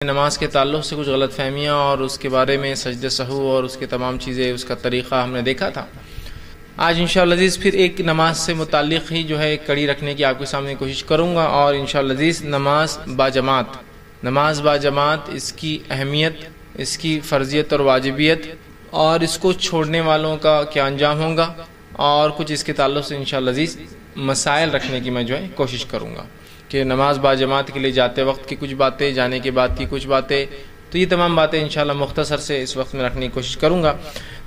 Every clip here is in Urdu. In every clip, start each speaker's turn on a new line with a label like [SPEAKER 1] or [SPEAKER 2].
[SPEAKER 1] نماز کے تعلق سے کچھ غلط فہمیاں اور اس کے بارے میں سجد سہو اور اس کے تمام چیزیں، اس کا طریقہ ہم نے دیکھا تھا۔ آج انشاءاللہ عزیز پھر ایک نماز سے متعلق ہی جو ہے کڑی رکھنے کی آپ کے سامنے کوشش کروں گا، اور انشاءاللہ عزیز نماز با جماعت، اس کی اہمیت، اس کی فرضیت اور واجبیت، اور اس کو چھوڑنے والوں کا کیا انجام ہوگا، اور کچھ اس کے تعلق سے انشاءاللہ عزیز مسائل رکھنے کی میں جو ہے کوشش کروں گا کہ نماز با جماعت کے لیے جاتے وقت کی کچھ باتیں، جانے کے بعد کی کچھ باتیں، تو یہ تمام باتیں انشاءاللہ مختصر سے اس وقت میں رکھنے کی کوشش کروں گا،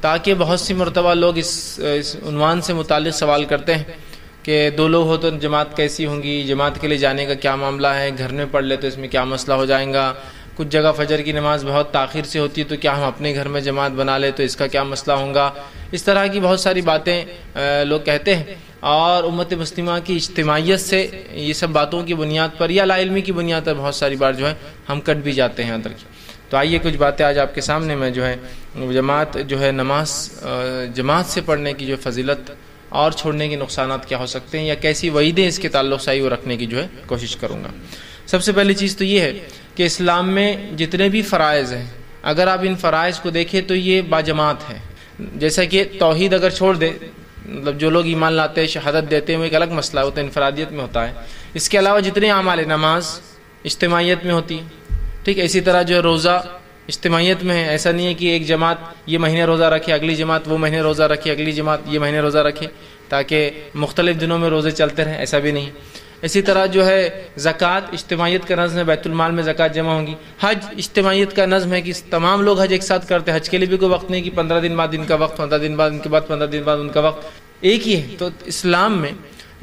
[SPEAKER 1] تاکہ بہت سی مرتبہ لوگ اس عنوان سے متعلق سوال کرتے ہیں کہ دو لوگ ہو تو جماعت کیسی ہوں گی، جماعت کے لیے جانے کا کیا معاملہ ہے، گھر میں پڑھ لے تو اس میں کیا مسئلہ ہو جائے گا، کچھ جگہ فجر کی نماز بہت تاخیر سے ہوتی ہے تو کیا ہم اپنے گھر میں جماعت بنا لے تو اس کا کیا مسئلہ ہوگا، اس طرح کی بہت ساری باتیں لوگ کہتے ہیں، اور امت مسلمہ کی اجتماعیت سے یہ سب باتوں کی بنیاد پر یا لا علمی کی بنیاد پر بہت ساری بار جو ہے ہم کٹ بھی جاتے ہیں اندر کی۔ تو آئیے کچھ باتیں آج آپ کے سامنے میں جو ہے نماز جماعت سے پڑھنے کی جو فضیلت اور چھوڑنے کے نقصانات کیا ہو سکتے ہیں، یا کیسی وعیدیں اس کے تعلق سے وہ رکھنے کی جو ہے کوشش کروں گا۔ سب سے پہلی چیز تو یہ ہے کہ اسلام میں جتنے بھی فرائض ہیں، اگر آپ ان فرائض کو دیکھیں تو یہ باجماعت ہے۔ جیسا کہ توحید اگر چھوڑ دے، مطلب جو لوگ ایمان لاتے ہیں، شہادت دیتے ہیں، وہ ایک الگ مسئلہ ہوتا ہے، انفرادیت میں ہوتا ہے۔ اس کے علاوہ جتنے اعمال، نماز اجتماعیت میں ہوتی ہے، ٹھیک ہے، اسی طرح جو ہے روزہ اجتماعیت میں ہے، ایسا نہیں ہے کہ ایک جماعت یہ مہینے روزہ رکھے، اگلی جماعت وہ مہینے روزہ رکھے، اگلی جماعت یہ مہینے روزہ رکھے، تاکہ مختلف دنوں میں روزے چلتے رہیں، ایسا بھی نہیں۔ اسی طرح جو ہے زکوٰۃ اجتماعیت کا نظم ہے، بیت المال میں زکوٰۃ جمع ہوں گی۔ حج اجتماعیت کا نظم ہے کہ تمام لوگ حج ایک ساتھ کرتے ہیں، حج کے لیے بھی کوئی وقت نہیں کہ 15 دن بعد ان کا وقت، 15 دن بعد ان کے بعد 15 دن بعد ان کا وقت، ایک ہی ہے۔ تو اسلام میں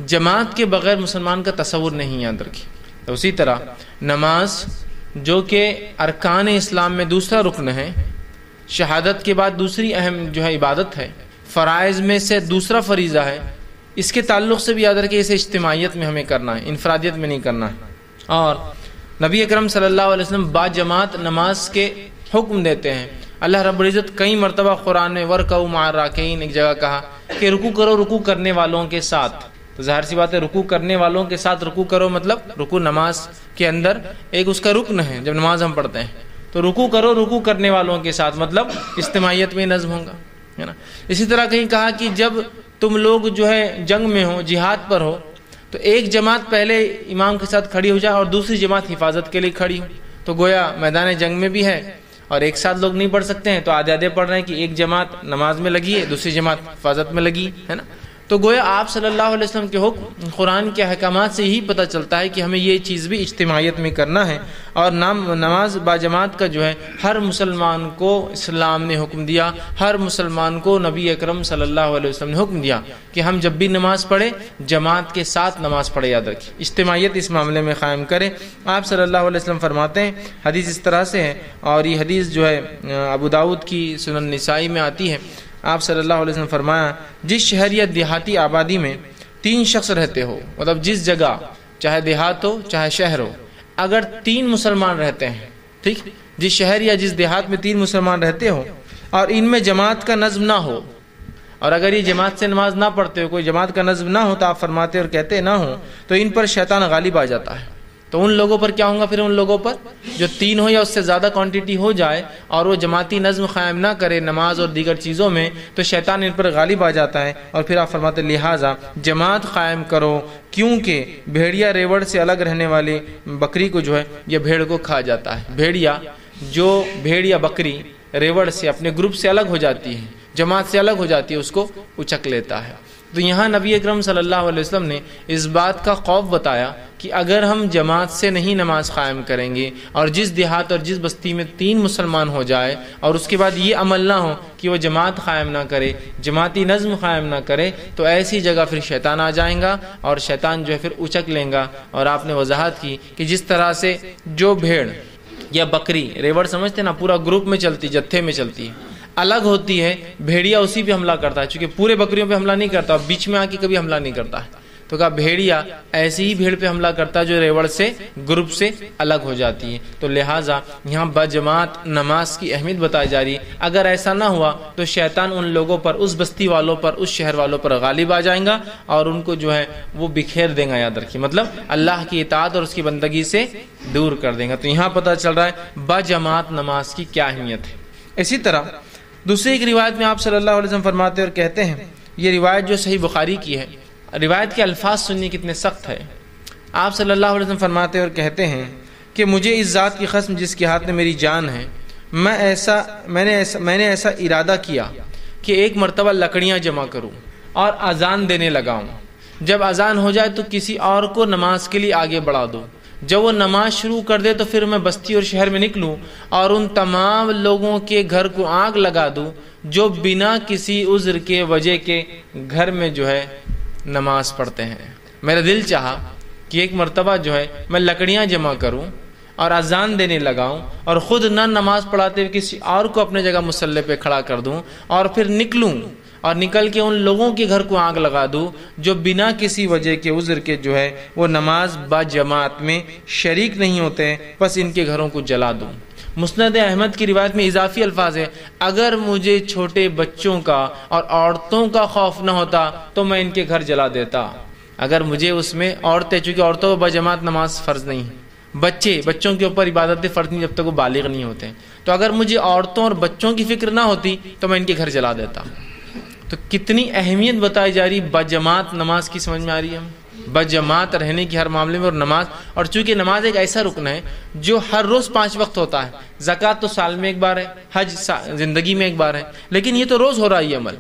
[SPEAKER 1] جماعت کے بغیر مسلمان کا تصور نہیں ہے اندر کی۔ تو اسی طرح نماز جو کہ ارکان اسلام میں دوسرا رکن ہے، شہادت کے بعد دوسری اہم جو ہے عبادت ہے، فرائض میں سے دوسرا فریضہ ہے، اس کے تعلق سے بھی یاد رکھیں اسے اجتماعیت میں ہمیں کرنا ہے، انفرادیت میں نہیں کرنا ہے۔ اور نبی اکرم صلی اللہ علیہ وسلم با جماعت نماز کے حکم دیتے ہیں۔ اللہ رب العزت کئی مرتبہ قرآن میں ورکعوا مع الراکعین ایک جگہ کہا کہ رکوع کرو رکوع کرنے والوں کے ساتھ۔ تو ظاہر سی بات ہے رکوع کرنے والوں کے ساتھ رکوع کرو، مطلب رکوع نماز کے اندر ایک اس کا رکن ہے، جب نماز ہم پڑھتے ہیں تو رکوع کرو رکوع کرنے والوں کے ساتھ، مطلب اجتماعیت میں نظم ہوگا، ہے نا۔ اسی طرح کہیں کہا کہ جب تم لوگ جو ہے جنگ میں ہو، جہاد پر ہو، تو ایک جماعت پہلے امام کے ساتھ کھڑی ہو جائے اور دوسری جماعت حفاظت کے لیے کھڑی ہو۔ تو گویا میدان جنگ میں بھی ہے اور ایک ساتھ لوگ نہیں پڑھ سکتے ہیں، تو آدھے آدھے پڑھ رہے ہیں کہ ایک جماعت نماز میں لگی ہے، دوسری جماعت حفاظت میں لگی ہے نا۔ تو گویا آپ صلی اللہ علیہ وسلم کے حکم، قرآن کے احکامات سے یہی پتہ چلتا ہے کہ ہمیں یہ چیز بھی اجتماعیت میں کرنا ہے، اور نماز با جماعت کا جو ہے ہر مسلمان کو اسلام نے حکم دیا، ہر مسلمان کو نبی اکرم صلی اللہ علیہ وسلم نے حکم دیا کہ ہم جب بھی نماز پڑھیں جماعت کے ساتھ نماز پڑھے، یاد رکھیں اجتماعیت اس معاملے میں قائم کریں۔ آپ صلی اللہ علیہ وسلم فرماتے ہیں، حدیث اس طرح سے ہے، اور یہ حدیث جو ہے ابو داؤد کی سنن نسائی میں آتی ہے۔ آپ صلی اللہ علیہ وسلم فرمایا، جس شہر یا دیہاتی آبادی میں 3 شخص رہتے ہو، مطلب جس جگہ چاہے دیہات ہو چاہے شہر ہو، اگر 3 مسلمان رہتے ہیں، ٹھیک، جس شہر یا جس دیہات میں 3 مسلمان رہتے ہو اور ان میں جماعت کا نظم نہ ہو، اور اگر یہ جماعت سے نماز نہ پڑھتے ہو، کوئی جماعت کا نظم نہ ہو، تو آپ فرماتے اور کہتے نہ ہو، تو ان پر شیطان غالب آ جاتا ہے۔ تو ان لوگوں پر کیا ہوگا؟ پھر ان لوگوں پر جو 3 ہو یا اس سے زیادہ کوانٹٹی ہو جائے اور وہ جماعتی نظم قائم نہ کرے نماز اور دیگر چیزوں میں، تو شیطان ان پر غالب آ جاتا ہے۔ اور پھر آپ فرماتے لہٰذا جماعت قائم کرو، کیونکہ بھیڑیا ریوڑ سے الگ رہنے والی بکری کو جو ہے یہ بھیڑ کو کھا جاتا ہے۔ بھیڑ یا بکری ریوڑ سے اپنے گروپ سے الگ ہو جاتی ہے، جماعت سے الگ ہو جاتی ہے، اس کو اچک لیتا ہے۔ تو یہاں نبی اکرم صلی اللہ علیہ وسلم نے اس بات کا خوف بتایا کہ اگر ہم جماعت سے نہیں نماز قائم کریں گے اور جس دیہات اور جس بستی میں 3 مسلمان ہو جائے اور اس کے بعد یہ عمل نہ ہو کہ وہ جماعت قائم نہ کرے، جماعتی نظم قائم نہ کرے، تو ایسی جگہ پھر شیطان آ جائیں گا اور شیطان جو ہے پھر اچک لیں گا۔ اور آپ نے وضاحت کی کہ جس طرح سے جو بھیڑ یا بکری، ریوڑ سمجھتے نا، پورا گروپ میں چلتی، جتھے میں چلتی ہے، الگ ہوتی ہے، بھیڑیا اسی پہ حملہ کرتا ہے، چونکہ پورے بکریوں پہ حملہ نہیں کرتا، بیچ میں آ کے کبھی حملہ نہیں کرتا ہے۔ تو کہا بھیڑیا ایسی ہی بھیڑ پہ حملہ کرتا جو ریوڑ سے گروپ سے الگ ہو جاتی ہے. تو لہٰذا یہاں بجماعت نماز کی اہمیت بتائی جا رہی ہے. اگر ایسا نہ ہوا تو شیطان ان لوگوں پر، اس بستی والوں پر، اس شہر والوں پر غالب آ جائیں گا اور ان کو جو ہے وہ بکھیر دیں گا. یاد رکھیے، مطلب اللہ کی اطاعت اور اس کی بندگی سے دور کر دیں گا. تو یہاں پتہ چل رہا ہے بجماعت نماز کی کیا اہمیت ہے. اسی طرح دوسری ایک روایت میں آپ صلی اللہ علیہ وسلم فرماتے اور کہتے ہیں، یہ روایت جو صحیح بخاری کی ہے، روایت کے الفاظ سننے کتنے سخت ہے. آپ صلی اللہ علیہ وسلم فرماتے اور کہتے ہیں کہ مجھے اس ذات کی قسم جس کے ہاتھ میں میری جان ہے، میں نے ایسا ارادہ کیا کہ ایک مرتبہ لکڑیاں جمع کروں اور اذان دینے لگاؤں. جب اذان ہو جائے تو کسی اور کو نماز کے لیے آگے بڑھا دو. جب وہ نماز شروع کر دے تو پھر میں بستی اور شہر میں نکلوں اور ان تمام لوگوں کے گھر کو آگ لگا دوں جو بنا کسی عذر کے وجہ کے گھر میں جو ہے نماز پڑھتے ہیں. میرا دل چاہا کہ ایک مرتبہ جو ہے میں لکڑیاں جمع کروں اور اذان دینے لگاؤں اور خود نہ نماز پڑھاتے ہوئے کسی اور کو اپنے جگہ مصلی پہ کھڑا کر دوں اور پھر نکلوں اور نکل کے ان لوگوں کے گھر کو آگ لگا دوں جو بنا کسی وجہ کے عذر کے جو ہے وہ نماز با جماعت میں شریک نہیں ہوتے، بس ان کے گھروں کو جلا دوں. مسند احمد کی روایت میں اضافی الفاظ ہے، اگر مجھے چھوٹے بچوں کا اور عورتوں کا خوف نہ ہوتا تو میں ان کے گھر جلا دیتا. اگر مجھے اس میں عورتیں، چونکہ عورتوں کو با جماعت نماز فرض نہیں ہے، بچوں کے اوپر عبادتیں فرض نہیں جب تک وہ بالغ نہیں ہوتے، تو اگر مجھے عورتوں اور بچوں کی فکر نہ ہوتی تو میں ان کے گھر جلا دیتا. تو کتنی اہمیت بتائی جا رہی بجماعت نماز کی، سمجھ میں آ رہی ہے؟ بجماعت رہنے کی ہر معاملے میں. اور نماز، اور چونکہ نماز ایک ایسا رکن ہے جو ہر روز 5 وقت ہوتا ہے. زکوٰۃ تو سال میں ایک بار ہے، حج زندگی میں ایک بار ہے، لیکن یہ تو روز ہو رہا ہے یہ عمل.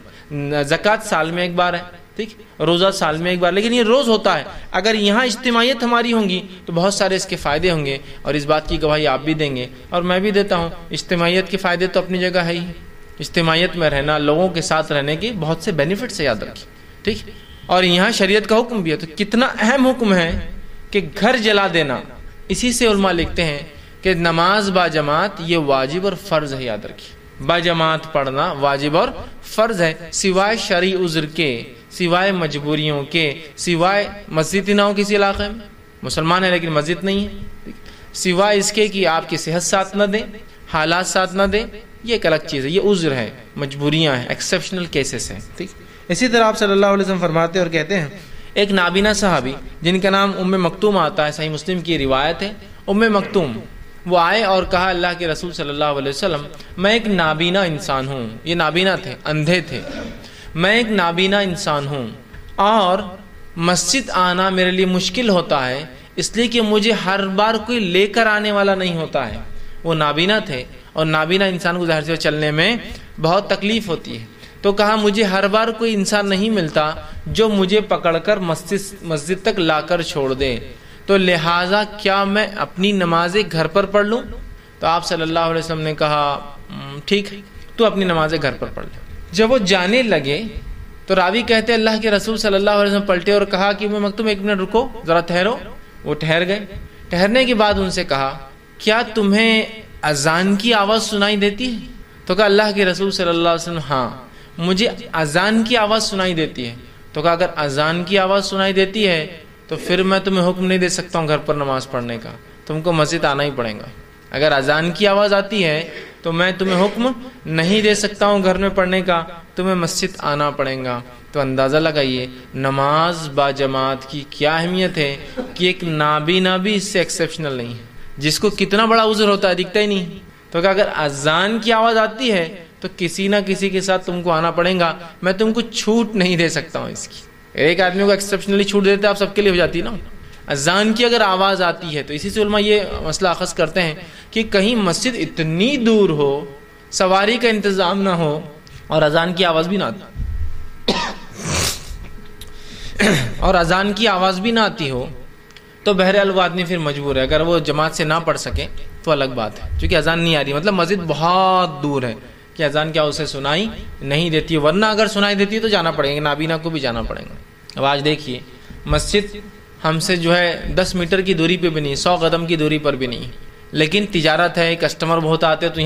[SPEAKER 1] زکوٰۃ سال میں ایک بار ہے، ٹھیک، روزہ سال میں ایک بار، لیکن یہ روز ہوتا ہے. اگر یہاں اجتماعیت ہماری ہوں گی تو بہت سارے اس کے فائدے ہوں گے، اور اس بات کی گواہی آپ بھی دیں گے اور میں بھی دیتا ہوں. اجتماعیت کے فائدے تو اپنی جگہ ہے ہی. اجتماعیت میں رہنا، لوگوں کے ساتھ رہنے کے بہت سے بینیفٹس یاد رکھیں، ٹھیک. اور یہاں شریعت کا حکم بھی ہے، تو کتنا اہم حکم ہے کہ گھر جلا دینا. اسی سے علماء لکھتے ہیں کہ نماز با جماعت یہ واجب اور فرض ہے. یاد رکھیے، با جماعت پڑھنا واجب اور فرض ہے، سوائے شرعی عذر کے، سوائے مجبوریوں کے، سوائے مسجد نہ ہو کسی علاقے میں، مسلمان ہے لیکن مسجد نہیں ہے، سوائے اس کے کہ آپ کی صحت ساتھ نہ دیں، حالات ساتھ نہ دیں، یہ ایک الگ چیز ہے، یہ عذر ہے، مجبوریاں ہیں، ایکسیپشنل کیسز ہیں، ٹھیک. اسی طرح آپ صلی اللہ علیہ وسلم فرماتے اور کہتے ہیں، ایک نابینا صحابی جن کا نام ام مکتوم آتا ہے، صحیح مسلم کی روایت ہے، ام مکتوم، وہ آئے اور کہا اللہ کے رسول صلی اللہ علیہ وسلم میں ایک نابینا انسان ہوں. یہ نابینا تھے، اندھے تھے. میں ایک نابینا انسان ہوں اور مسجد آنا میرے لیے مشکل ہوتا ہے، اس لیے کہ مجھے ہر بار کوئی لے کر آنے والا نہیں ہوتا ہے. وہ نابینا تھے اور نابینا انسان کو ظاہر سے چلنے میں بہت تکلیف ہوتی ہے. تو کہا مجھے ہر بار کوئی انسان نہیں ملتا جو مجھے پکڑ کر مسجد تک لا کر چھوڑ دے، تو لہٰذا کیا میں اپنی نمازیں گھر پر پڑھ لوں؟ تو آپ صلی اللہ علیہ وسلم نے کہا ٹھیک، تو اپنی نمازیں گھر پر پڑھ لے. جب وہ جانے لگے تو راوی کہتے اللہ کے رسول صلی اللہ علیہ وسلم پلٹے اور کہا کہ میں مکتوم 1 منٹ رکو، ذرا ٹھہرو. وہ ٹھہر گئے. ٹھہرنے کے بعد ان سے کہا کیا تمہیں اذان کی آواز سنائی دیتی ہے؟ تو کہا اللہ کے رسول صلی اللہ علیہ وسلم ہاں مجھے اذان کی آواز سنائی دیتی ہے. تو کہا اگر اذان کی آواز سنائی دیتی ہے تو پھر میں تمہیں حکم نہیں دے سکتا ہوں گھر پر نماز پڑھنے کا، تم کو مسجد آنا ہی پڑے گا. اگر اذان کی آواز آتی ہے تو میں تمہیں حکم نہیں دے سکتا ہوں گھر میں پڑھنے کا، تمہیں مسجد آنا پڑے گا. تو اندازہ لگائیے نماز با جماعت کی کیا اہمیت ہے کہ ایک نابینا بھی اس سے ایکسیپشنل نہیں ہے، جس کو کتنا بڑا عذر ہوتا ہے دکھتا ہی نہیں. تو کہ اگر اذان کی آواز آتی ہے تو کسی نہ کسی کے ساتھ تم کو آنا پڑے گا، میں تم کو چھوٹ نہیں دے سکتا ہوں اس کی. ایک آدمی کو ایکسیپشنلی چھوٹ دیتے آپ سب کے لیے ہو جاتی نا. اذان کی اگر آواز آتی ہے تو اسی سے علماء یہ مسئلہ اخذ کرتے ہیں کہ کہیں مسجد اتنی دور ہو، سواری کا انتظام نہ ہو اور اذان کی آواز بھی نہ آتی اور اذان کی آواز بھی نہ آتی ہو تو بہرحال وہ آدمی پھر مجبور ہے. اگر وہ جماعت سے نہ پڑھ سکے تو الگ بات ہے، چونکہ اذان نہیں آ رہی، مطلب مسجد بہت دور ہے کہ اذان کیا اسے سنائی نہیں دیتی، ورنہ اگر سنائی دیتی ہے تو جانا پڑے گا، نابینا کو بھی جانا پڑے گا. اب آج دیکھیے مسجد ہم سے جو ہے 10 میٹر کی دوری پہ بھی نہیں، 100 قدم کی دوری پر بھی نہیں، لیکن تجارت ہے، کسٹمر بہت آتے ہیں تو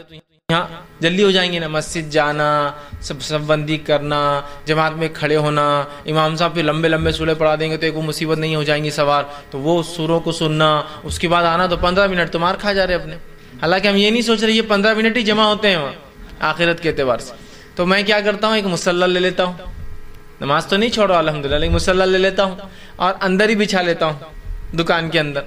[SPEAKER 1] یہاں جلدی ہو جائیں گے نا، مسجد جانا، سب بندی کرنا، جماعت میں کھڑے ہونا، امام صاحب پھر لمبے لمبے سورے پڑھا دیں گے تو ایک وہ مصیبت نہیں ہو جائیں گی سوار، تو وہ سوروں کو سننا، اس کے بعد آنا، تو 15 منٹ تو مار کھا جا رہے اپنے. حالانکہ ہم یہ نہیں سوچ رہے یہ 15 منٹ ہی جمع ہوتے ہیں وہاں آخرت کے اعتبار سے. تو میں کیا کرتا ہوں، ایک مصلی لے لیتا ہوں، نماز تو نہیں چھوڑا الحمدللہ، لیکن مصلی لے لیتا ہوں اور اندر ہی بچھا لیتا ہوں دکان کے اندر،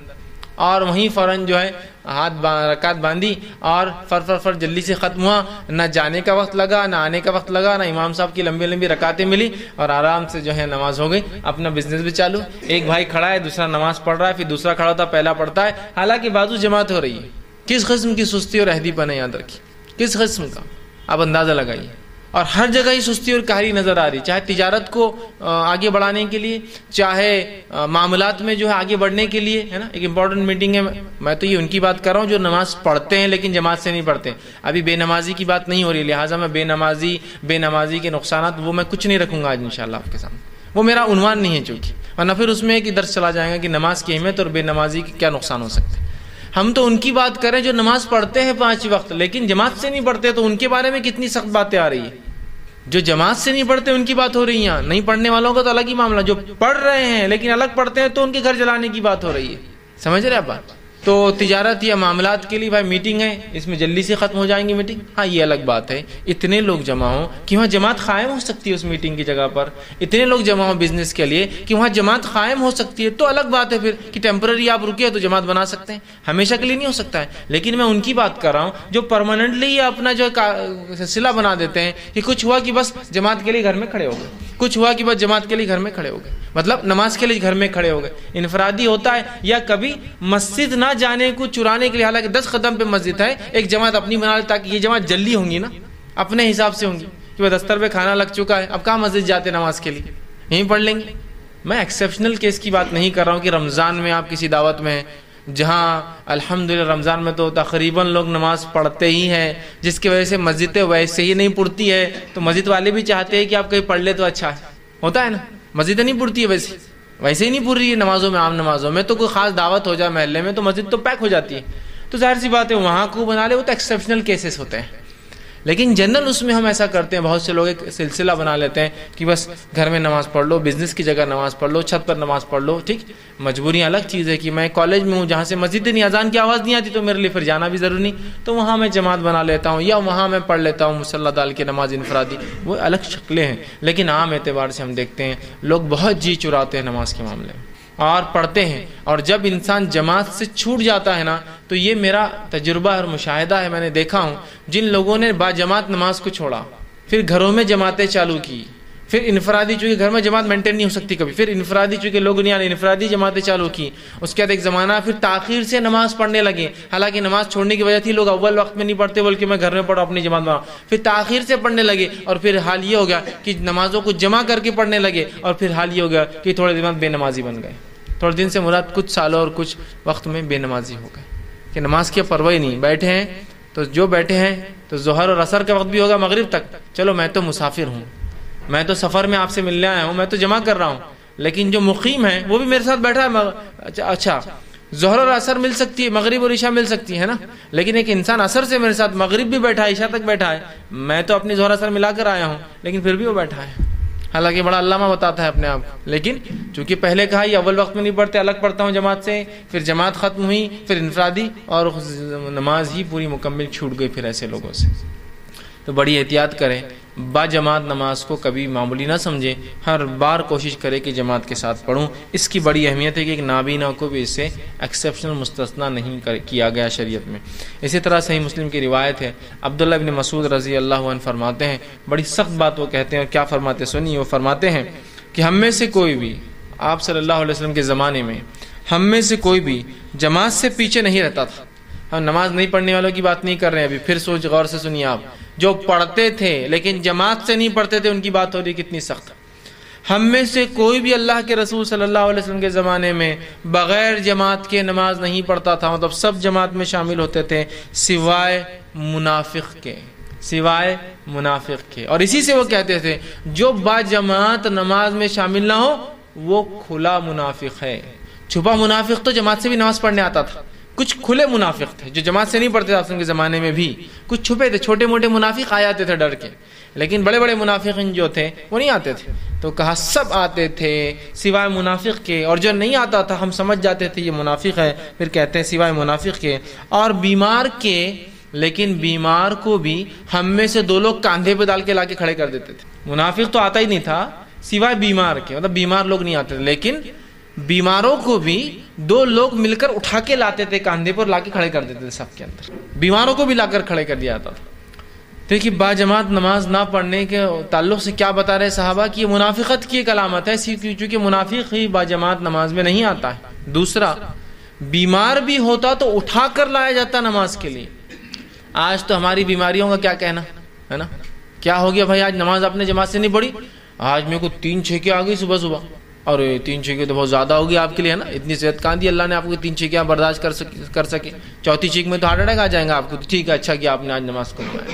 [SPEAKER 1] اور وہیں فوراً جو ہے رکعت باندھی اور فر جلدی سے ختم ہوا. نہ جانے کا وقت لگا، نہ آنے کا وقت لگا، نہ امام صاحب کی لمبی لمبی رکعتیں ملی، اور آرام سے جو ہے نماز ہو گئی. اپنا بزنس بھی چالو. ایک بھائی کھڑا ہے، دوسرا نماز پڑھ رہا ہے، پھر دوسرا کھڑا ہوتا ہے، پہلا پڑھتا ہے، حالانکہ بازو جماعت ہو رہی ہے. کس قسم کی سستی اور عہدی پن ہے یاد رکھیے، کس قسم کا، آپ اندازہ لگائیے. اور ہر جگہ ہی سستی اور کاہلی نظر آ رہی، چاہے تجارت کو آگے بڑھانے کے لیے، چاہے معاملات میں جو ہے آگے بڑھنے کے لیے، ہے نا. ایک امپورٹنٹ میٹنگ ہے، میں تو یہ ان کی بات کر رہا ہوں جو نماز پڑھتے ہیں لیکن جماعت سے نہیں پڑھتے. ابھی بے نمازی کی بات نہیں ہو رہی، لہٰذا میں بے نمازی کے نقصانات وہ میں کچھ نہیں رکھوں گا آج انشاءاللہ آپ کے سامنے. وہ میرا عنوان نہیں ہے چونکہ، ورنہ پھر اس میں ایک درس چلا جائے گا کہ نماز کی اہمیت اور بے نمازی کے کیا نقصان ہو سکتے ہیں. ہم تو ان کی بات کریں جو نماز پڑھتے ہیں 5 وقت لیکن جماعت سے نہیں پڑھتے، تو ان کے بارے میں کتنی سخت باتیں آ رہی ہیں. جو جماعت سے نہیں پڑھتے ان کی بات ہو رہی ہے، نہیں پڑھنے والوں کا تو الگ ہی معاملہ. جو پڑھ رہے ہیں لیکن الگ پڑھتے ہیں تو ان کے گھر جلانے کی بات ہو رہی ہے. سمجھ رہے آپ بات؟ تو تجارت یا معاملات کے لیے بھائی میٹنگ ہے، اس میں جلدی سے ختم ہو جائیں گی میٹنگ. ہاں یہ الگ بات ہے، اتنے لوگ جمع ہوں کہ وہاں جماعت قائم ہو سکتی ہے اس میٹنگ کی جگہ پر، اتنے لوگ جمع ہوں بزنس کے لیے کہ وہاں جماعت قائم ہو سکتی ہے، تو الگ بات ہے پھر کہ ٹیمپرری آپ رکے تو جماعت بنا سکتے ہیں، ہمیشہ کے لیے نہیں ہو سکتا ہے. لیکن میں ان کی بات کر رہا ہوں جو پرماننٹلی اپنا جو سلسلہ بنا دیتے ہیں کہ کچھ ہوا کہ بس جماعت کے لیے گھر میں کھڑے ہو گئے، کچھ ہوا کہ بس جماعت کے لیے گھر میں کھڑے ہو گئے، مطلب نماز کے لیے گھر میں کھڑے ہو گئے. انفرادی ہوتا ہے، یا کبھی مسجد نہ جانے کو چرانے کے لیے، حالانکہ 10 قدم پہ مسجد ہے، ایک جماعت اپنی بنا لے تاکہ یہ جماعت جلدی ہوں گی نا، اپنے حساب سے ہوں گی کہ وہ دستر پہ کھانا لگ چکا ہے، اب کہاں مسجد جاتے نماز کے لیے، یہیں پڑھ لیں گے. میں ایکسیپشنل کیس کی بات نہیں کر رہا ہوں کہ رمضان میں آپ کسی دعوت میں ہیں جہاں الحمدللہ رمضان میں تو تقریباً لوگ نماز پڑھتے ہی ہیں، جس کی وجہ سے مسجدیں ویسے ہی نہیں پڑتی ہے، تو مسجد والے بھی چاہتے ہیں کہ آپ کہیں پڑھ لے تو اچھا ہے، ہوتا ہے نا. مسجدیں نہیں پڑتی ہے ویسے ہی نہیں پڑھ رہی ہے نمازوں میں، عام نمازوں میں تو کوئی خاص دعوت ہو جائے محلے میں تو مسجد تو پیک ہو جاتی ہے، تو ظاہر سی بات ہے وہاں کو بنا لے، وہ تو ایکسیپشنل کیسز ہوتے ہیں. لیکن جنرل اس میں ہم ایسا کرتے ہیں، بہت سے لوگ ایک سلسلہ بنا لیتے ہیں کہ بس گھر میں نماز پڑھ لو، بزنس کی جگہ نماز پڑھ لو، چھت پر نماز پڑھ لو. ٹھیک، مجبوریاں الگ چیز ہے کہ میں کالج میں ہوں جہاں سے مسجد نہیں، اذان کی آواز نہیں آتی تو میرے لیے پھر جانا بھی ضروری نہیں، تو وہاں میں جماعت بنا لیتا ہوں یا وہاں میں پڑھ لیتا ہوں مصلی ڈال کے نماز انفرادی. وہ الگ شکلیں ہیں، لیکن عام اعتبار سے ہم دیکھتے ہیں لوگ بہت جی چراتے ہیں نماز کے معاملے میں اور پڑھتے ہیں. اور جب انسان جماعت سے چھوٹ جاتا ہے نا، تو یہ میرا تجربہ اور مشاہدہ ہے، میں نے دیکھا ہوں جن لوگوں نے با جماعت نماز کو چھوڑا، پھر گھروں میں جماعتیں چالو کی، پھر انفرادی، چونکہ گھر میں جماعت مینٹین نہیں ہو سکتی کبھی، پھر انفرادی چونکہ لوگ نہیں آنے، انفرادی جماعتیں چالو کی. اس کے بعد ایک زمانہ پھر تاخیر سے نماز پڑھنے لگے، حالانکہ نماز چھوڑنے کی وجہ تھی لوگ اول وقت میں نہیں پڑھتے بلکہ میں گھر میں پڑھوں اپنی جماعت بناؤں، پھر تاخیر سے پڑھنے لگے، اور پھر حال یہ ہو گیا کہ نمازوں کو جمع کر کے پڑھنے لگے، اور پھر حال یہ ہو گیا کہ تھوڑے دن بعد بے نمازی بن گئے. تھوڑے دن سے مراد کچھ سالوں اور کچھ وقت میں بے نمازی ہو گئے کہ نماز کی پرواہ ہی نہیں، بیٹھے ہیں تو جو بیٹھے ہیں تو ظہر اور عصر کا وقت بھی ہوگا مغرب تک، چلو میں تو مسافر ہوں، میں تو سفر میں آپ سے ملنے آیا ہوں، میں تو جمع کر رہا ہوں، لیکن جو مقیم ہے وہ بھی میرے ساتھ بیٹھا ہے. اچھا ظہر اور عصر مل سکتی ہے، مغرب اور عشاء مل سکتی ہے نا، لیکن ایک انسان عصر سے میرے ساتھ مغرب بھی بیٹھا ہے، عشاء تک بیٹھا ہے، میں تو اپنی ظہر عصر ملا کر آیا ہوں لیکن پھر بھی وہ بیٹھا ہے، حالانکہ بڑا علامہ بتاتا ہے اپنے آپ. لیکن چونکہ پہلے کہا یہ اول وقت میں نہیں پڑھتے، الگ پڑھتا ہوں جماعت سے، پھر جماعت ختم ہوئی، پھر انفرادی، اور نماز ہی پوری مکمل چھوٹ گئی پھر ایسے لوگوں سے. تو بڑی احتیاط کریں، با جماعت نماز کو کبھی معمولی نہ سمجھیں، ہر بار کوشش کریں کہ جماعت کے ساتھ پڑھوں. اس کی بڑی اہمیت ہے کہ ایک نابینا کو بھی اس سے ایکسیپشنل مستثنا نہیں کیا گیا شریعت میں. اسی طرح صحیح مسلم کی روایت ہے، عبداللہ ابن مسعود رضی اللہ عنہ فرماتے ہیں، بڑی سخت بات وہ کہتے ہیں، اور کیا فرماتے سنیے. وہ فرماتے ہیں کہ ہم میں سے کوئی بھی، آپ صلی اللہ علیہ وسلم کے زمانے میں ہم میں سے کوئی بھی جماعت سے پیچھے نہیں رہتا تھا. ہم نماز نہیں پڑھنے والوں کی بات نہیں کر رہے ہیں ابھی، پھر سوچ غور سے سنیے آپ، جو پڑھتے تھے لیکن جماعت سے نہیں پڑھتے تھے ان کی بات ہو رہی کتنی سخت. ہم میں سے کوئی بھی اللہ کے رسول صلی اللہ علیہ وسلم کے زمانے میں بغیر جماعت کے نماز نہیں پڑھتا تھا، مطلب سب جماعت میں شامل ہوتے تھے سوائے منافق کے، سوائے منافق کے. اور اسی سے وہ کہتے تھے جو با جماعت نماز میں شامل نہ ہو وہ کھلا منافق ہے. چھپا منافق تو جماعت سے بھی نماز پڑھنے آتا تھا، کچھ کھلے منافق تھے جو جماعت سے نہیں پڑھتے تھے آپ کے زمانے میں بھی، کچھ چھپے تھے، چھوٹے موٹے منافق آ جاتے تھے ڈر کے، لیکن بڑے بڑے منافقین جو تھے وہ نہیں آتے تھے. تو کہا سب آتے تھے سوائے منافق کے، اور جو نہیں آتا تھا ہم سمجھ جاتے تھے یہ منافق ہے، پھر کہتے ہیں سوائے منافق کے اور بیمار کے. لیکن بیمار کو بھی ہم میں سے 2 لوگ کاندھے پہ ڈال کے لا کے کھڑے کر دیتے تھے. منافق تو آتا ہی نہیں تھا سوائے بیمار کے، مطلب بیمار لوگ نہیں آتے تھے، لیکن بیماروں کو بھی 2 لوگ مل کر اٹھا کے لاتے تھے، کاندھے پر لا کے کھڑے کر دیتے تھے. سب کے اندر بیماروں کو بھی لا کر کھڑے کر دیا جاتا تھا. دیکھیے با جماعت نماز نہ پڑھنے کے تعلق سے کیا بتا رہے صحابہ کہ یہ منافقت کی ایک علامت ہے، چونکہ منافق ہی با جماعت نماز میں نہیں آتا ہے. دوسرا، بیمار بھی ہوتا تو اٹھا کر لایا جاتا نماز کے لیے. آج تو ہماری بیماریوں کا کیا کہنا ہے نا، کیا ہو گیا بھائی آج نماز آپ نے جماعت سے نہیں پڑھی، آج میرے کو 3 چھکے آ گئی صبح صبح. اور 3 چھکے تو بہت زیادہ ہوگی آپ کے لیے ہے نا، اتنی صحت کہاں دی اللہ نے آپ کو 3 چھکے برداشت کر سکے. 4تھی چھیک میں تو ہارٹ اٹیک آ جائیں گا آپ کو. ٹھیک ہے، اچھا کیا آپ نے آج نماز کو پڑھا.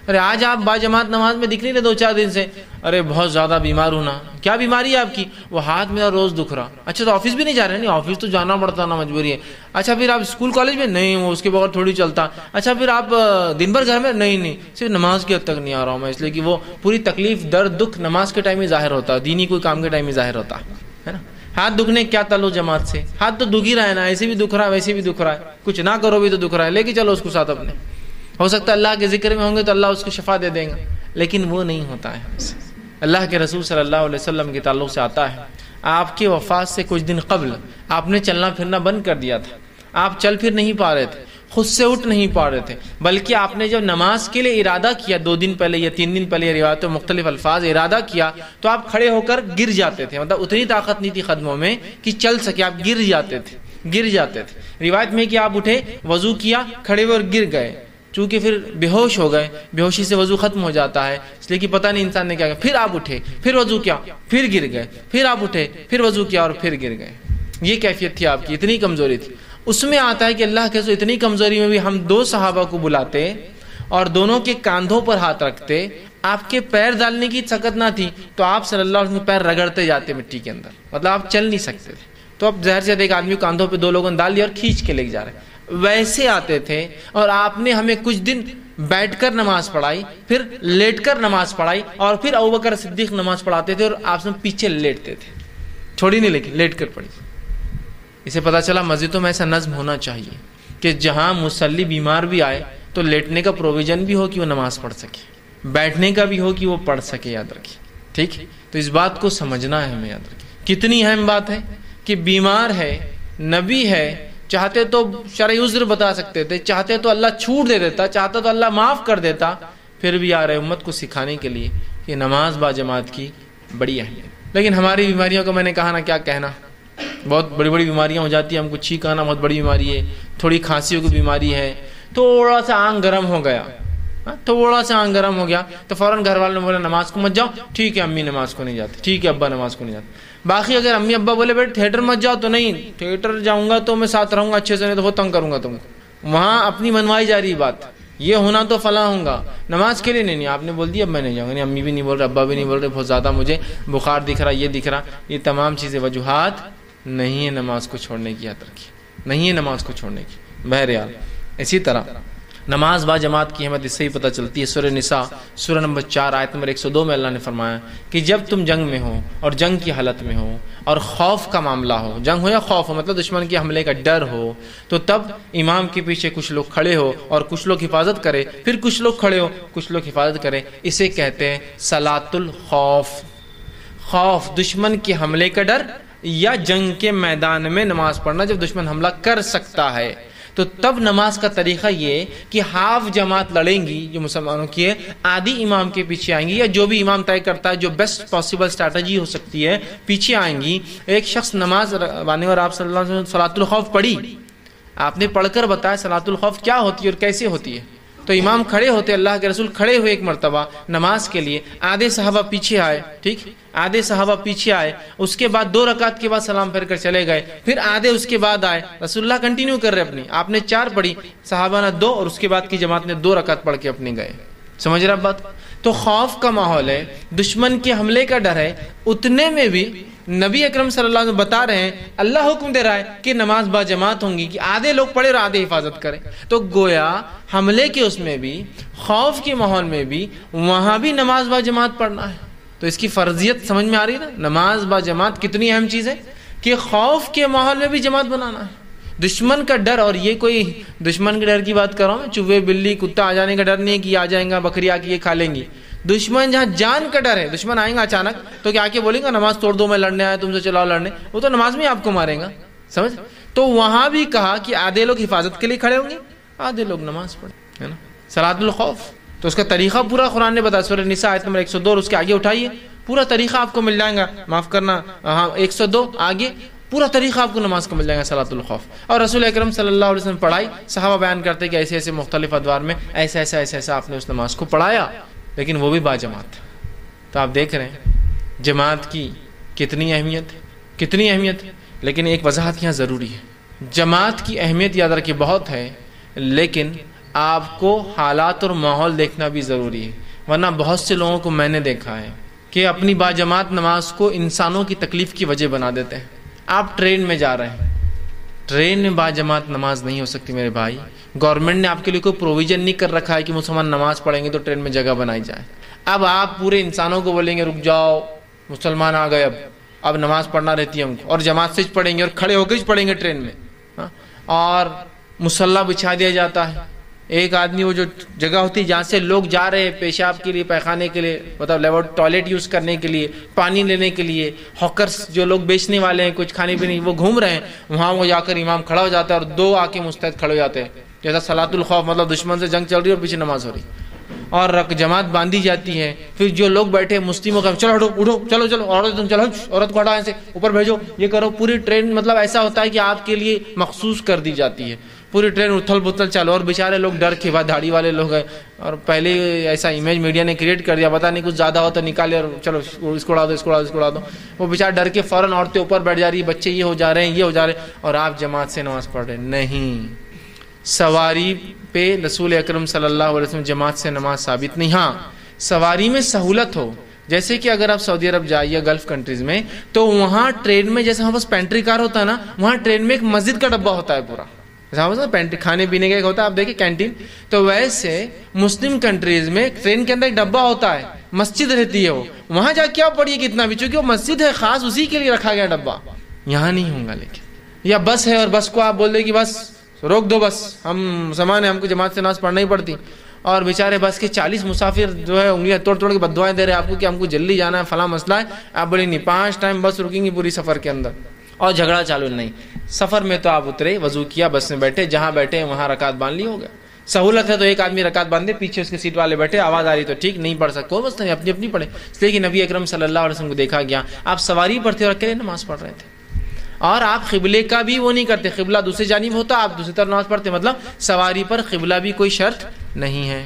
[SPEAKER 1] ارے آج آپ با جماعت نماز میں دکھ نہیں رہے 2-4 دن سے. ارے بہت زیادہ بیمار ہونا، کیا بیماری ہے آپ کی؟ وہ ہاتھ میرا روز دکھ رہا. اچھا تو آفس بھی نہیں جا رہے؟ نہیں آفس تو جانا پڑتا نا، مجبوری ہے. اچھا پھر آپ اسکول کالج میں؟ نہیں وہ اس کے بغیر تھوڑی چلتا. اچھا پھر آپ دن بھر گھر میں؟ نہیں صرف نماز کی حد تک نہیں آ رہا ہوں میں، اس لیے کہ وہ پوری تکلیف درد دکھ نماز کے ٹائم ہی ظاہر ہوتا ہے، دینی کوئی کام کے ٹائم ہی ظاہر ہوتا ہے نا. ہاتھ دکھنے کیا تعلق جماعت سے؟ ہاتھ تو دکھ ہی رہا ہے نا، ایسے بھی دکھ رہا ہے ویسے بھی دکھ رہا ہے، کچھ نہ کرو بھی تو دکھ رہا ہے، لے کے چلو اس کو ساتھ اپنے. ہو سکتا ہے اللہ کے ذکر میں ہوں گے تو اللہ اس کو شفا دے دیں گا، لیکن وہ نہیں ہوتا ہے. اللہ کے رسول صلی اللہ علیہ وسلم کے تعلق سے آتا ہے آپ کی وفات سے کچھ دن قبل آپ نے چلنا پھرنا بند کر دیا تھا. آپ چل پھر نہیں پا رہے تھے، خود سے اٹھ نہیں پا رہے تھے، بلکہ آپ نے جب نماز کے لیے ارادہ کیا 2 دن پہلے یا 3 دن پہلے، روایتوں مختلف الفاظ ارادہ کیا تو آپ کھڑے ہو کر گر جاتے تھے. مطلب اتنی طاقت نہیں تھی قدموں میں کہ چل سکے، آپ گر جاتے تھے. روایت میں کہ آپ اٹھے، وضو کیا، کھڑے ہوئے اور گر گئے. چونکہ پھر بے ہوش ہو گئے، بے ہوشی سے وضو ختم ہو جاتا ہے، اس لیے کہ پتہ نہیں انسان نے کیا کیا. پھر آپ اٹھے، پھر وضو کیا، پھر گر گئے، پھر آپ اٹھے، پھر وضو کیا اور پھر گر گئے. یہ کیفیت تھی آپ کی، اتنی کمزوری تھی. اس میں آتا ہے کہ اللہ کے رسول اتنی کمزوری میں بھی ہم 2 صحابہ کو بلاتے اور دونوں کے کاندھوں پر ہاتھ رکھتے. آپ کے پیر ڈالنے کی طاقت نہ تھی تو آپ صلی اللہ علیہ وسلم پیر رگڑتے جاتے مٹی کے اندر، مطلب آپ چل نہیں سکتے تھے. تو اب ظاہر سے ایک آدمی کاندھوں پہ 2 لوگوں نے ڈال دیا اور کھینچ کے لے جا رہے. ویسے آتے تھے اور آپ نے ہمیں کچھ دن بیٹھ کر نماز پڑھائی، پھر لیٹ کر نماز پڑھائی، اور پھر ابوبکر صدیق نماز پڑھاتے تھے اور آپ سے پیچھے لیٹتے تھے، چھوڑی نہیں لیکن لیٹ کر پڑھی. اسے پتا چلا مسجدوں میں ایسا نظم ہونا چاہیے کہ جہاں مصلی بیمار بھی آئے تو لیٹنے کا پروویژن بھی ہو کہ وہ نماز پڑھ سکے، بیٹھنے کا بھی ہو کہ وہ پڑھ سکے. یاد رکھیے ٹھیک. تو اس بات کو سمجھنا ہے ہمیں. یاد رکھیے کتنی اہم بات ہے کہ بیمار ہے، نبی ہے، چاہتے تو شرعی عذر بتا سکتے تھے، چاہتے تو اللہ چھوٹ دے دیتا، چاہتا تو اللہ معاف کر دیتا، پھر بھی آ رہے امت کو سکھانے کے لیے کہ نماز با جماعت کی بڑی اہمیت. لیکن ہماری بیماریوں کا میں نے کہا نا کیا کہنا، بہت بڑی بڑی بیماریاں ہو جاتی ہیں. ہم کو چھینک آنا بہت بڑی بیماری ہے، تھوڑی کھانسیوں کی بیماری ہے، تھوڑا سا آنکھ گرم ہو گیا، تھوڑا سا آنکھ گرم ہو گیا تو فوراً گھر والوں نے بولا نماز کو مت جاؤ. ٹھیک ہے امی نماز کو نہیں جاتے، ٹھیک ہے ابا نماز کو نہیں جاتے. باقی اگر امی ابا بولے بیٹے تھیٹر مت جاؤ تو نہیں، تھیٹر جاؤں گا تو میں ساتھ رہوں گا اچھے سے، نہیں تو بہت تنگ کروں گا تم کو. وہاں اپنی منوائی جا رہی بات، یہ ہونا تو فلاں ہوں گا، نماز کے لیے نہیں. آپ نے بول دیا اب میں نہیں جاؤں گا. نہیں امی بھی نہیں بول رہے، ابا بھی نہیں بول رہے، بہت زیادہ مجھے بخار دکھ رہا، یہ دکھ رہا. یہ تمام چیزیں وجوہات نہیں ہے نماز کو چھوڑنے کی. یاد رکھیے نہیں ہے نماز کو چھوڑنے کی. بہرحال اسی طرح نماز با جماعت کی اہمیت اس سے ہی پتہ چلتی ہے. سورہ نساء سورہ نمبر 4 آیت نمبر 102 میں اللہ نے فرمایا کہ جب تم جنگ میں ہو اور جنگ کی حالت میں ہو اور خوف کا معاملہ ہو، جنگ ہو یا خوف ہو مطلب دشمن کے حملے کا ڈر ہو، تو تب امام کے پیچھے کچھ لوگ کھڑے ہو اور کچھ لوگ حفاظت کرے، پھر کچھ لوگ کھڑے ہو کچھ لوگ حفاظت کرے. اسے کہتے ہیں صلاۃ الخوف. خوف دشمن کے حملے کا ڈر یا جنگ کے میدان میں نماز پڑھنا جب دشمن حملہ کر سکتا ہے. تو تب نماز کا طریقہ یہ کہ ہاف جماعت لڑیں گی جو مسلمانوں کی ہے، آدھی امام کے پیچھے آئیں گی یا جو بھی امام طے کرتا ہے جو بیسٹ پاسبل اسٹریٹجی ہو سکتی ہے پیچھے آئیں گی. ایک شخص نماز بانے اور آپ صلی اللہ علیہ وسلم صلاۃ الخوف پڑھی، آپ نے پڑھ کر بتایا صلاۃ الخوف کیا ہوتی ہے اور کیسے ہوتی ہے. تو امام کھڑے ہوتے، اللہ کے رسول کھڑے ہوئے ایک مرتبہ نماز کے لیے، آدھے صحابہ پیچھے آئے، ٹھیک آدھے صحابہ پیچھے آئے، اس کے بعد 2 رکعت کے بعد سلام پھیر کر چلے گئے، پھر آدھے اس کے بعد آئے. رسول اللہ کنٹینیو کر رہے اپنی، آپ نے 4 پڑھی، صحابہ نے 2 اور اس کے بعد کی جماعت نے 2 رکعت پڑھ کے اپنے گئے. سمجھ رہے آپ بات؟ تو خوف کا ماحول ہے، دشمن کے حملے کا ڈر ہے، اتنے میں بھی نبی اکرم صلی اللہ علیہ وسلم بتا رہے ہیں، اللہ حکم دے رہا ہے کہ نماز با جماعت ہوں گی، کہ آدھے لوگ پڑھے اور آدھے حفاظت کریں. تو گویا حملے کے اس میں بھی، خوف کے ماحول میں بھی، وہاں بھی نماز با جماعت پڑھنا ہے. تو اس کی فرضیت سمجھ میں آ رہی ہے نا. نماز با جماعت کتنی اہم چیز ہے کہ خوف کے ماحول میں بھی جماعت بنانا ہے. دشمن کا ڈر، اور یہ کوئی دشمن کے ڈر کی بات کر رہا ہوں میں، چوہے بلی کتا آ جانے کا ڈر نہیں ہے کہ آ جائیں گا بکری آ کے یہ کھا لیں گی. دشمن جہاں جان کا ڈر ہے، دشمن آئیں گا اچانک تو کیا کے بولیں گا نماز توڑ دو، میں لڑنے آیا تم سے چلاؤ لڑنے، وہ تو نماز میں آپ کو ماریں گا. سمجھ؟ تو وہاں بھی کہا کہ آدھے لوگ حفاظت کے لیے کھڑے ہوں گے، آدھے لوگ نماز پڑھیں، ہے نا. صلاۃ الخوف تو اس کا طریقہ پورا قرآن نے بتایا. سورہ نساء آیت نمبر 102 اور اس کے آگے اٹھائیے، پورا طریقہ آپ کو مل جائے گا. معاف کرنا، ہاں 102 آگے پورا طریقہ آپ کو نماز کا مل جائے گا، صلاۃ الخوف. اور رسول اکرم صلی اللہ علیہ وسلم پڑھائی، صحابہ بیان کرتے کہ ایسے ایسے مختلف ادوار میں ایسا ایسا ایسا ایسا آپ نے اس نماز کو پڑھایا، لیکن وہ بھی با جماعت. تو آپ دیکھ رہے ہیں جماعت کی کتنی اہمیت ہے، کتنی اہمیت ہے. لیکن ایک وضاحت یہاں ضروری ہے، جماعت کی اہمیت یاد رکھیے بہت ہے، لیکن آپ کو حالات اور ماحول دیکھنا بھی ضروری ہے. ورنہ بہت سے لوگوں کو میں نے دیکھا ہے کہ اپنی با جماعت نماز کو انسانوں کی تکلیف کی وجہ بنا دیتے ہیں. آپ ٹرین میں جا رہے ہیں، ٹرین میں با جماعت نماز نہیں ہو سکتی میرے بھائی. گورنمنٹ نے آپ کے لیے کوئی پروویژن نہیں کر رکھا ہے کہ مسلمان نماز پڑھیں گے تو ٹرین میں جگہ بنائی جائے. اب آپ پورے انسانوں کو بولیں گے رک جاؤ مسلمان آ گئے، اب نماز پڑھنا رہتی ہے ہم کو، اور جماعت سے پڑھیں گے اور کھڑے ہو کے پڑھیں گے ٹرین میں. اور مصلی بچھا دیا جاتا ہے. ایک آدمی وہ جو جگہ ہوتی ہے جہاں سے لوگ جا رہے ہیں پیشاب کے لیے، پیخانے کے لیے، مطلب ٹوائلٹ یوز کرنے کے لیے، پانی لینے کے لیے، ہاکرز جو لوگ بیچنے والے ہیں کچھ کھانے پینے، وہ گھوم رہے ہیں وہاں، وہ جا کر امام کھڑا ہو جاتا ہے اور دو آ کے مستعد کھڑے ہو جاتے ہیں، جیسا صلاۃ الخوف، مطلب دشمن سے جنگ چل رہی ہے اور پیچھے نماز ہو رہی، اور جماعت باندھی جاتی ہے. پھر جو لوگ بیٹھے مسلموں کا چلو ہٹو اٹھو، چلو چلو عورت تم چلو، عورت کو ہٹاؤ ایسے اوپر بھیجو، یہ کرو. پوری ٹرین مطلب ایسا ہوتا ہے کہ آپ کے لیے مخصوص کر دی جاتی ہے. پوری ٹرین اتھل پتھل چالو، اور بیچارے لوگ ڈر کے بعد داڑھی والے لوگ ہیں، اور پہلے ایسا امیج میڈیا نے کریٹ کر دیا، پتہ نہیں کچھ زیادہ ہو تو نکالے اور چلو اس کو اڑا دو، اس کو اڑا دو، اس کو اڑا دو. وہ بیچارے ڈر کے فوراً عورتیں اوپر بیٹھ جا رہی، بچے یہ ہو جا رہے ہیں، یہ ہو جا رہے ہیں، اور آپ جماعت سے نماز پڑھ رہے ہیں. نہیں، سواری پہ رسول اکرم صلی اللہ علیہ وسلم جماعت سے نماز ثابت نہیں. ہاں سواری میں سہولت ہو، جیسے کہ اگر آپ سعودی عرب جائیے گلف کنٹریز میں، تو وہاں ٹرین میں جیسے ہمارے پاس پینٹری کار ہوتا ہے نا، وہاں ٹرین میں ایک مسجد کا ڈبہ ہوتا ہے پورا، کھانے پینے کا ایک ہوتا ہے، آپ دیکھیں کینٹین. تو ویسے مسلم کنٹریز میں ٹرین کے اندر ایک ڈبہ ہوتا ہے، مسجد رہتی ہے، وہ وہاں جا کے آپ پڑھیے کتنا بھی، چونکہ وہ مسجد ہے خاص، اسی کے لیے رکھا گیا ڈبہ. یہاں نہیں ہوگا. لیکن یا بس ہے اور بس کو آپ بول دیں کہ بس روک دو، بس ہم سامان ہے، ہم کو جماعت سے نماز پڑھنا ہی پڑتی، اور بیچارے بس کے 40 مسافر جو ہے انگلیاں توڑ توڑ کے بددعائیں دے رہے ہیں آپ کو کہ ہم کو جلدی جانا ہے، فلاں مسئلہ ہے. آپ بولیں نہیں، 5 ٹائم بس رکیں گی پوری سفر کے اندر، اور جھگڑا چالو نہیں. سفر میں تو آپ اترے، وضو کیا، بس میں بیٹھے، جہاں بیٹھے وہاں رکعت باندھ لی، ہو گیا. سہولت ہے تو ایک آدمی رکعت باندھے، پیچھے اس کے سیٹ والے بیٹھے، آواز آ رہی تو ٹھیک، نہیں پڑھ سکتے بس نہیں، اپنی اپنی پڑھے. اس لیے کہ نبی اکرم صلی اللہ علیہ وسلم کو دیکھا گیا آپ سواری پر تھے اور اکیلے نماز پڑھ رہے تھے، اور آپ قبلے کا بھی وہ نہیں کرتے، قبلہ دوسری جانب ہوتا، آپ دوسری طرف نماز پڑھتے، مطلب سواری پر قبلہ بھی کوئی شرط نہیں ہے.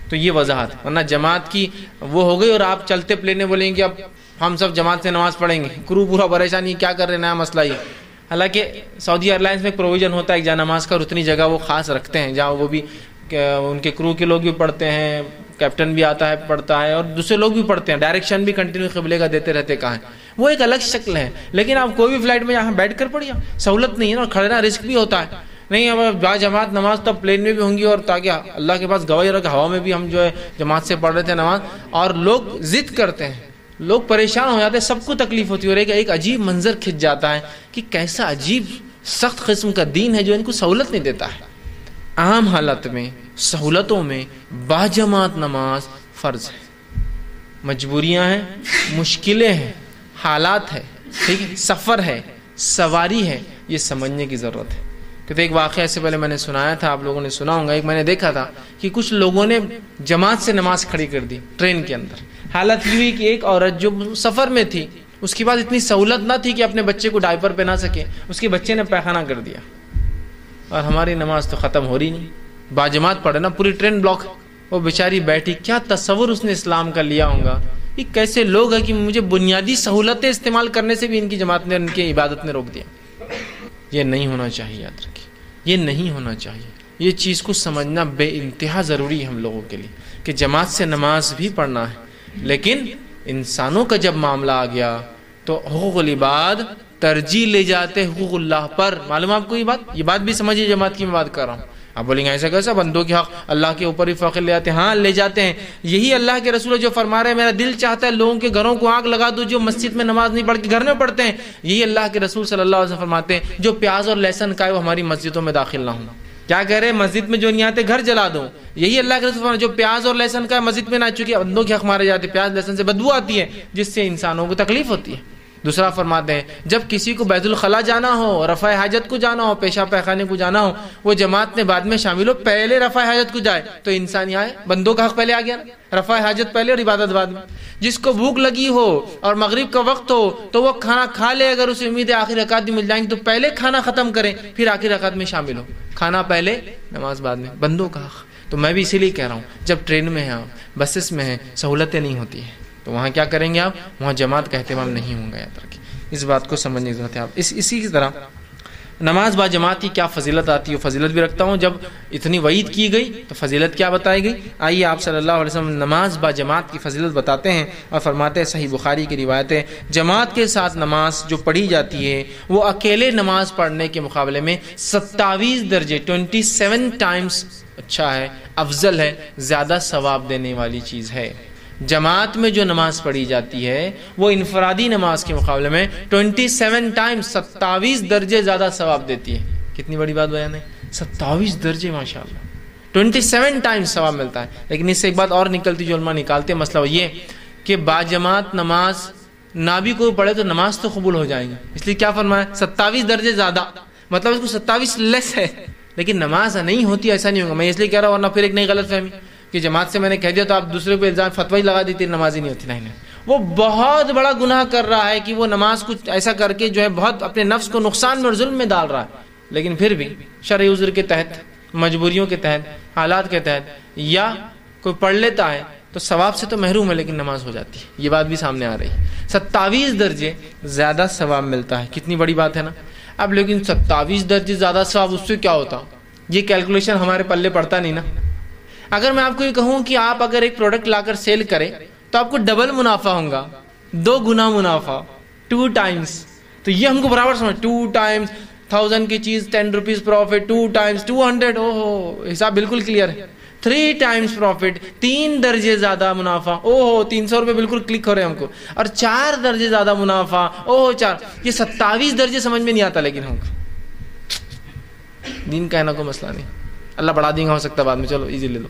[SPEAKER 1] تو یہ وضاحت. ورنہ جماعت کی وہ ہو گئی اور آپ چلتے پلینے بولیں گے اب ہم سب جماعت سے نماز پڑھیں گے، کرو پورا پریشانی کیا کر رہے ہیں، نیا مسئلہ یہ. حالانکہ سعودی ایئر لائنس میں پروویژن ہوتا ہے کہ جہاں نماز کا اتنی جگہ وہ خاص رکھتے ہیں جہاں وہ بھی ان کے کرو کے لوگ بھی پڑھتے ہیں، کیپٹن بھی آتا ہے پڑھتا ہے، اور دوسرے لوگ بھی پڑھتے ہیں، ڈائریکشن بھی کنٹینیو قبلے کا دیتے رہتے کہاں ہے، وہ ایک الگ شکل ہے. لیکن آپ کوئی بھی فلائٹ میں یہاں بیٹھ کر پڑھیے، سہولت نہیں ہے نا، اور کھڑنا رسک بھی ہوتا ہے. نہیں اب با جماعت نماز تب پلین میں بھی ہوں گی، اور تاکہ اللہ کے پاس گواہی رکھ، ہوا میں بھی ہم جو ہے جماعت سے پڑھ رہے تھے نماز، اور لوگ ضد کرتے ہیں، لوگ پریشان ہو جاتے ہیں، سب کو تکلیف ہوتی ہے، اور ایک عجیب منظر کھنچ جاتا ہے کہ کیسا عجیب سخت قسم کا دین ہے جو ان کو سہولت نہیں دیتا ہے. عام حالت میں سہولتوں میں با جماعت نماز فرض ہے. مجبوریاں ہیں، مشکلیں ہیں، حالات ہے، ٹھیک ہے، سفر ہے، سواری ہے، یہ سمجھنے کی ضرورت ہے. کہ ایک واقعہ سے پہلے میں نے سنایا تھا، آپ لوگوں نے سنا ہوگا، ایک میں نے دیکھا تھا کہ کچھ لوگوں نے جماعت سے نماز کھڑی کر دی ٹرین کے اندر. حالت یہ ہوئی کہ ایک عورت جو سفر میں تھی، اس کے پاس اتنی سہولت نہ تھی کہ اپنے بچے کو ڈائپر پہنا سکے، اس کے بچے نے پیخانہ کر دیا، اور ہماری نماز تو ختم ہو رہی نہیں، باجماعت پڑھے نا، پوری ٹرین بلاک. وہ بیچاری بیٹھی، کیا تصور اس نے اسلام کا لیا ہوگا. یہ کیسے لوگ ہیں کہ مجھے بنیادی سہولتیں استعمال کرنے سے بھی ان کی جماعت نے، ان کی عبادت نے روک دیا. یہ نہیں ہونا چاہیے، یاد رکھیے، یہ نہیں ہونا چاہیے. یہ چیز کو سمجھنا بے انتہا ضروری ہے ہم لوگوں کے لیے کہ جماعت سے نماز بھی پڑھنا ہے، لیکن انسانوں کا جب معاملہ آ گیا تو حقوق العباد ترجیح لے جاتے حقوق اللہ پر. معلوم آپ کو یہ بات بھی سمجھیے جماعت کی میں بات کر رہا ہوں. آپ بولیں گے ایسا کیسا، بندوں کے حق اللہ کے اوپر ہی فخر لے جاتے ہیں. ہاں لے جاتے ہیں. یہی اللہ کے رسول جو فرما رہے ہیں میرا دل چاہتا ہے لوگوں کے گھروں کو آگ لگا دو جو مسجد میں نماز نہیں پڑھ کے گھر میں پڑھتے ہیں. یہی اللہ کے رسول صلی اللہ علیہ وسلم فرماتے ہیں جو پیاز اور لہسن کا ہے وہ ہماری مسجدوں میں داخل نہ ہوں. کیا کہہ رہے ہیں؟ مسجد میں جو نہیں آتے گھر جلا دو. یہی اللہ کے رسول جو پیاز اور لہسن کا ہے مسجد میں نہ، چونکہ بندوں کے حق مارے جاتے ہیں، پیاز لہسن سے بدبو آتی ہے جس سے انسانوں کو تکلیف ہوتی ہے. دوسرا فرماتے ہیں جب کسی کو بیت الخلاء جانا ہو، رفع حاجت کو جانا ہو، پیشاب پیخانے کو جانا ہو، وہ جماعت میں بعد میں شامل ہو، پہلے رفع حاجت کو جائے تو انسان یہاں ہے. بندوں کا حق پہلے آ گیا نا، رفع حاجت پہلے اور عبادت بعد میں. جس کو بھوک لگی ہو اور مغرب کا وقت ہو تو وہ کھانا کھا لے، اگر اسے امید ہے آخری رکعت بھی مل جائیں گی تو پہلے کھانا ختم کریں پھر آخری رکعت میں شامل ہو. کھانا پہلے نماز بعد میں. بندوں کا حق. تو میں بھی اسی لیے کہہ رہا ہوں جب ٹرین میں ہیں بسز میں ہیں سہولتیں نہیں ہوتی ہیں تو وہاں کیا کریں گے آپ؟ وہاں جماعت کا اہتمام نہیں ہوں گا. یاد رکھیں اس بات کو سمجھنے کی ضرورت ہے. آپ اسی کی طرح نماز با جماعت کی کیا فضیلت آتی ہے، فضیلت بھی رکھتا ہوں. جب اتنی وعید کی گئی تو فضیلت کیا بتائی گئی؟ آئیے آپ صلی اللہ علیہ وسلم نماز با جماعت کی فضیلت بتاتے ہیں اور فرماتے ہیں، صحیح بخاری کی روایت ہے، جماعت کے ساتھ نماز جو پڑھی جاتی ہے وہ اکیلے نماز پڑھنے کے مقابلے میں 27 درجے 27 ٹائمز اچھا ہے، افضل ہے، زیادہ ثواب دینے والی چیز ہے. جماعت میں جو نماز پڑھی جاتی ہے وہ انفرادی نماز کے مقابلے میں 27 ٹائم 27 درجے زیادہ ثواب دیتی ہے. کتنی بڑی بات بیان ہے، 27 درجے ماشاءاللہ 27 ٹائم ثواب ملتا ہے. لیکن اس سے ایک بات اور نکلتی جو علماء نکالتے ہیں، مسئلہ یہ کہ باجماعت نماز نہ بھی کوئی پڑھے تو نماز تو قبول ہو جائیں گی. اس لیے کیا فرمایا؟ 27 درجے زیادہ، مطلب اس کو 27 لیس ہے لیکن نماز نہیں ہوتی. ایسا نہیں ہوگا. میں اس لیے کہہ رہا ہوں ورنہ پھر ایک نئی غلط فہمی کہ جماعت سے میں نے کہہ دیا تو آپ دوسرے پہ الزام فتوی لگا دیتے نماز ہی نہیں ہوتی. نہیں، وہ بہت بڑا گناہ کر رہا ہے کہ وہ نماز کچھ ایسا کر کے جو ہے بہت اپنے نفس کو نقصان میں اور ظلم میں ڈال رہا ہے. لیکن پھر بھی شرعی عذر کے تحت، مجبوریوں کے تحت، حالات کے تحت یا کوئی پڑھ لیتا ہے تو ثواب سے تو محروم ہے لیکن نماز ہو جاتی ہے. یہ بات بھی سامنے آ رہی ہے. 27 درجے زیادہ ثواب ملتا ہے. کتنی بڑی بات ہے نا. اب لیکن 27 درجے زیادہ ثواب، اس سے کیا ہوتا؟ یہ کیلکولیشن ہمارے پلے پڑتا نہیں نا. اگر میں آپ کو یہ کہوں کہ آپ اگر ایک پروڈکٹ لا کر سیل کریں تو آپ کو ڈبل منافع ہوگا، 2 گنا منافع، 2 ٹائمز. تو یہ ہم کو برابر سمجھ، 2 ٹائمز 1000 کی چیز 10 روپیز پروفٹ، 2 ٹائمز 200. اوہ حساب بالکل کلیئر ہے. 3 ٹائمز پروفٹ، 3 درجے زیادہ منافع. اوہ 300 روپے بالکل کلک ہو رہے ہیں ہم کو. اور 4 درجے زیادہ منافع. اوہ 4. یہ 27 درجے سمجھ میں نہیں آتا لیکن ہم کو دین کہنا کو مسئلہ نہیں. اللہ بڑھا دیں گا ہو سکتا ہے بعد میں، چلو ایزی لے لو.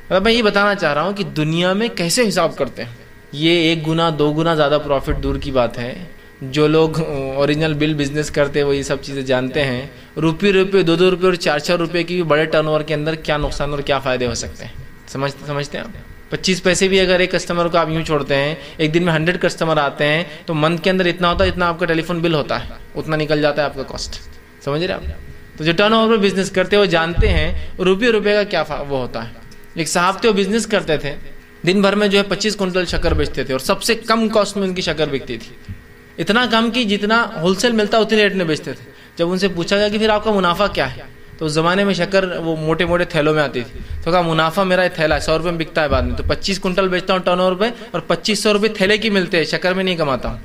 [SPEAKER 1] مطلب میں یہ بتانا چاہ رہا ہوں کہ دنیا میں کیسے حساب کرتے ہیں. یہ 1 گنا 2 گنا زیادہ پروفٹ دور کی بات ہے. جو لوگ اوریجنل بل بزنس کرتے ہیں وہ یہ سب چیزیں جانتے ہیں. روپے 2 روپے اور 4 روپے کی بھی بڑے ٹرن اوور کے اندر کیا نقصان اور کیا فائدے ہو سکتے ہیں. سمجھتے ہیں آپ؟ 25 پیسے بھی اگر ایک کسٹمر کو آپ یوں چھوڑتے ہیں، ایک دن میں 100 کسٹمر آتے ہیں تو منتھ کے اندر اتنا ہوتا ہے اتنا آپ کا ٹیلی فون بل ہوتا ہے، اتنا نکل جاتا ہے آپ کا کاسٹ. سمجھ رہے آپ؟ تو جو ٹرن اوور پہ بزنس کرتے ہیں وہ جانتے ہیں روپے کا کیا وہ ہوتا ہے. ایک صاحب تھے وہ بزنس کرتے تھے، دن بھر میں جو ہے 25 کنٹل شکر بیچتے تھے اور سب سے کم کاسٹ میں ان کی شکر بکتی تھی. اتنا کم کہ جتنا ہول سیل ملتا اتنے ریٹ میں بیچتے تھے. جب ان سے پوچھا گیا کہ پھر آپ کا منافع کیا ہے تو اس زمانے میں شکر وہ موٹے موٹے تھیلوں میں آتی تھی. تو کہا منافع میرا تھیلا 100 روپے میں بکتا ہے بعد میں، تو 25 کنٹل بیچتا ہوں ٹرن اوور پہ اور 2500 روپے تھیلے کی ملتے ہیں. شکر میں نہیں کماتا ہوں،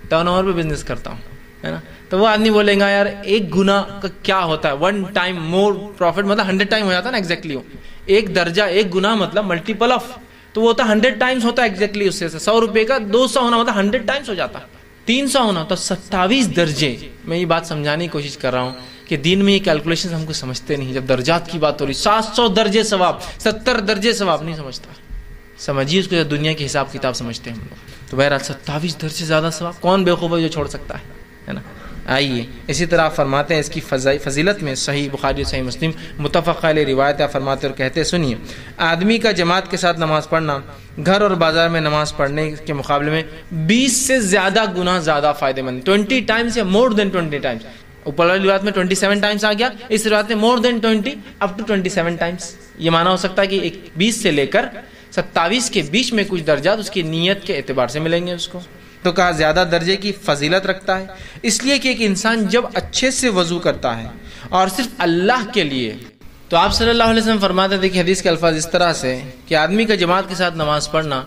[SPEAKER 1] ٹرن اوور پہ بزنس کرتا ہوں، ہے نا. تو وہ آدمی بولیں گا یار 1 گنا کا کیا ہوتا ہے، 1 ٹائم مور پروفٹ مطلب 100 ٹائم ہو جاتا ہے نا ایگزیکٹلی. ہو 1 درجہ 1 گنا مطلب ملٹیپل آف، تو وہ ہوتا 100 ٹائمز ہوتا ہے ایگزیکٹلی. اس سے 100 روپے کا 200 ہونا مطلب 100 ٹائمز ہو جاتا ہے. 300 ہونا تو 27 درجے. میں یہ بات سمجھانے کی کوشش کر رہا ہوں کہ دین میں یہ کیلکولیشن ہم کو سمجھتے نہیں. جب درجات کی بات ہو رہی 700 درجے ثواب، 70 درجے ثواب نہیں سمجھتا. سمجھیے اس کو دنیا کے حساب کتاب سمجھتے ہیں ہم لوگ. تو بہرحال 27 درجے زیادہ ثواب کون بیوقوف ہے جو چھوڑ سکتا ہے نا. آئیے اسی طرح فرماتے ہیں اس کی فضیلت میں صحیح بخاری صحیح مسلم متفق علیہ روایت فرماتے اور کہتے سنیے، آدمی کا جماعت کے ساتھ نماز پڑھنا گھر اور بازار میں نماز پڑھنے کے مقابلے میں 20 سے زیادہ گنا زیادہ فائدہ مند. 20 ٹائمز یا مور دین 20 ٹائمز. اوپر والی روایت میں 27 ٹائمز آ گیا، اس روایت میں مور دین 20 اپ ٹو 27 ٹائمز. یہ معنی ہو سکتا ہے کہ 20 سے لے کر 27 کے بیچ میں کچھ درجات اس کی نیت کے اعتبار سے ملیں گے اس کو. تو کہا زیادہ درجے کی فضیلت رکھتا ہے اس لیے کہ ایک انسان جب اچھے سے وضو کرتا ہے اور صرف اللہ کے لیے، تو آپ صلی اللہ علیہ وسلم فرماتے تھے کہ حدیث کے الفاظ اس طرح سے کہ آدمی کا جماعت کے ساتھ نماز پڑھنا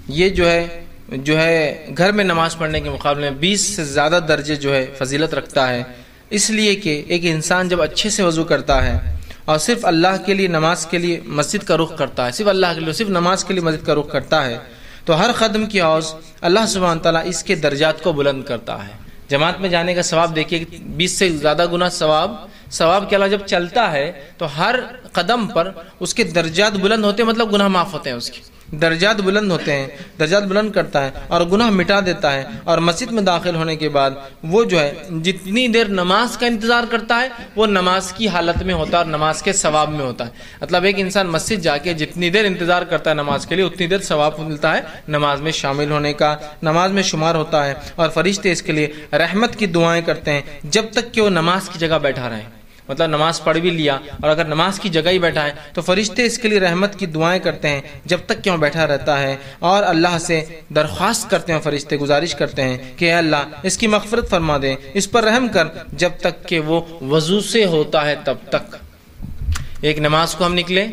[SPEAKER 1] یہ جو ہے جو ہے گھر میں نماز پڑھنے کے مقابلے میں 20 سے زیادہ درجے جو ہے فضیلت رکھتا ہے، اس لیے کہ ایک انسان جب اچھے سے وضو کرتا ہے اور صرف اللہ کے لیے نماز کے لیے مسجد کا رخ کرتا ہے، صرف اللہ کے لیے، صرف نماز کے لیے مسجد کا رخ کرتا ہے، تو ہر قدم کی عوض اللہ سبحانہ تعالیٰ اس کے درجات کو بلند کرتا ہے۔ جماعت میں جانے کا ثواب دیکھیے، 20 سے زیادہ گنا ثواب کے علاوہ جب چلتا ہے تو ہر قدم پر اس کے درجات بلند ہوتے ہیں، مطلب گناہ معاف ہوتے ہیں، اس کے درجات بلند ہوتے ہیں، درجات بلند کرتا ہے اور گناہ مٹا دیتا ہے۔ اور مسجد میں داخل ہونے کے بعد وہ جو ہے جتنی دیر نماز کا انتظار کرتا ہے وہ نماز کی حالت میں ہوتا ہے اور نماز کے ثواب میں ہوتا ہے۔ مطلب ایک انسان مسجد جا کے جتنی دیر انتظار کرتا ہے نماز کے لیے، اتنی دیر ثواب ملتا ہے نماز میں شامل ہونے کا، نماز میں شمار ہوتا ہے۔ اور فرشتے اس کے لیے رحمت کی دعائیں کرتے ہیں جب تک کہ وہ نماز کی جگہ بیٹھا رہے، مطلب نماز پڑھ بھی لیا اور اگر نماز کی جگہ ہی بیٹھا ہے تو فرشتے اس کے لیے رحمت کی دعائیں کرتے ہیں جب تک کہ وہ بیٹھا رہتا ہے، اور اللہ سے درخواست کرتے ہیں، فرشتے گزارش کرتے ہیں کہ اے اللہ اس کی مغفرت فرما دے، اس پر رحم کر، جب تک کہ وہ وضو سے ہوتا ہے تب تک۔ ایک نماز کو ہم نکلے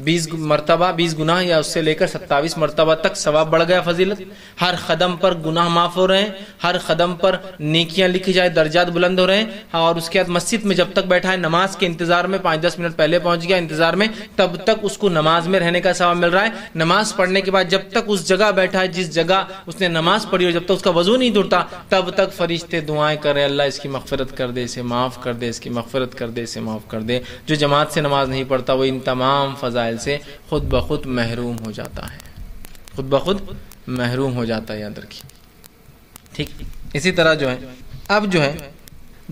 [SPEAKER 1] 20 مرتبہ 20 گناہ یا اس سے لے کر 27 مرتبہ تک ثواب بڑھ گیا، فضیلت، ہر قدم پر گناہ معاف ہو رہے ہیں، ہر قدم پر نیکیاں لکھی جائے، درجات بلند ہو رہے ہیں۔ اور اس کے بعد مسجد میں جب تک بیٹھا ہے نماز کے انتظار میں، 5-10 منٹ پہلے پہنچ گیا انتظار میں، تب تک اس کو نماز میں رہنے کا ثواب مل رہا ہے۔ نماز پڑھنے کے بعد جب تک اس جگہ بیٹھا ہے جس جگہ اس نے نماز پڑھی اور جب تک اس کا وضو نہیں ٹوٹا تب تک فرشتے دعائیں کر رہے ہیں، اللہ اس کی مغفرت کر دے، اسے معاف کر دے، اس کی مغفرت کر دے، اسے معاف کر دے۔ جو جماعت سے نماز نہیں پڑھتا وہ ان تمام فضائل سے خود بخود محروم ہو جاتا ہے، خود بخود محروم ہو جاتا ہے، یاد رکھیے، ٹھیک۔ اسی طرح جو ہے اب جو ہے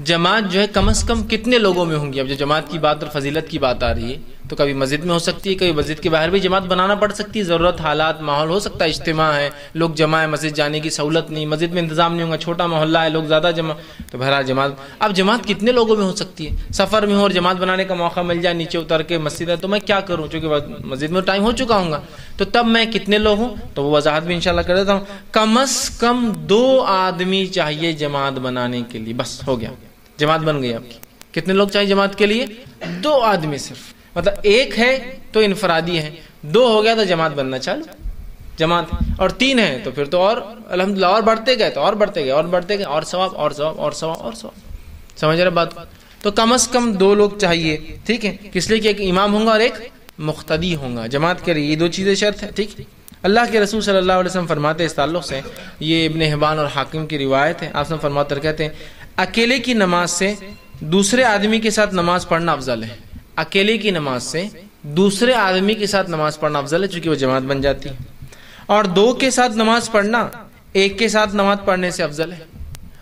[SPEAKER 1] جماعت جو ہے کم از کم کتنے لوگوں میں ہوں گی؟ اب جو جماعت کی بات اور فضیلت کی بات آ رہی ہے تو کبھی مسجد میں ہو سکتی ہے، کبھی مسجد کے باہر بھی جماعت بنانا پڑ سکتی ہے، ضرورت، حالات، ماحول ہو سکتا ہے، اجتماع ہے، لوگ جمع ہے، مسجد جانے کی سہولت نہیں، مسجد میں انتظام نہیں ہوگا، چھوٹا محلہ ہے، لوگ زیادہ جمع، تو بہرحال جماعت۔ اب جماعت کتنے لوگوں میں ہو سکتی ہے؟ سفر میں ہو اور جماعت بنانے کا موقع مل جائے، نیچے اتر کے مسجد ہے، تو میں کیا کروں؟ چونکہ مسجد میں ٹائم ہو چکا ہوں گا، تو تب میں کتنے لوگ ہوں تو وہ وضاحت بھی انشاءاللہ کر دیتا ہوں۔ کم از کم 2 آدمی چاہیے جماعت بنانے کے لیے، بس ہو گیا، جماعت بن گئی آپ کی۔ کتنے لوگ چاہیے جماعت کے لیے؟ 2 آدمی صرف، مطلب ایک ہے تو انفرادی ہے، 2 ہو گیا تو جماعت بننا چالو، جماعت، اور 3 ہے تو پھر تو اور الحمدللہ اور بڑھتے گئے، تو اور بڑھتے گئے اور بڑھتے گئے، اور ثواب اور ثواب اور ثواب اور ثواب، سمجھ رہے بات؟ تو کم از کم 2 لوگ چاہیے، ٹھیک ہے، کس لیے کہ ایک امام ہوں گا اور ایک مقتدی ہوں گا جماعت کے لیے، یہ 2 چیزیں شرط ہے، ٹھیک۔ اللہ کے رسول صلی اللہ علیہ وسلم فرماتے ہیں اس تعلق سے، یہ ابن حبان اور حاکم کی روایت ہے، آپ سے فرماتے کہتے ہیں اکیلے کی نماز سے دوسرے آدمی کے ساتھ نماز پڑھنا افضل ہے، اکیلے کی نماز سے دوسرے آدمی کے ساتھ نماز پڑھنا افضل ہے، چونکہ وہ جماعت بن جاتی ہے، اور 2 کے ساتھ نماز پڑھنا 1 کے ساتھ نماز پڑھنے سے افضل ہے،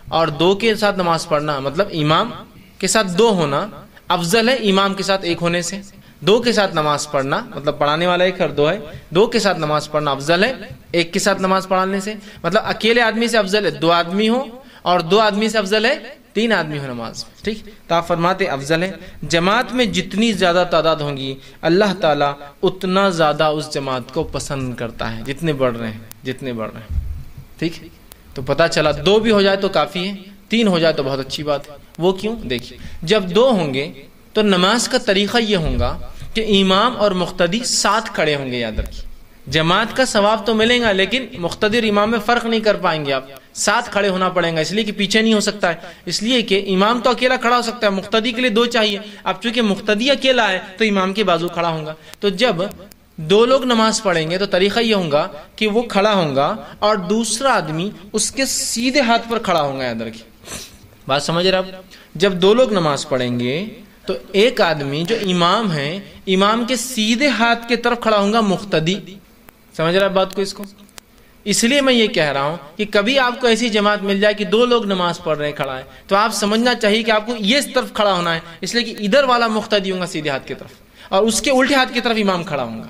[SPEAKER 1] اور 2 کے ساتھ نماز پڑھنا مطلب امام کے ساتھ 2 ہونا افضل ہے امام کے ساتھ 1 ہونے سے۔ 2 کے ساتھ نماز پڑھنا مطلب پڑھانے والا 1 اور 2 ہے، 2 کے ساتھ نماز پڑھنا افضل ہے 1 کے ساتھ نماز پڑھانے سے، مطلب اکیلے آدمی سے افضل ہے 2 آدمی ہو، اور 2 آدمی سے افضل ہے 3 آدمی ہو نماز، ٹھیک۔ تو آپ فرماتے افضل ہے، جماعت میں جتنی زیادہ تعداد ہوں گی اللہ تعالیٰ اتنا زیادہ اس جماعت کو پسند کرتا ہے، جتنے بڑھ رہے ہیں، ٹھیک۔ تو پتہ چلا 2 بھی ہو جائے تو کافی ہے، 3 ہو جائے تو بہت اچھی بات ہے۔ وہ کیوں؟ دیکھیے، جب 2 ہوں گے تو نماز کا طریقہ یہ ہوگا کہ امام اور مقتدی ساتھ کھڑے ہوں گے، یاد رکھیے، جماعت کا ثواب تو ملے گا لیکن مقتدی اور امام میں فرق نہیں کر پائیں گے، آپ ساتھ کھڑے ہونا پڑے گا، اس لیے کہ پیچھے نہیں ہو سکتا ہے، اس لیے کہ امام تو اکیلا کھڑا ہو سکتا ہے، مقتدی کے لیے 2 چاہیے، اب چونکہ مقتدی اکیلا ہے تو امام کے بازو کھڑا ہوگا، تو جب 2 لوگ نماز پڑھیں گے تو طریقہ یہ ہوگا کہ وہ کھڑا ہوگا اور دوسرا آدمی اس کے سیدھے ہاتھ پر کھڑا ہوگا، یاد رکھیے، بات سمجھ رہے آپ؟ جب 2 لوگ نماز پڑھیں گے تو ایک آدمی جو امام ہے، امام کے سیدھے ہاتھ کی طرف کھڑا ہوگا مقتدی، سمجھ رہا ہے بات کو؟ اس کو اس لیے میں یہ کہہ رہا ہوں کہ کبھی آپ کو ایسی جماعت مل جائے کہ 2 لوگ نماز پڑھ رہے ہیں، کھڑا ہے، تو آپ سمجھنا چاہیے کہ آپ کو یہ اس طرف کھڑا ہونا ہے، اس لیے کہ ادھر والا مقتدی ہوگا سیدھے ہاتھ کی طرف اور اس کے الٹے ہاتھ کی طرف امام کھڑا ہوگا،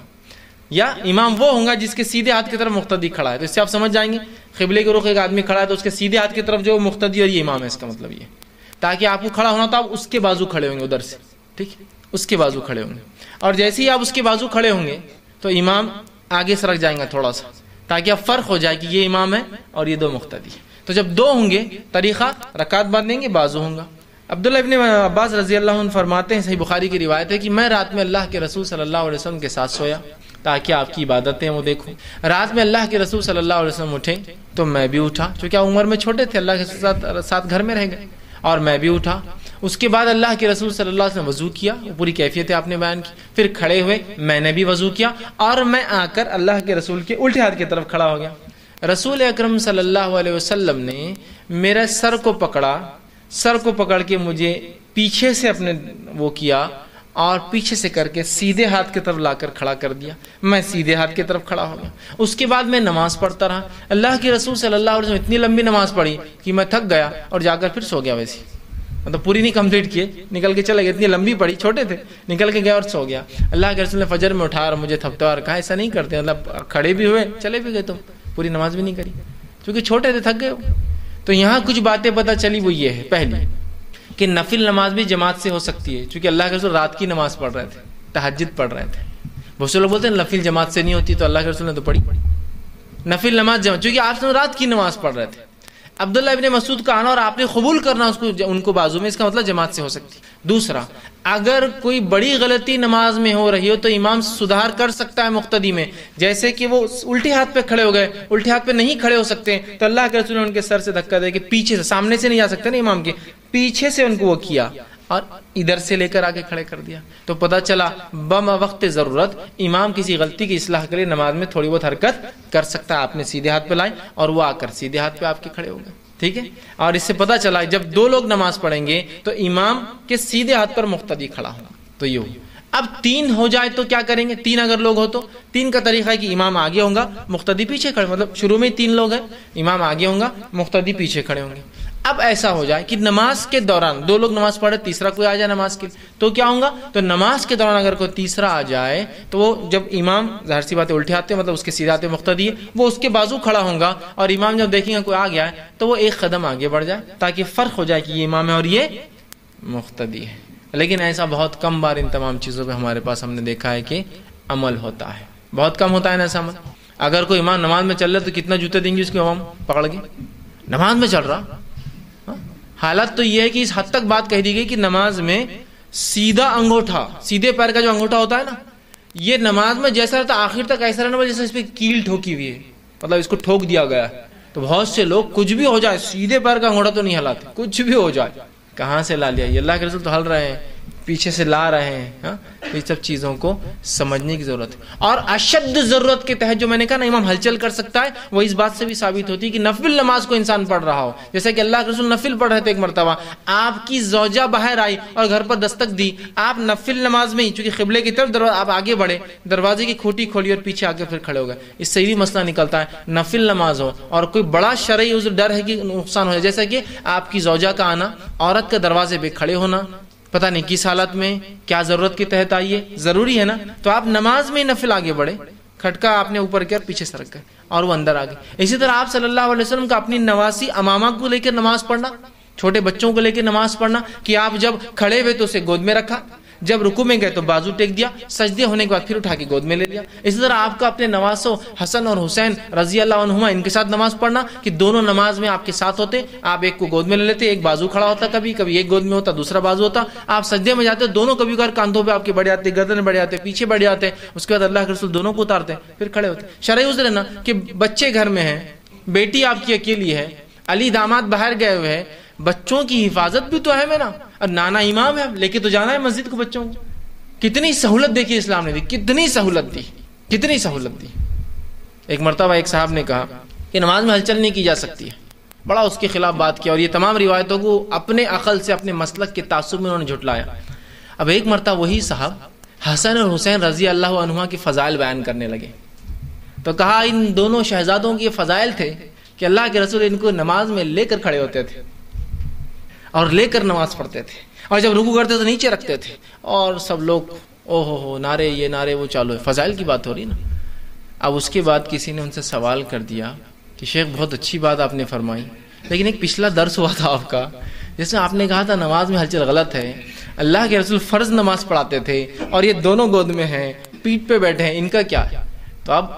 [SPEAKER 1] یا امام وہ ہوگا جس کے سیدھے ہاتھ کی طرف مقتدی کھڑا ہے، تو اس سے آپ سمجھ جائیں گے قبلے کے رخ ایک آدمی کھڑا ہے تو اس کے سیدھے ہاتھ کی طرف جو مقتدی اور یہ امام ہے، اس کا مطلب یہ، تاکہ آپ کو کھڑا ہونا تو آپ اس کے بازو کھڑے ہوں گے ادھر سے، ٹھیک، اس کے بازو کھڑے ہوں گے، اور جیسے ہی آپ اس کے بازو کھڑے ہوں گے تو امام آگے سرک جائیں گا تھوڑا سا، تاکہ اب فرق ہو جائے کہ یہ امام ہے اور یہ 2 مقتدی ہے۔ تو جب 2 ہوں گے طریقہ رکعت باندھیں گے، بازو ہوں گا، عبداللہ ابن عباس رضی اللہ عنہ فرماتے ہیں، صحیح بخاری کی روایت ہے کہ میں رات میں اللہ کے رسول صلی اللہ علیہ وسلم کے ساتھ سویا تاکہ آپ کی عبادتیں وہ دیکھوں۔ رات میں اللہ کے رسول صلی اللہ علیہ وسلم اٹھے تو میں بھی اٹھا، چونکہ عمر میں چھوٹے تھے، اللہ کے ساتھ گھر میں رہ گئے اور میں بھی اٹھا۔ اس کے بعد اللہ کے رسول صلی اللہ علیہ وسلم وضو کیا، وہ پوری کیفیت آپ نے بیان کی، پھر کھڑے ہوئے، میں نے بھی وضو کیا اور میں آ کر اللہ کے رسول کے الٹے ہاتھ کی طرف کھڑا ہو گیا۔ رسول اکرم صلی اللہ علیہ وسلم نے میرے سر کو پکڑ کے مجھے پیچھے سے اپنے وہ کیا اور پیچھے سے کر کے سیدھے ہاتھ کی طرف لا کر کھڑا کر دیا، میں سیدھے ہاتھ کی طرف کھڑا ہو گیا۔ اس کے بعد میں نماز پڑھتا رہا، اللہ کے رسول صلی اللہ علیہ وسلم اتنی لمبی نماز پڑھی کہ میں تھک گیا اور جا کر پھر سو گیا، ویسے مطلب پوری نہیں کمپلیٹ کیے، نکل کے چلے گئے، اتنی لمبی پڑھی، چھوٹے تھے، نکل کے گئے اور سو گیا۔ اللہ کے رسول نے فجر میں اٹھا اور مجھے تھپتا اور کہا ایسا نہیں کرتے، مطلب کھڑے بھی ہوئے چلے بھی گئے، تم پوری نماز بھی نہیں کری کیونکہ چھوٹے تھے، تھک گئے ہو۔ تو یہاں کچھ باتیں پتہ چلی، وہ یہ ہے پہلی کہ نفل نماز بھی جماعت سے ہو سکتی ہے، چونکہ اللہ کے رسول رات کی نماز پڑھ رہے تھے، تہجد پڑھ رہے تھے۔ بہت سے لوگ بولتے ہیں نفل جماعت سے نہیں ہوتی، تو اللہ کے رسول نے تو پڑھی نفل نماز جماعت، چونکہ آپ رات کی نماز پڑھ رہے تھے۔ عبداللہ ابن مسعود کا آنا اور آپ نے قبول کرنا ان کو بازو میں، اس کا مطلب جماعت سے ہو سکتی۔ دوسرا، اگر کوئی بڑی غلطی نماز میں ہو رہی ہو تو امام سدھار کر سکتا ہے مقتدی میں، جیسے کہ وہ الٹے ہاتھ پہ کھڑے ہو گئے، الٹے ہاتھ پہ نہیں کھڑے ہو سکتے، تو اللہ کے رسول نے ان کے سر سے دھکا دے کے پیچھے سے، سامنے سے نہیں جا سکتے نا امام کے، پیچھے سے ان کو وہ کیا اور ادھر سے لے کر آگے کھڑے کر دیا۔ تو پتہ چلا وقت ضرورت امام کسی غلطی کی اصلاح کے لیے نماز میں تھوڑی بہت حرکت کر سکتا ہے۔ آپ نے سیدھے ہاتھ پہ لائے اور وہ آ کر سیدھے ہاتھ پہ آپ کے کھڑے ہو گئے، ٹھیک ہے۔ اور اس سے پتہ چلا جب دو لوگ نماز پڑھیں گے تو امام کے سیدھے ہاتھ پر مقتدی کھڑا ہوگا، تو یہ ہوگا۔ اب تین ہو جائے تو کیا کریں گے؟ تین اگر لوگ ہو تو تین کا طریقہ ہے کہ امام آگے ہوں گا، مقتدی پیچھے کھڑے، مطلب شروع میں تین لوگ ہیں، امام آگے ہوں گا، مقتدی پیچھے کھڑے ہوں گے۔ اب ایسا ہو جائے کہ نماز کے دوران دو لوگ نماز پڑھے، تیسرا کوئی آ جائے نماز کے، تو کیا ہوگا؟ تو نماز کے دوران اگر کوئی تیسرا آ جائے تو وہ جب امام ظاہر سی بات ہے الٹے ہاتھ، مطلب اس کے سیدھے ہاتھ مقتدی ہے، وہ اس کے بازو کھڑا ہوگا اور امام جب دیکھیں گے کوئی آ گیا ہے تو وہ ایک قدم آگے بڑھ جائے تاکہ فرق ہو جائے کہ یہ امام ہے اور یہ مقتدی ہے۔ لیکن ایسا بہت کم بار ان تمام چیزوں پہ ہمارے پاس ہم نے دیکھا ہے کہ عمل ہوتا ہے، بہت کم ہوتا ہے نا ایسا عمل۔ اگر کوئی امام نماز میں چل رہا ہے تو کتنا جوتے دیں گے اس کے امام پکڑ کے؟ نماز میں چل رہا، حالت تو یہ ہے کہ اس حد تک بات کہہ دی گئی کہ نماز میں سیدھا انگوٹھا، سیدھے پیر کا جو انگوٹھا ہوتا ہے نا، یہ نماز میں جیسا رہتا آخر تک ایسا رہنا جیسے اس پہ کیل ٹھوکی ہوئی ہے، مطلب اس کو ٹھوک دیا گیا ہے۔ تو بہت سے لوگ کچھ بھی ہو جائے سیدھے پیر کا انگوٹھا تو نہیں ہلاتے، کچھ بھی ہو جائے، کہاں سے لا لیا؟ یہ اللہ کے رسول تو ہل رہے ہیں، پیچھے سے لا رہے ہیں۔ یہ سب چیزوں کو سمجھنے کی ضرورت ہے، اور اشد ضرورت کے تحت جو میں نے کہا نا امام ہلچل کر سکتا ہے، وہ اس بات سے بھی ثابت ہوتی ہے کہ نفل نماز کو انسان پڑھ رہا ہو، جیسے کہ اللہ کے رسول نفل پڑھ رہے تھے، ایک مرتبہ آپ کی زوجہ باہر آئی اور گھر پر دستک دی، آپ نفل نماز میں ہی چونکہ قبلے کی طرف آپ آگے بڑھے، دروازے کی کھوٹی کھولی اور پیچھے آ کے پھر کھڑے ہو گئے۔ اس سے بھی مسئلہ نکلتا ہے نفل نماز ہو اور کوئی بڑا شرعی عذر ڈر ہے کہ نقصان ہو جائے، جیسا کہ آپ کی زوجہ کا آنا، عورت کے دروازے پہ کھڑے ہونا، پتہ نہیں کس حالت میں کیا ضرورت کے تحت آئیے، ضروری ہے نا، تو آپ نماز میں نفل آگے بڑھے، کھٹکا آپ نے اوپر کیا پیچھے سرک گئے اور وہ اندر آ گئے۔ اسی طرح آپ صلی اللہ علیہ وسلم کا اپنی نواسی امامہ کو لے کر نماز پڑھنا، چھوٹے بچوں کو لے کے نماز پڑھنا کہ آپ جب کھڑے ہوئے تو اسے گود میں رکھا، جب رکوع میں گئے تو بازو ٹیک دیا، سجدے ہونے کے بعد پھر اٹھا کے گود میں لے لیا۔ اسی طرح آپ کا اپنے نواسوں حسن اور حسین رضی اللہ عنہما ان کے ساتھ نماز پڑھنا کہ دونوں نماز میں آپ کے ساتھ ہوتے، آپ ایک کو گود میں لے لیتے، ایک بازو کھڑا ہوتا، کبھی کبھی ایک گود میں ہوتا دوسرا بازو ہوتا، آپ سجدے میں جاتے دونوں کبھی کبھار کاندھوں پہ آپ کے بڑھے آتے، گردن بڑھے آتے، پیچھے بڑھے آتے، اس کے بعد اللہ کے رسول دونوں کو اتارتے پھر کھڑے ہوتے۔ شرعی عذر ہے نا کہ بچے گھر میں ہیں، بیٹی آپ کی اکیلی ہے، علی داماد باہر گئے ہوئے ہیں، بچوں کی حفاظت بھی تو اہم ہے نا، اور نانا امام ہے لے کے تو جانا ہے مسجد کو بچوں کو۔ کتنی سہولت دیکھی اسلام نے دی، کتنی سہولت دی، کتنی سہولت دی۔ ایک مرتبہ ایک صاحب نے کہا کہ نماز میں ہلچل نہیں کی جا سکتی ہے، بڑا اس کے خلاف بات کیا، اور یہ تمام روایتوں کو اپنے عقل سے اپنے مسلک کے تعصب میں انہوں نے جھٹلایا۔ اب ایک مرتبہ وہی صاحب حسن اور حسین رضی اللہ عنہما کے فضائل بیان کرنے لگے، تو کہا ان دونوں شہزادوں کے فضائل تھے کہ اللہ کے رسول ان کو نماز میں لے کر کھڑے ہوتے تھے اور لے کر نماز پڑھتے تھے، اور جب رکوع کرتے تو نیچے رکھتے تھے، اور سب لوگ او ہو نعرے یہ نعرے وہ چالو ہے، فضائل کی بات ہو رہی نا۔ اب اس کے بعد کسی نے ان سے سوال کر دیا کہ شیخ بہت اچھی بات آپ نے فرمائی، لیکن ایک پچھلا درس ہوا تھا آپ کا جس میں آپ نے کہا تھا نماز میں ہلچل غلط ہے، اللہ کے رسول فرض نماز پڑھاتے تھے اور یہ دونوں گود میں ہیں، پیٹھ پہ بیٹھے ہیں، ان کا کیا ہے؟ تو اب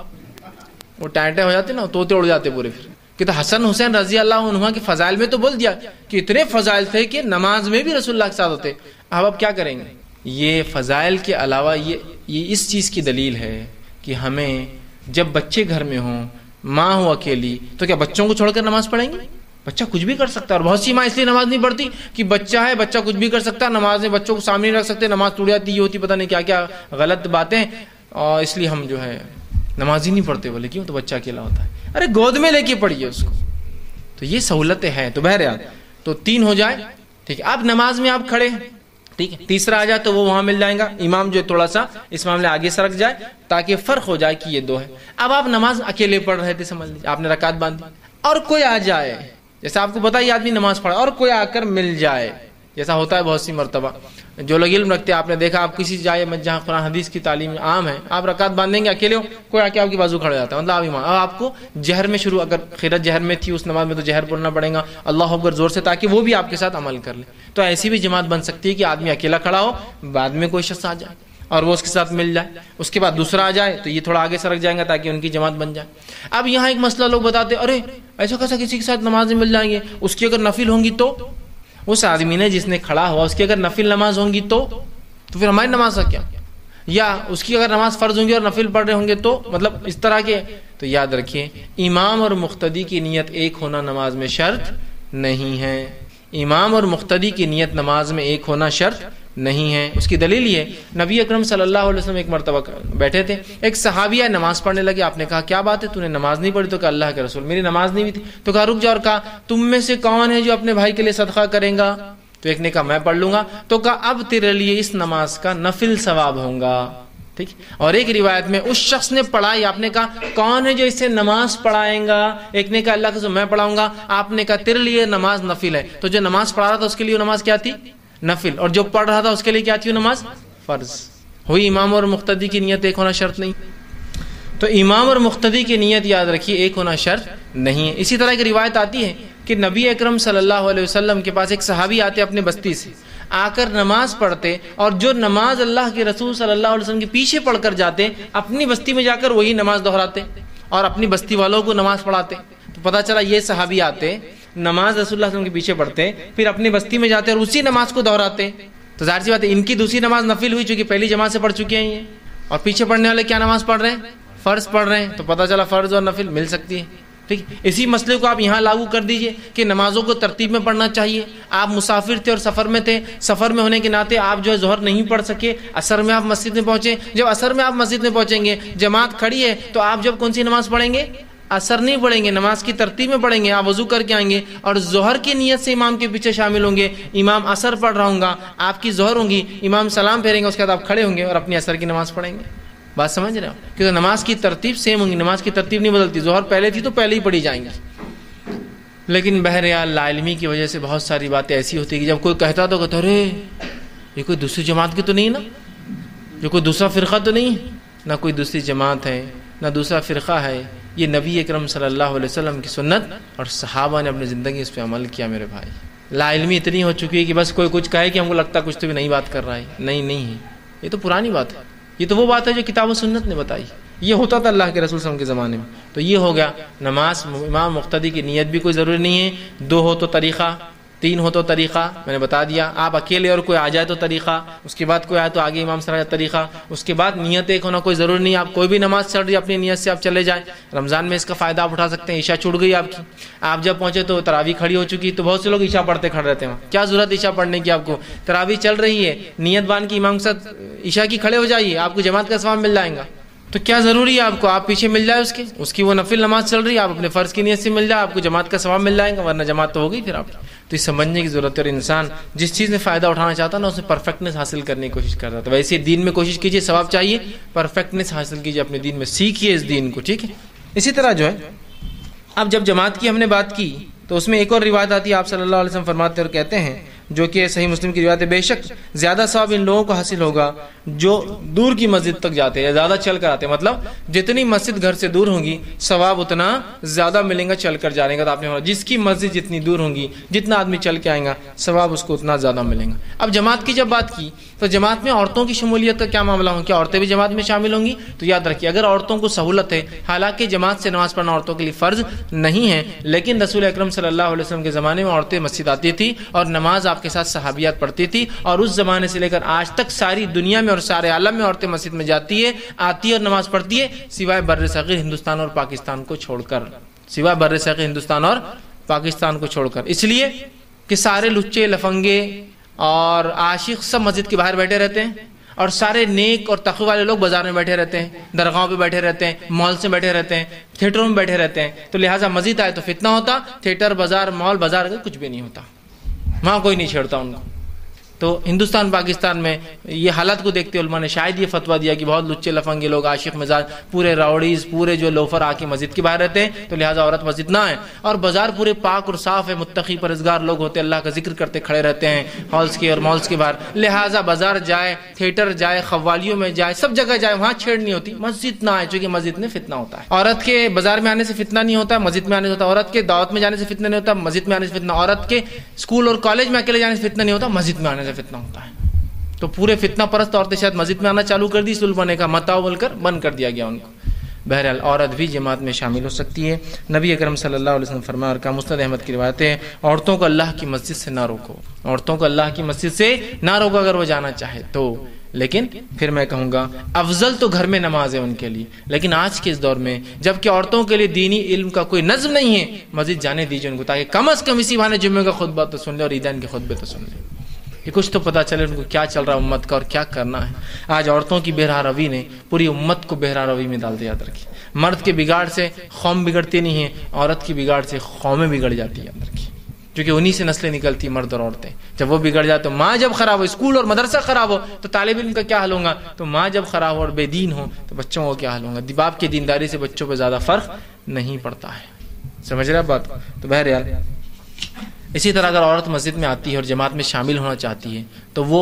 [SPEAKER 1] وہ ٹائٹے ہو جاتے نا، طوطے اڑ جاتے پورے، کہ تو حسن حسین رضی اللہ عنہ کے فضائل میں تو بول دیا کہ اتنے فضائل تھے کہ نماز میں بھی رسول اللہ کے ساتھ ہوتے. اب کیا کریں گے؟ یہ فضائل کے علاوہ یہ اس چیز کی دلیل ہے کہ ہمیں جب بچے گھر میں ہوں، ماں ہو اکیلی، تو کیا بچوں کو چھوڑ کر نماز پڑھیں گے؟ بچہ کچھ بھی کر سکتا ہے. اور بہت سی ماں اس لیے نماز نہیں پڑھتی کہ بچہ ہے، بچہ کچھ بھی کر سکتا ہے، نماز میں بچوں کو سامنے نہیں رکھ سکتے، نماز ٹوٹ جاتی، یہ ہوتی، پتہ نہیں کیا کیا غلط باتیں، اور اس لیے ہم جو ہے نماز ہی نہیں پڑھتے. بولے کیوں؟ تو بچہ اکیلا ہوتا ہے. ارے گود میں لے کے پڑھیے اس کو. تو یہ سہولتیں ہیں. تو بہرحال تو 3 ہو جائے، ٹھیک ہے. اب نماز میں آپ کھڑے ہیں، ٹھیک ہے، تیسرا آ جائے تو وہ وہاں مل جائے گا. امام جو تھوڑا سا اس معاملے آگے سرک جائے تاکہ فرق ہو جائے کہ یہ 2 ہے. اب آپ نماز اکیلے پڑھ رہے تھے، سمجھ لیجیے آپ نے رکعت باندھی، اور کوئی آ جائے، جیسا آپ کو پتا یہ آدمی نماز پڑھا اور کوئی آ کر مل جائے، جیسا ہوتا ہے بہت سی مرتبہ. جو لوگ علم رکھتے ہیں، آپ نے دیکھا آپ کسی جائے جہاں قرآن حدیث کی تعلیم عام ہے، آپ رکعت باندھیں گے اکیلے ہو، کوئی آ کے آپ کی بازو کھڑا جاتا ہے، مطلب آپ ایمان. اب آپ کو جہر میں شروع، اگر خیرت جہر میں تھی اس نماز میں تو جہر پڑھنا پڑے گا، اللہ اکبر زور سے، تاکہ وہ بھی آپ کے ساتھ عمل کر لے. تو ایسی بھی جماعت بن سکتی ہے کہ آدمی اکیلا کھڑا ہو، بعد میں کوئی شخص آ جائے اور وہ اس کے ساتھ مل جائے، اس کے بعد دوسرا آ جائے تو یہ تھوڑا آگے سرک جائیں گا تاکہ ان کی جماعت بن جائے. اب یہاں ایک مسئلہ لوگ بتاتے، ارے ایسا کیسا کسی کے ساتھ نمازیں مل جائیں گے، اس کی اگر نفل ہوں گی تو اس آدمی نے جس نے کھڑا ہوا اس کی اگر نفل نماز ہوں گی تو پھر ہماری نماز کا کیا؟ یا اس کی اگر نماز فرض ہوں گی اور نفل پڑھ رہے ہوں گے تو مطلب اس طرح کے. تو یاد رکھیے امام اور مقتدی کی نیت ایک ہونا نماز میں شرط نہیں ہے. امام اور مقتدی کی نیت نماز میں ایک ہونا شرط نہیں ہے. اس کی دلیل یہ، نبی اکرم صلی اللہ علیہ وسلم ایک مرتبہ بیٹھے تھے، ایک صحابیہ نماز پڑھنے لگے. آپ نے کہا کیا بات ہے، تو نے نماز نہیں پڑھی؟ تو کہا اللہ کے رسول میری نماز نہیں ہوئی تھی. تو کہا رک جا، اور کہا تم میں سے کون ہے جو اپنے بھائی کے لیے صدقہ کرے گا؟ تو ایک نے کہا میں پڑھ لوں گا. تو کہا اب تیرے لیے اس نماز کا نفل ثواب ہوگا، ٹھیک. اور ایک روایت میں اس شخص نے پڑھائی، آپ نے کہا کون ہے جو اس سے نماز پڑھائیں گا؟ ایک نے کہا اللہ کے رسول میں پڑھاؤں گا. آپ نے کہا تیرے لیے نماز نفل ہے. تو جو نماز پڑھا رہا تھا اس کے لیے نماز کیا تھی؟ نفل. اور جو پڑھ رہا تھا اس کے لیے کیا تھی؟ نماز فرض. ہوئی امام اور مقتدی کی نیت ایک ہونا شرط نہیں. تو امام اور مقتدی کی نیت یاد رکھیے ایک ہونا شرط نہیں ہے. اسی طرح ایک روایت آتی ہے کہ نبی اکرم صلی اللہ علیہ وسلم کے پاس ایک صحابی آتے اپنے بستی سے، آ کر نماز پڑھتے، اور جو نماز اللہ کے رسول صلی اللہ علیہ وسلم کے پیچھے پڑھ کر جاتے اپنی بستی میں جا کر وہی نماز دہراتے اور اپنی بستی والوں کو نماز پڑھاتے. تو پتہ چلا یہ صحابی آتے، نماز رسول اللہ صلی اللہ علیہ وسلم کے پیچھے پڑھتے، پھر اپنی بستی میں جاتے اور اسی نماز کو دہراتے. تو ظاہر سی بات ہے ان کی دوسری نماز نفل ہوئی چونکہ پہلی جماعت سے پڑھ چکے ہیں یہ، اور پیچھے پڑھنے والے کیا نماز پڑھ رہے ہیں؟ فرض پڑھ رہے ہیں. تو پتہ چلا فرض اور نفل مل سکتی ہے، ٹھیک. اسی مسئلے کو آپ یہاں لاگو کر دیجئے کہ نمازوں کو ترتیب میں پڑھنا چاہیے. آپ مسافر تھے اور سفر میں تھے، سفر میں ہونے کے ناطے آپ جو ہے ظہر نہیں پڑھ سکے، عصر میں آپ مسجد میں پہنچے. جب عصر میں آپ مسجد میں پہنچیں گے، جماعت کھڑی ہے، تو آپ جب کون سی نماز پڑھیں گے؟ عصر نہیں پڑھیں گے، نماز کی ترتیب میں پڑھیں گے. آپ وضو کر کے آئیں گے اور ظہر کی نیت سے امام کے پیچھے شامل ہوں گے. امام عصر پڑھ رہا ہوں گا، آپ کی ظہر ہوں گی، امام سلام پھیریں گے، اس کے بعد آپ کھڑے ہوں گے اور اپنی عصر کی نماز پڑھیں گے. بات سمجھ رہے ہو؟ کیونکہ نماز کی ترتیب سیم ہوں گی، نماز کی ترتیب نہیں بدلتی. ظہر پہلے تھی تو پہلے ہی پڑھی جائیں گی. لیکن بہرحال لا علمی کی وجہ سے بہت ساری باتیں ایسی ہوتی کہ جب کوئی کہتا تو کہتا ارے یہ کوئی دوسری جماعت کی تو نہیں نا، یہ کوئی دوسرا فرقہ تو نہیں. نہ کوئی دوسری جماعت ہے نہ دوسرا فرقہ ہے، یہ نبی اکرم صلی اللہ علیہ وسلم کی سنت اور صحابہ نے اپنی زندگی اس پہ عمل کیا. میرے بھائی لا علمی اتنی ہو چکی ہے کہ بس کوئی کچھ کہے کہ ہم کو لگتا کچھ تو بھی نہیں بات کر رہا ہے. نہیں ہے، یہ تو پرانی بات ہے. یہ تو وہ بات ہے جو کتاب و سنت نے بتائی. یہ ہوتا تھا اللہ کے رسول صلی اللہ علیہ وسلم کے زمانے میں. تو یہ ہو گیا نماز. امام مقتدی کی نیت بھی کوئی ضروری نہیں ہے. 2 ہو تو طریقہ، 3 ہو تو طریقہ، میں نے بتا دیا. آپ اکیلے اور کوئی آ جائے تو طریقہ، اس کے بعد کوئی آئے تو آگے امام سے آ طریقہ. اس کے بعد نیت ایک ہونا کوئی ضروری نہیں. آپ کوئی بھی نماز چڑھ رہی اپنی نیت سے آپ چلے جائیں. رمضان میں اس کا فائدہ آپ اٹھا سکتے ہیں. عشاء چھوٹ گئی آپ کی، آپ جب پہنچے تو تراویح کھڑی ہو چکی. تو بہت سے لوگ عشاء پڑھتے کھڑے رہتے ہیں. کیا ضرورت عشاء پڑھنے کی؟ آپ کو تراویح چل رہی ہے، نیت بان کی امام کے ساتھ عشاء کی کھڑے ہو جائیے، آپ کو جماعت کا ثواب مل جائے گا. تو کیا ضروری ہے آپ کو؟ آپ پیچھے مل جائے اس کی وہ نفل نماز چل رہی ہے، آپ اپنے فرض کی نیت سے مل جائے، آپ کو جماعت کا ثواب مل جائے گا، ورنہ جماعت تو ہو گئی پھر آپ. تو یہ سمجھنے کی ضرورت ہے. اور انسان جس چیز میں فائدہ اٹھانا چاہتا ہے نا، اس میں پرفیکٹنس حاصل کرنے کی کوشش کرتا ہے. تو ویسے دین میں کوشش کیجیے، ثواب چاہیے، پرفیکٹنس حاصل کیجیے اپنے دین میں، سیکھیے اس دین کو، ٹھیک ہے. اسی طرح جو ہے اب جب جماعت کی ہم نے بات کی تو اس میں ایک اور روایت آتی ہے. آپ صلی اللہ علیہ وسلم فرماتے اور کہتے ہیں، جو کہ صحیح مسلم کی روایت ہے، بے شک زیادہ ثواب ان لوگوں کو حاصل ہوگا جو دور کی مسجد تک جاتے ہیں یا زیادہ چل کر آتے ہیں. مطلب جتنی مسجد گھر سے دور ہوں گی ثواب اتنا زیادہ ملیں گا چل کر جانے کا. تو آپ نے جس کی مسجد جتنی دور ہوں گی، جتنا آدمی چل کے آئیں گا ثواب اس کو اتنا زیادہ ملیں گا. اب جماعت کی جب بات کی تو جماعت میں عورتوں کی شمولیت کا کیا معاملہ ہو؟ کیا عورتیں بھی جماعت میں شامل ہوں گی؟ تو یاد رکھیے اگر عورتوں کو سہولت ہے، حالانکہ جماعت سے نماز پڑھنا عورتوں کے لیے فرض نہیں ہے، لیکن رسول اکرم صلی اللہ علیہ وسلم کے زمانے میں عورتیں مسجد آتی تھی اور نماز آپ کے ساتھ صحابیات پڑھتی تھی، اور اس زمانے سے لے کر آج تک ساری دنیا میں اور سارے عالم میں عورتیں مسجد میں جاتی ہے، آتی ہے اور نماز پڑھتی ہے، سوائے بر صغیر ہندوستان اور پاکستان کو چھوڑ کر، سوائے بر صغیر ہندوستان اور پاکستان کو چھوڑ کر، اس لیے کہ سارے لچے لفنگے اور عاشق سب مسجد کے باہر بیٹھے رہتے ہیں، اور سارے نیک اور تقوی والے لوگ بازار میں بیٹھے رہتے ہیں، درگاہوں پہ بیٹھے رہتے ہیں، مال سے بیٹھے رہتے ہیں، تھیٹروں میں بیٹھے رہتے ہیں، تو لہٰذا مسجد آئے تو فتنہ ہوتا، تھیٹر بازار مال بازار کا کچھ بھی نہیں ہوتا، وہاں کوئی نہیں چھیڑتا ان کو۔ تو ہندوستان پاکستان میں یہ حالت کو دیکھتے علماء نے شاید یہ فتویٰ دیا کہ بہت لچے لفنگے لوگ عاشق مزاج پورے راؤڈیز پورے جو لوفر آ کے مسجد کے باہر رہتے ہیں، تو لہٰذا عورت مسجد نہ آئے، اور بازار پورے پاک اور صاف ہے، متقی پرہیزگار لوگ ہوتے اللہ کا ذکر کرتے کھڑے رہتے ہیں ہالس کے اور مالس کے باہر، لہٰذا بازار جائے، تھیٹر جائے، قوالیوں میں جائے، سب جگہ جائے، وہاں چھیڑ نہیں ہوتی، مسجد نہ آئے، چونکہ مسجد میں فتنہ ہوتا ہے۔ عورت کے بازار میں آنے سے فتنہ نہیں ہوتا، مسجد میں آنے سے ہوتا، عورت کے دعوت میں جانے سے فتنہ نہیں ہوتا، مسجد میں آنے سے فتنہ، عورت کے اسکول اور کالج میں اکیلے جانے سے فتنہ نہیں ہوتا، مسجد میں آنے سے فتنہ ہوتا ہے۔ تو پورے فتنہ پرست عورتیں شاید مسجد میں آنا چالو کر دی، سلطان نے کہا مت آؤ بول کر بند کر دیا گیا ان کو۔ بہرحال عورت بھی جماعت میں شامل ہو سکتی ہے۔ نبی اکرم صلی اللہ علیہ وسلم فرمایا اور کہا، مسند احمد کی روایت ہے، عورتوں کو اللہ کی مسجد سے نہ روکو، عورتوں کو اللہ کی مسجد سے نہ روکو اگر وہ جانا چاہے تو، لیکن پھر میں کہوں گا افضل تو گھر میں نماز ہے ان کے لیے، لیکن آج کے اس دور میں جب کہ عورتوں کے لیے دینی علم کا کوئی نظم نہیں ہے، مسجد جانے دیجیے ان کو، تاکہ کم از کم اسی بہانے جمعے کا خطبہ تو سن لے اور عیدین کے خطبے تو سن لے، کہ کچھ تو پتہ چلے ان کو کیا چل رہا ہے امت کا اور کیا کرنا ہے۔ آج عورتوں کی بہرا روی نے پوری امت کو بہرا روی میں ڈال دیا، یاد رکھیے۔ مرد کے بگاڑ سے قوم بگڑتی نہیں ہے، عورت کی بگاڑ سے قومیں بگڑ جاتی ہیں، یاد رکھیے، کیونکہ انہی سے نسلیں نکلتی ہیں، مرد اور عورتیں۔ جب وہ بگڑ جائے تو ماں جب خراب ہو، اسکول اور مدرسہ خراب ہو تو طالب علم کا کیا حل ہوگا، تو ماں جب خراب ہو اور بے دین ہو تو بچوں کو کیا حل ہوگا۔ باپ کی دینداری سے بچوں پہ زیادہ فرق نہیں پڑتا ہے، سمجھ رہے آپ بات کو؟ تو بہرحال اسی طرح اگر عورت مسجد میں آتی ہے اور جماعت میں شامل ہونا چاہتی ہے تو وہ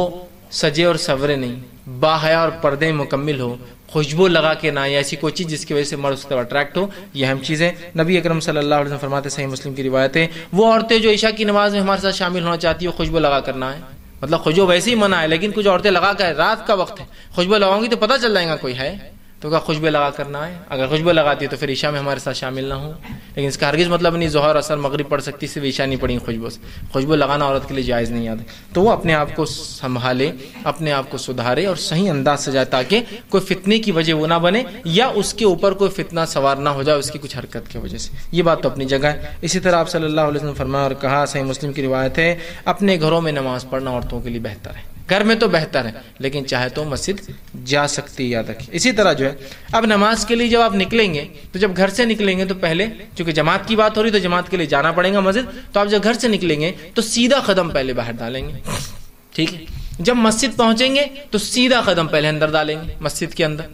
[SPEAKER 1] سجے اور سورے نہیں، باحیا اور پردے مکمل ہو، خوشبو لگا کے نہ، یا ایسی کوئی چیز جس کی وجہ سے مرد اس طرح اٹریکٹ ہو، یہ اہم چیز ہے۔ نبی اکرم صلی اللہ علیہ وسلم فرماتے، صحیح مسلم کی روایت ہے، وہ عورتیں جو عشاء کی نماز میں ہمارے ساتھ شامل ہونا چاہتی ہے وہ خوشبو لگا کرنا ہے، مطلب خوشبو ویسے ہی منع ہے، لیکن کچھ عورتیں لگا کر، رات کا وقت ہے، خوشبو لگاؤں گی تو پتہ چل جائے گا کوئی ہے، تو کہا خوشبو لگا کرنا ہے، اگر خوشبو لگاتی ہے تو پھر عشاء میں ہمارے ساتھ شامل نہ ہو، لیکن اس کا ہرگز مطلب نہیں ظہر اثر مغرب پڑھ سکتی صرف عشاء نہیں پڑھیں خوشبو سے، خوشبو لگانا عورت کے لیے جائز نہیں ہے، تو وہ اپنے آپ کو سنبھالے، اپنے آپ کو سدھارے اور صحیح انداز سے جائے، تاکہ کوئی فتنے کی وجہ وہ نہ بنے یا اس کے اوپر کوئی فتنہ سوار نہ ہو جائے اس کی کچھ حرکت کی وجہ سے، یہ بات تو اپنی جگہ ہے۔ اسی طرح آپ صلی اللہ علیہ وسلم فرمایا اور کہا، صحیح مسلم کی روایت ہے، اپنے گھروں میں نماز پڑھنا عورتوں کے لیے بہتر ہے، گھر میں تو بہتر ہے لیکن چاہے تو مسجد جا سکتی، یاد رکھیں۔ اسی طرح جو ہے اب نماز کے لیے جب آپ نکلیں گے تو جب گھر سے نکلیں گے تو پہلے چونکہ جماعت کی بات ہو رہی تو جماعت کے لیے جانا پڑے گا مسجد، تو آپ جب گھر سے نکلیں گے تو سیدھا قدم پہلے باہر ڈالیں گے، ٹھیک ہے؟ جب مسجد پہنچیں گے تو سیدھا قدم پہلے اندر ڈالیں گے مسجد کے اندر،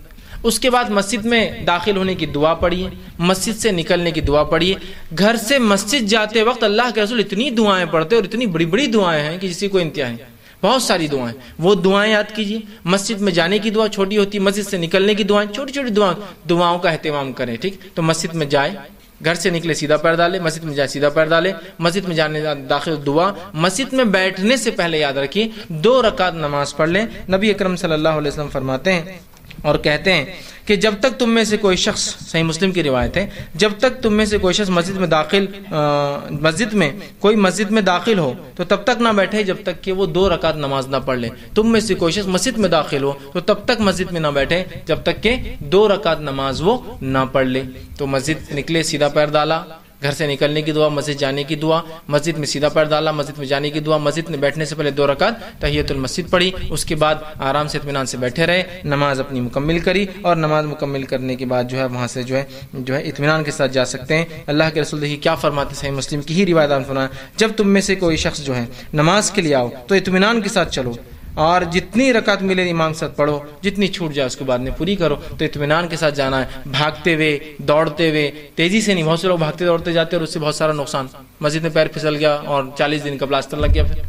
[SPEAKER 1] اس کے بعد مسجد میں داخل ہونے کی دعا پڑھیے، مسجد سے نکلنے کی دعا پڑھیے۔ گھر سے مسجد جاتے وقت اللہ کے رسول اتنی دعائیں پڑھتے اور اتنی بڑی بڑی دعائیں ہیں کہ جس کی کوئی انتہا نہیں، بہت ساری دعائیں، وہ دعائیں یاد کیجیے۔ مسجد میں جانے کی دعا چھوٹی ہوتی، مسجد سے نکلنے کی دعائیں چھوٹی چھوٹی دعاؤں کا اہتمام کریں، ٹھیک؟ تو مسجد میں جائے، گھر سے نکلے سیدھا پیر ڈالے، مسجد میں جائے سیدھا پیر ڈالے، مسجد میں جانے داخل دعا، مسجد میں بیٹھنے سے پہلے یاد رکھیے 2 رکعت نماز پڑھ لیں۔ نبی اکرم صلی اللہ علیہ وسلم فرماتے ہیں اور کہتے ہیں کہ جب تک تم میں سے کوئی شخص، صحیح مسلم کی روایت ہے، جب تک تم میں سے کوئی شخص مسجد میں داخل ہو تو تب تک نہ بیٹھے جب تک کہ وہ 2 رکعت نماز نہ پڑھ لے۔ تم میں سے کوئی شخص مسجد میں داخل ہو تو تب تک مسجد میں نہ بیٹھے جب تک کہ 2 رکعت نماز وہ نہ پڑھ لے۔ تو مسجد نکلے سیدھا پیر ڈالا، گھر سے نکلنے کی دعا، مسجد جانے کی دعا، مسجد میں سیدھا پیر ڈالا، مسجد میں جانے کی دعا، مسجد میں بیٹھنے سے پہلے 2 رکعت تحیۃ المسجد پڑھی، اس کے بعد آرام سے اطمینان سے بیٹھے رہے، نماز اپنی مکمل کری، اور نماز مکمل کرنے کے بعد جو ہے وہاں سے جو ہے اطمینان کے ساتھ جا سکتے ہیں۔ اللہ کے رسول دیکھیے کیا فرماتے ہیں، صحیح مسلم کی ہی روایت فرمایا، جب تم میں سے کوئی شخص جو ہے نماز کے لیے آؤ تو اطمینان کے ساتھ چلو، اور جتنی رکعت ملے امام کے ساتھ پڑھو، جتنی چھوٹ جائے اس کے بعد میں پوری کرو۔ تو اطمینان کے ساتھ جانا ہے، بھاگتے ہوئے دوڑتے ہوئے، تیزی سے نہیں۔ بہت سے لوگ بھاگتے دوڑتے جاتے اور اس سے بہت سارا نقصان، مسجد میں پیر پھسل گیا اور 40 دن کا پلاسٹر لگ گیا، پھر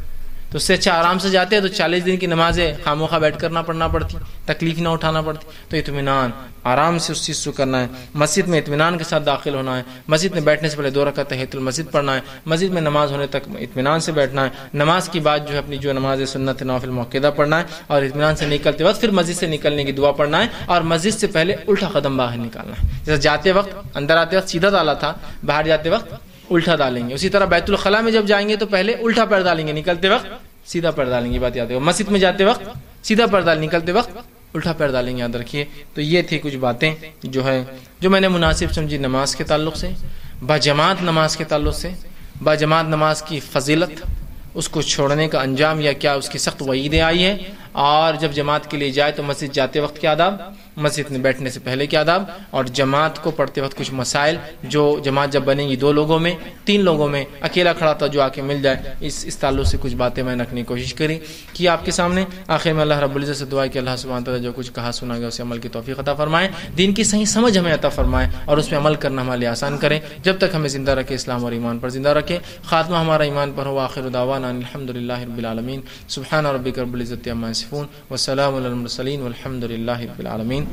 [SPEAKER 1] تو اس سے اچھا آرام سے جاتے ہیں تو 40 دن کی نمازیں خاموخواہ بیٹھ کرنا پڑنا پڑتی، تکلیف نہ اٹھانا پڑتی. تو اطمینان آرام سے اس چیز کو کرنا ہے. مسجد میں اطمینان کے ساتھ داخل ہونا ہے. مسجد میں بیٹھنے سے پہلے 2 رکعت تحیۃ المسجد پڑھنا ہے. مسجد میں نماز ہونے تک اطمینان سے بیٹھنا ہے. نماز کی بعد جو ہے اپنی جو نماز سنت نوافل موقعہ پڑھنا ہے اور اطمینان سے نکلتے وقت پھر مسجد سے نکلنے کی دعا پڑھنا ہے اور مسجد سے پہلے الٹا قدم باہر نکالنا ہے. جیسے جاتے وقت اندر آتے وقت سیدھا ڈالا تھا، باہر جاتے وقت الٹا ڈالیں گے. اسی طرح بیت الخلاء میں جب جائیں گے تو پہلے الٹا پیر ڈالیں گے، نکلتے وقت سیدھا پیر ڈالیں گے. بات یاد ہے. مسجد میں جاتے وقت سیدھا پیر ڈال، نکلتے وقت الٹا پیر ڈالیں گے. یاد رکھیے. تو یہ تھی کچھ باتیں جو میں نے مناسب سمجھی نماز کے تعلق سے، باجماعت نماز کے تعلق سے، باجماعت نماز کی فضیلت، اس کو چھوڑنے کا انجام یا کیا اس کی سخت وعیدیں آئی ہیں، اور جب جماعت کے لیے جائے تو مسجد جاتے وقت کیا آداب، مسجد میں بیٹھنے سے پہلے کیا آداب، اور جماعت کو پڑھتے وقت کچھ مسائل جو جماعت جب بنے گی 2 لوگوں میں 3 لوگوں میں، اکیلا کھڑا تھا جو آ کے مل جائے، اس تعلق سے کچھ باتیں میں نے رکھنے کی کوشش کی آپ کے سامنے. آخر میں اللہ رب العزت سے دعا ہے کہ اللہ سبحانہ تعالیٰ جو کچھ کہا سنا گیا اسے عمل کی توفیق عطا فرمائے، دین کی صحیح سمجھ ہمیں عطا فرمائے اور اس پہ عمل کرنا ہمارے لیے آسان کرے. جب تک ہمیں زندہ رکھے اسلام اور ایمان پر زندہ رکھے، خاتمہ ہمارا ایمان پر ہو. آخر دعوانا الحمدللہ رب العالمین. سبحان ربک رب العزت عما یصفون وسلام علی المرسلین والحمد للہ رب العالمین.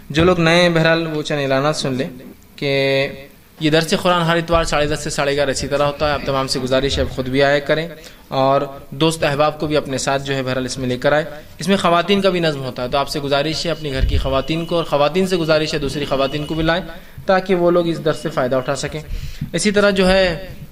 [SPEAKER 1] جو لوگ نئے بہرحال وہ چند اعلانات سن لیں کہ یہ درس قرآن ہر اتوار 10:30 سے 11:30 اسی طرح ہوتا ہے. آپ تمام سے گزارش ہے خود بھی آیا کریں اور دوست احباب کو بھی اپنے ساتھ جو ہے بہرحال اس میں لے کر آئے. اس میں خواتین کا بھی نظم ہوتا ہے تو آپ سے گزارش ہے اپنی گھر کی خواتین کو، اور خواتین سے گزارش ہے دوسری خواتین کو بھی لائیں تاکہ وہ لوگ اس درس سے فائدہ اٹھا سکیں. اسی طرح جو ہے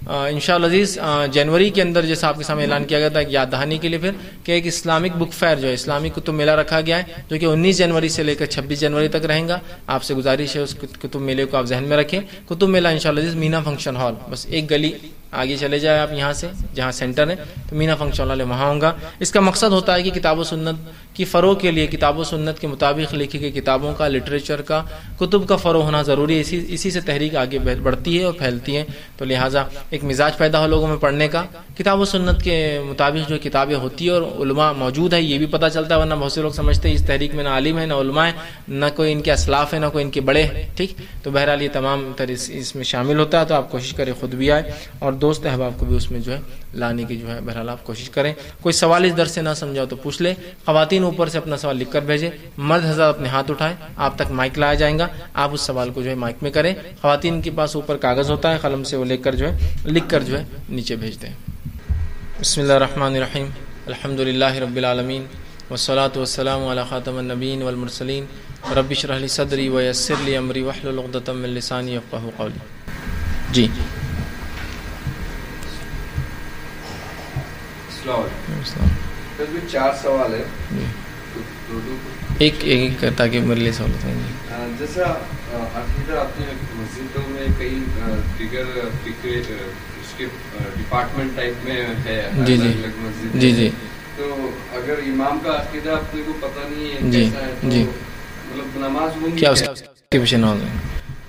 [SPEAKER 1] انشاءاللہ عزیز جنوری کے اندر جیسا آپ کے سامنے اعلان کیا گیا تھا ایک یاد دہانی کے لیے پھر کہ ایک اسلامک بک فیئر جو ہے اسلامی کتب میلہ رکھا گیا ہے جو کہ 19 جنوری سے لے کر 26 جنوری تک رہیں گا. آپ سے گزارش ہے اس کتب میلے کو آپ ذہن میں رکھیں. کتب میلہ انشاءاللہ عزیز مینا فنکشن ہال، بس ایک گلی آگے چلے جائے آپ یہاں سے جہاں سینٹر ہے تو مینا فنکشن ہال وہاں ہوں گا. اس کا مقصد ہوتا ہے کہ کتاب و سنت کی فروغ کے لیے کتاب و سنت کے مطابق لکھی گئی کتابوں کا، لٹریچر کا، کتب کا فروغ ہونا ضروری ہے. اسی سے تحریک آگے بڑھتی ہے اور پھیلتی ہے. تو لہٰذا ایک مزاج پیدا ہو لوگوں میں پڑھنے کا، کتاب و سنت کے مطابق جو کتابیں ہوتی ہیں اور علماء موجود ہے یہ بھی پتہ چلتا ہے. ورنہ بہت سے لوگ سمجھتے ہیں اس تحریک میں نہ عالم ہے نہ علماء ہے، نہ کوئی ان کے اسلاف ہے نہ کوئی ان کے بڑے ہیں. ٹھیک، تو بہرحال یہ تمام اس میں شامل ہوتا ہے. تو آپ کوشش کریں خود بھی آئے اور دوست احباب کو بھی اس میں جو ہے لانے کی جو ہے بہرحال آپ کوشش کریں. کوئی سوال اس درس سے نہ سمجھاؤ تو پوچھ لیں. خواتین اوپر سے اپنا سوال لکھ کر بھیجیں. مرد حضرات اپنے ہاتھ اٹھائیں، آپ تک مائک لایا جائے گا، آپ اس سوال کو جو ہے مائک میں کریں. خواتین کے پاس اوپر کاغذ ہوتا ہے قلم سے وہ لے کر جو ہے لکھ کر جو ہے نیچے بھیج دیں. بسم اللہ الرحمن الرحیم. الحمد للہ رب العالمین والصلاة والسلام علی خاتم النبیین والمرسلین. رب اشرح لی صدری ویسر لی امری واحلل عقدۃ من لسانی یفقہوا قولی. جی السلام.
[SPEAKER 2] 4 سوال ہے
[SPEAKER 1] ایک تاکہ میرے لیے سہولت ہو.
[SPEAKER 2] جیسا عقیدہ آپ نے مسجدوں میں کئی دیگر اس کے ڈپارٹمنٹ ٹائپ میں ہے
[SPEAKER 1] جی جی جی جی.
[SPEAKER 2] تو اگر امام کا عقیدہ اپنے کو پتہ نہیں ہے
[SPEAKER 1] جی
[SPEAKER 2] کیسا ہے
[SPEAKER 1] جی
[SPEAKER 2] تو مطلب نماز وہ
[SPEAKER 1] کیا اس کے پیچھے نہ ہو گئے.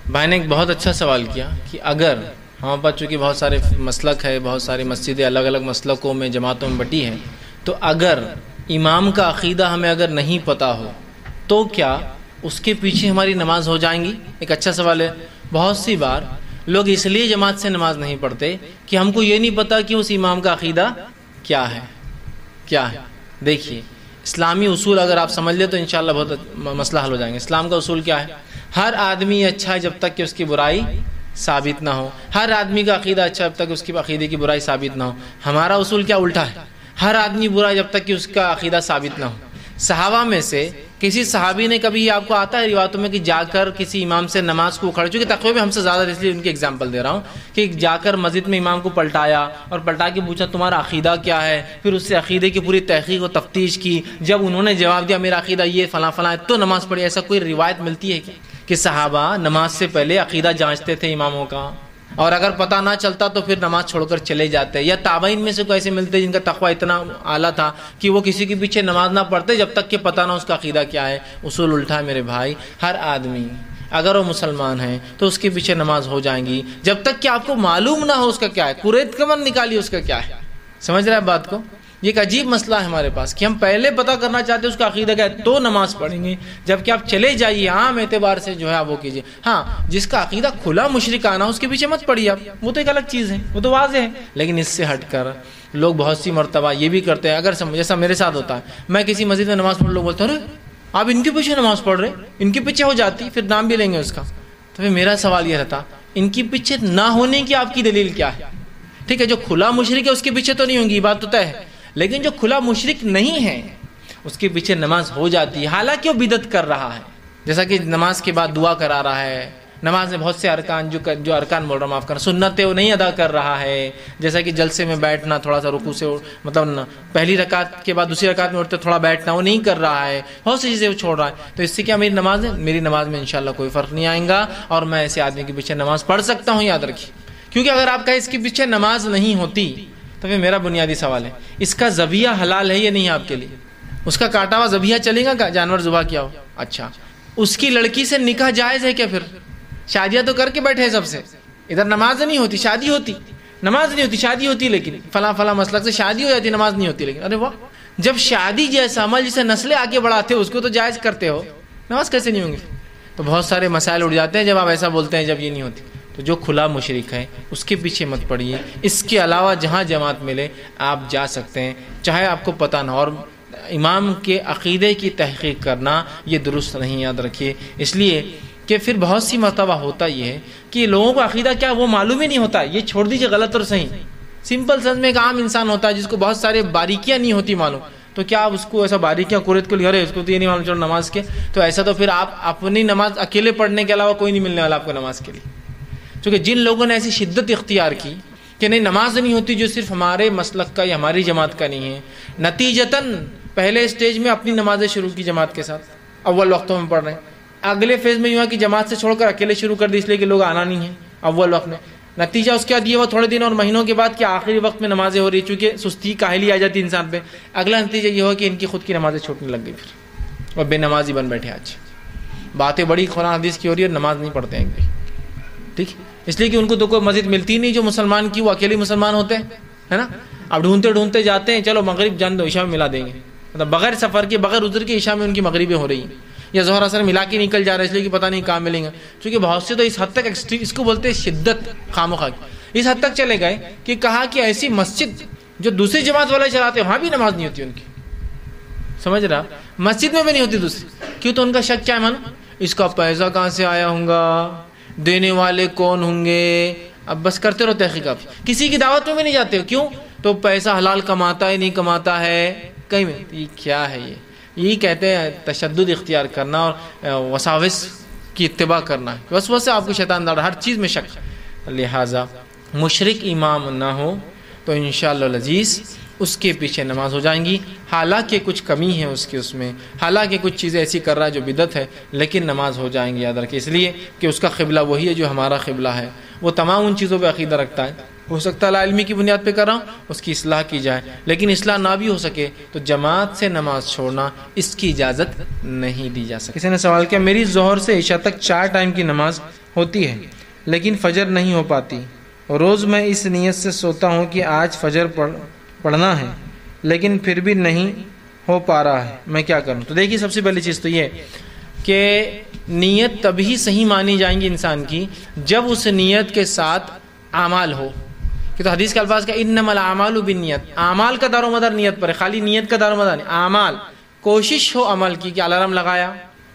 [SPEAKER 1] بھائی نے ایک بہت اچھا سوال کیا کہ اگر ہمارے پاس چونکہ بہت سارے مسلک ہے، بہت ساری مسجدیں الگ الگ مسلکوں میں جماعتوں میں بٹی ہیں، تو اگر امام کا عقیدہ ہمیں اگر نہیں پتہ ہو تو کیا اس کے پیچھے ہماری نماز ہو جائیں گی؟ ایک اچھا سوال ہے. بہت سی بار لوگ اس لیے جماعت سے نماز نہیں پڑھتے کہ ہم کو یہ نہیں پتہ کہ اس امام کا عقیدہ کیا ہے. دیکھیے اسلامی اصول اگر آپ سمجھ لیں تو انشاءاللہ بہت مسئلہ حل ہو جائیں گے. اسلام کا اصول کیا ہے؟ ہر آدمی اچھا ہے جب تک کہ اس کی برائی ثابت نہ ہو. ہر آدمی کا عقیدہ اچھا جب تک اس کی عقیدے کی برائی ثابت نہ ہو. ہمارا اصول کیا الٹا ہے، ہر آدمی برا جب تک کہ اس کا عقیدہ ثابت نہ ہو. صحابہ میں سے کسی صحابی نے کبھی آپ کو آتا ہے روایتوں میں کہ جا کر کسی امام سے نماز کو اکھڑ، چونکہ تقوی میں ہم سے زیادہ اس لیے ان کی اگزامپل دے رہا ہوں کہ جا کر مسجد میں امام کو پلٹایا اور پلٹا کے پوچھا تمہارا عقیدہ کیا ہے، پھر اس سے عقیدے کی پوری تحقیق و تفتیش کی. جب انہوں نے جواب دیا میرا عقیدہ یہ فلاں فلاں تو نماز پڑھی. ایسا کوئی روایت ملتی ہے کہ صحابہ نماز سے پہلے عقیدہ جانچتے تھے اماموں کا، اور اگر پتہ نہ چلتا تو پھر نماز چھوڑ کر چلے جاتے؟ یا تابعین میں سے کوئی ایسے ملتے جن کا تقوی اتنا اعلیٰ تھا کہ وہ کسی کے پیچھے نماز نہ پڑھتے جب تک کہ پتہ نہ اس کا عقیدہ کیا ہے؟ اصول الٹا ہے میرے بھائی. ہر آدمی اگر وہ مسلمان ہے تو اس کے پیچھے نماز ہو جائیں گی جب تک کہ آپ کو معلوم نہ ہو اس کا کیا ہے. قریت کمر نکالیے اس کا کیا ہے. سمجھ رہے ہیں بات کو؟ یہ ایک عجیب مسئلہ ہے ہمارے پاس کہ ہم پہلے پتہ کرنا چاہتے ہیں اس کا عقیدہ کیا ہے تو نماز پڑھیں گے، جبکہ آپ چلے جائیے عام اعتبار سے جو ہے آپ وہ کیجیے. ہاں جس کا عقیدہ کھلا مشرکانہ اس کے پیچھے مت پڑیے آپ، وہ تو ایک الگ چیز ہے، وہ تو واضح ہے. لیکن اس سے ہٹ کر لوگ بہت سی مرتبہ یہ بھی کرتے ہیں، اگر جیسا میرے ساتھ ہوتا ہے، میں کسی مسجد میں نماز پڑھ لوگ بولتے ہیں آپ ان کے پیچھے نماز پڑھ رہے، ان کے پیچھے ہو جاتی، پھر نام بھی لیں گے اس کا. تو پھر میرا سوال یہ رہتا ان کے پیچھے نہ ہونے کی آپ کی دلیل کیا ہے؟ ٹھیک ہے، جو کھلا مشرک ہے اس کے پیچھے تو نہیں ہوں گی، بات تو طے ہے، لیکن جو کھلا مشرک نہیں ہے اس کے پیچھے نماز ہو جاتی ہے، حالانکہ وہ بدعت کر رہا ہے. جیسا کہ نماز کے بعد دعا کرا رہا ہے، نماز میں بہت سے ارکان جو ارکان بول رہا معاف کرنا سنت ہے وہ نہیں ادا کر رہا ہے، جیسا کہ جلسے میں بیٹھنا تھوڑا سا رکوع سے مطلب پہلی رکعت کے بعد دوسری رکعت میں اٹھتے تھوڑا بیٹھنا وہ نہیں کر رہا ہے، بہت سی چیزیں وہ چھوڑ رہا ہے. تو اس سے کیا میری نماز ہے؟ میری نماز میں انشاءاللہ کوئی فرق نہیں آئے گا اور میں ایسے آدمی کے پیچھے نماز پڑھ سکتا ہوں. یاد رکھیے، کیونکہ اگر آپ کا اس کے پیچھے نماز نہیں ہوتی تو پھر میرا بنیادی سوال ہے اس کا ذبیحہ حلال ہے یا نہیں آپ کے لیے؟ اس کا کاٹا ہوا ذبیحہ چلے گا؟ جانور ذبح کیا ہو؟ اچھا، اس کی لڑکی سے نکاح جائز ہے کیا؟ پھر شادیاں تو کر کے بیٹھے ہیں سب سے، ادھر نماز نہیں ہوتی، شادی ہوتی، نماز نہیں ہوتی، شادی ہوتی، لیکن فلاں مسلک سے شادی ہو جاتی نماز نہیں ہوتی. لیکن ارے واہ، جب شادی جیسا عمل جسے نسلیں آگے بڑھاتے ہو اس کو تو جائز کرتے ہو، نماز کیسے نہیں ہوں گے؟ تو بہت سارے مسائل اٹھ جاتے ہیں جب آپ ایسا بولتے ہیں جب یہ نہیں ہوتی. تو جو کھلا مشرک ہے اس کے پیچھے مت پڑیے، اس کے علاوہ جہاں جماعت ملے آپ جا سکتے ہیں، چاہے آپ کو پتہ نہ. اور امام کے عقیدے کی تحقیق کرنا یہ درست نہیں، یاد رکھیے. اس لیے کہ پھر بہت سی مرتبہ ہوتا یہ ہے کہ لوگوں کو عقیدہ کیا وہ معلوم ہی نہیں ہوتا. یہ چھوڑ دیجیے غلط اور صحیح، سمپل سنس میں ایک عام انسان ہوتا ہے جس کو بہت سارے باریکیاں نہیں ہوتی معلوم، تو کیا آپ اس کو ایسا باریکیاں قرت کو لکھ رہے اس کو تو یہ نہیں معلوم چلو نماز کے، تو ایسا تو پھر آپ اپنی نماز اکیلے پڑھنے کے علاوہ کوئی نہیں ملنے والا آپ کو نماز کے لیے. کیونکہ جن لوگوں نے ایسی شدت اختیار کی کہ نہیں نماز نہیں ہوتی، جو صرف ہمارے مسلک کا یا ہماری جماعت کا نہیں ہے، نتیجتاً پہلے اسٹیج میں اپنی نمازیں شروع کی جماعت کے ساتھ، اول وقتوں میں پڑھ رہے ہیں، اگلے فیز میں یوں ہے کہ جماعت سے چھوڑ کر اکیلے شروع کر دی اس لیے کہ لوگ آنا نہیں ہے اول وقت میں. نتیجہ اس کے بعد یہ ہوا تھوڑے دن اور مہینوں کے بعد کہ آخری وقت میں نمازیں ہو رہی چونکہ سستی کاہلی آ جاتی انسان پہ. اگلا نتیجہ یہ ہوا کہ ان کی خود کی نمازیں چھوٹنے لگ گئی پھر اور بے نمازی بن بیٹھے. آج باتیں بڑی قرآن حدیث کی ہو رہی ہے اور نماز نہیں پڑھتے ہیں بھی، ٹھیک، اس لیے کہ ان کو تو کوئی مسجد ملتی نہیں جو مسلمان کی، وہ اکیلے مسلمان ہوتے ہیں، ہے نا. اب ڈھونڈتے جاتے ہیں، چلو مغرب جان دو عشاء میں ملا دیں گے، مطلب بغیر سفر کے بغیر عذر کے عشاء میں ان کی مغربیں ہو رہی ہیں، یا ظہر اثر ملا کے نکل جا رہا ہے اس لیے کہ پتہ نہیں کہاں ملیں گے. چونکہ بہت سے تو اس حد تک اس کو بولتے ہیں شدت خامخواہ کی، اس حد تک چلے گئے کہ کہا کہ ایسی مسجد جو دوسری جماعت والے چلاتے ہیں وہاں بھی نماز نہیں ہوتی ان کی، سمجھ رہا، مسجد میں بھی نہیں ہوتی دوسری. کیوں؟ تو ان کا شک کیا ہے مانو، اس کا پیسہ کہاں سے آیا ہوں گا، دینے والے کون ہوں گے. اب بس کرتے رہو تحقیقات، کسی کی دعوت میں بھی نہیں جاتے ہو. کیوں؟ تو پیسہ حلال کماتا ہے نہیں کماتا ہے کہیں میں، یہ کیا ہے؟ یہی کہتے ہیں تشدد اختیار کرنا اور وساوس کی اتباع کرنا ہے. وسوسے آپ کو شیطان ڈال رہا ہر چیز میں شک. لہٰذا مشرک امام نہ ہو تو انشاءاللہ العزیز اس کے پیچھے نماز ہو جائیں گی، حالانکہ کچھ کمی ہے اس میں، حالانکہ کچھ چیزیں ایسی کر رہا ہے جو بدعت ہے، لیکن نماز ہو جائیں گی. یاد رکھیں، اس لیے کہ اس کا قبلہ وہی ہے جو ہمارا قبلہ ہے، وہ تمام ان چیزوں پہ عقیدہ رکھتا ہے. ہو سکتا ہے لا علمی کی بنیاد پہ کر رہا ہوں، اس کی اصلاح کی جائے، لیکن اصلاح نہ بھی ہو سکے تو جماعت سے نماز چھوڑنا اس کی اجازت نہیں دی جا سکتی. کسی نے سوال کیا میری ظہر سے عشاء تک 4 ٹائم کی نماز ہوتی ہے لیکن فجر نہیں ہو پاتی، روز میں اس نیت سے سوتا ہوں کہ آج فجر پڑھنا ہے لیکن پھر بھی نہیں ہو پا رہا ہے، میں کیا کروں؟ تو دیکھیے سب سے پہلی چیز تو یہ کہ نیت تبھی صحیح مانی جائیں گی انسان کی جب اس نیت کے ساتھ اعمال ہو. کہ تو حدیث کے الفاظ کا انما الاعمال بالنیت، اعمال کا دار و مدار نیت پر ہے، خالی نیت کا دار و مدار نہیں، اعمال. کوشش ہو عمل کی کہ الارم لگایا،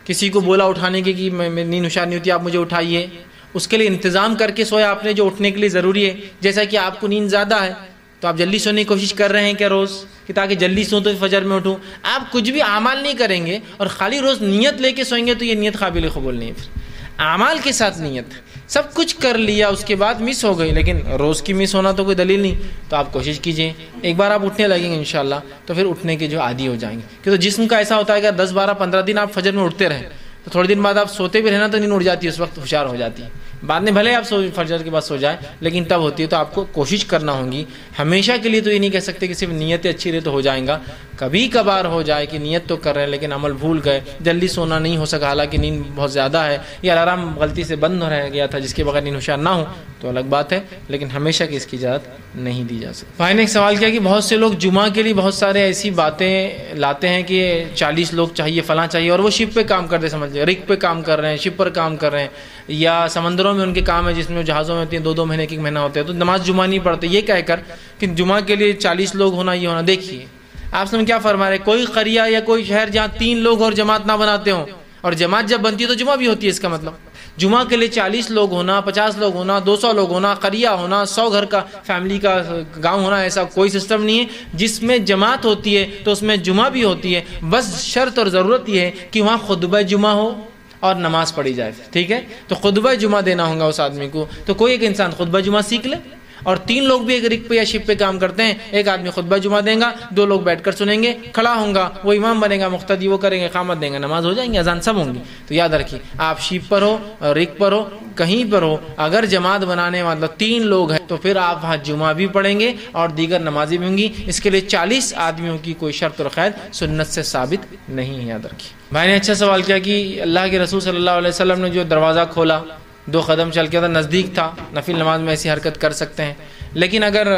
[SPEAKER 1] کسی کو بولا اٹھانے کے کہ میں نیند ہوشیار نہیں ہوتی آپ مجھے اٹھائیے، اس کے لیے انتظام کر کے سویا آپ نے جو اٹھنے کے لیے ضروری ہے. جیسا کہ آپ کو نیند زیادہ ہے تو آپ جلدی سونے کی کوشش کر رہے ہیں کیا روز کہ تاکہ جلدی سوں تو فجر میں اٹھوں. آپ کچھ بھی اعمال نہیں کریں گے اور خالی روز نیت لے کے سوئیں گے تو یہ نیت قابل قبول نہیں ہے. پھر اعمال کے ساتھ نیت، سب کچھ کر لیا اس کے بعد مس ہو گئی، لیکن روز کی مس ہونا تو کوئی دلیل نہیں. تو آپ کوشش کیجئے، ایک بار آپ اٹھنے لگیں گے انشاءاللہ تو پھر اٹھنے کے جو عادی ہو جائیں گے. کہ تو جسم کا ایسا ہوتا ہے کہ 10 12 15 دن آپ فجر میں اٹھتے رہیں تو تھوڑے دن بعد آپ سوتے بھی رہنا تو نیند اڑ جاتی ہے، اس وقت ہوشیار ہو جاتی ہے. بعد میں بھلے آپ فجر کے بعد سو جائیں لیکن تب ہوتی ہے. تو آپ کو کوشش کرنا ہوگی، ہمیشہ کے لیے تو یہ نہیں کہہ سکتے کہ صرف نیتیں اچھی رہے تو ہو جائیں گا. کبھی کبھار ہو جائے کہ نیت تو کر رہے ہیں لیکن عمل بھول گئے, جلدی سونا نہیں ہو سکا حالانکہ نیند بہت زیادہ ہے, یا الارم غلطی سے بند رہ گیا تھا جس کے بغیر نیند ہوشیار نہ ہو, تو الگ بات ہے, لیکن ہمیشہ کی اس کی اجازت نہیں دی جا سکتی. بھائی نے ایک سوال کیا کہ بہت سے لوگ جمعہ کے لیے بہت سارے ایسی باتیں لاتے ہیں کہ 40 لوگ چاہیے, فلاں چاہیے, اور وہ شپ پہ کام کرتے سمجھ رگ پہ کام کر رہے ہیں, شپ پر کام کر رہے ہیں, یا سمندروں میں ان کے کام ہے جس میں جہازوں میں ہوتے ہیں 2 مہینے 1 مہینہ ہوتے ہیں, تو نماز جمعہ نہیں پڑھتے یہ کہہ کر کہ جمعہ کے لیے 40 لوگ ہونا یہ ہونا. دیکھیے آپ سے کیا فرما رہے, کوئی قریہ یا کوئی شہر جہاں 3 لوگ اور جماعت نہ بناتے ہوں, اور جماعت جب بنتی ہے تو جمعہ بھی ہوتی ہے. اس کا مطلب جمعہ کے لیے 40 لوگ ہونا, 50 لوگ ہونا, 200 لوگ ہونا, قریہ ہونا, 100 گھر کا فیملی کا گاؤں ہونا, ایسا کوئی سسٹم نہیں ہے. جس میں جماعت ہوتی ہے تو اس میں جمعہ بھی ہوتی ہے, بس شرط اور ضرورت یہ ہے کہ وہاں خطبہ جمعہ ہو اور نماز پڑھی جائے. ٹھیک ہے, تو خطبہ جمعہ دینا ہوگا اس آدمی کو, تو کوئی ایک انسان خطبہ جمعہ سیکھ لے, اور 3 لوگ بھی ایک رگ پہ یا شپ پہ کام کرتے ہیں, ایک آدمی خطبہ جمعہ دیں گا, 2 لوگ بیٹھ کر سنیں گے, کھڑا ہوں گا, وہ امام بنے گا, مقتدی وہ کریں گے, اقامت دیں گے, نماز ہو جائیں گے, اذان سب ہوں گی. تو یاد رکھیے آپ شپ پر ہو, رگ پر ہو, کہیں پر ہو, اگر جماعت بنانے مطلب 3 لوگ ہیں تو پھر آپ وہاں جمعہ بھی پڑھیں گے اور دیگر نمازیں بھی ہوں گی. اس کے لیے 40 آدمیوں کی کوئی شرط اور قید سنت سے ثابت نہیں ہے, یاد رکھیے. بھائی نے اچھا سوال کیا کہ اللہ کے رسول صلی اللہ علیہ وسلم نے جو دروازہ کھولا 2 قدم چل کے, نزدیک تھا, نفل نماز میں ایسی حرکت کر سکتے ہیں, لیکن اگر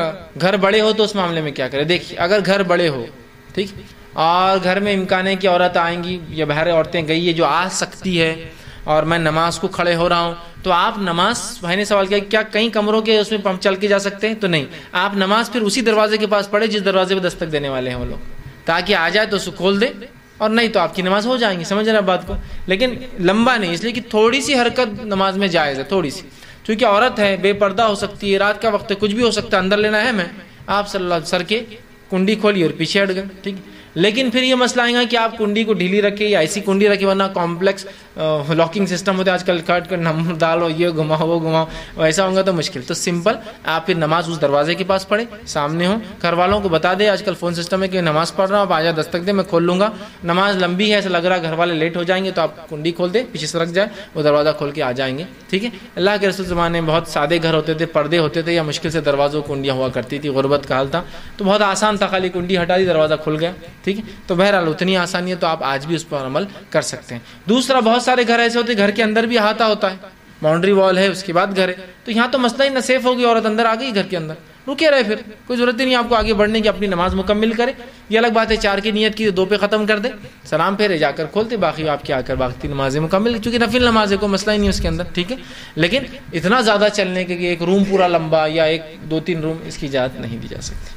[SPEAKER 1] گھر بڑے ہو تو اس معاملے میں کیا کرے. دیکھیے اگر گھر بڑے ہو, ٹھیک, اور گھر میں امکان ہے کہ عورت آئیں گی یا باہر عورتیں گئی ہے جو آ سکتی ہے, اور میں نماز کو کھڑے ہو رہا ہوں, تو آپ نماز, بھائی نے سوال کیا کیا کئی کمروں کے اس میں چل کے جا سکتے ہیں, تو نہیں, آپ نماز پھر اسی دروازے کے پاس پڑھے جس دروازے پہ دستک دینے والے ہیں وہ لوگ, تاکہ آ جائے تو اسے کھول دے, اور نہیں تو آپ کی نماز ہو جائیں گی. سمجھ رہے ہیں بات کو, لیکن لمبا نہیں, اس لیے کہ تھوڑی سی حرکت نماز میں جائز ہے, تھوڑی سی, کیونکہ عورت ہے, بے پردہ ہو سکتی ہے, رات کا وقت ہے, کچھ بھی ہو سکتا ہے, اندر لینا ہے. میں آپ صلی اللہ علیہ وسلم سر کے کنڈی کھولی اور پیچھے ہٹ گئے, ٹھیک. لیکن پھر یہ مسئلہ آئے گا کہ آپ کنڈی کو ڈھیلی رکھیں یا ایسی کنڈی رکھیں, ورنہ کمپلیکس لاکنگ سسٹم ہوتا ہے آج کل, کٹ کر نمبر ڈالو, یہ گھماؤ وہ گھماؤ, ویسا ہوگا تو مشکل. تو سمپل آپ پھر نماز اس دروازے کے پاس پڑھیں, سامنے ہو, گھر والوں کو بتا دے, آج کل فون سسٹم ہے کہ نماز پڑھ رہا ہوں, آپ آ جا, دستک دے, میں کھول لوں گا, نماز لمبی ہے ایسا لگ رہا ہے, گھر والے لیٹ ہو جائیں گے, تو آپ کنڈی کھول دیں, پیچھے سے رکھ جائے, وہ دروازہ کھول کے آ جائیں گے. ٹھیک ہے, اللہ کے رسول زمانے میں بہت سادے گھر ہوتے تھے, پردے ہوتے تھے, یا مشکل سے دروازوں کنڈیاں ہوا کرتی تھی, غربت کا حال تھا, تو بہت آسان تھا, خالی کنڈی ہٹا دی, دروازہ کھل گیا. ٹھیک ہے, تو بہرحال اتنی آسانی ہے, تو آپ آج بھی اس پر عمل کر سکتے ہیں. دوسرا, بہت سارے گھر ایسے ہوتے ہیں گھر کے اندر بھی احاطہ ہوتا ہے, باؤنڈری وال ہے, اس کے بعد گھر ہے, تو یہاں تو مسئلہ ہی نہ سیف ہوگی, عورت اندر آ گئی گھر کے اندر, رکے رہے, پھر کوئی ضرورت ہی نہیں آپ کو آگے بڑھنے کی, اپنی نماز مکمل کرے. یہ الگ بات ہے 4 کی نیت کی 2 پہ ختم کر دے, سلام پھیرے, جا کر کھولتے, باقی آپ کیا کر باقی نمازیں مکمل, چونکہ نفل نماز ہے, کوئی مسئلہ ہی نہیں اس کے اندر. ٹھیک ہے, لیکن اتنا زیادہ چلنے کے ایک روم پورا لمبا یا 1-2-3 روم, اس کی اجازت نہیں دی جا سکتی.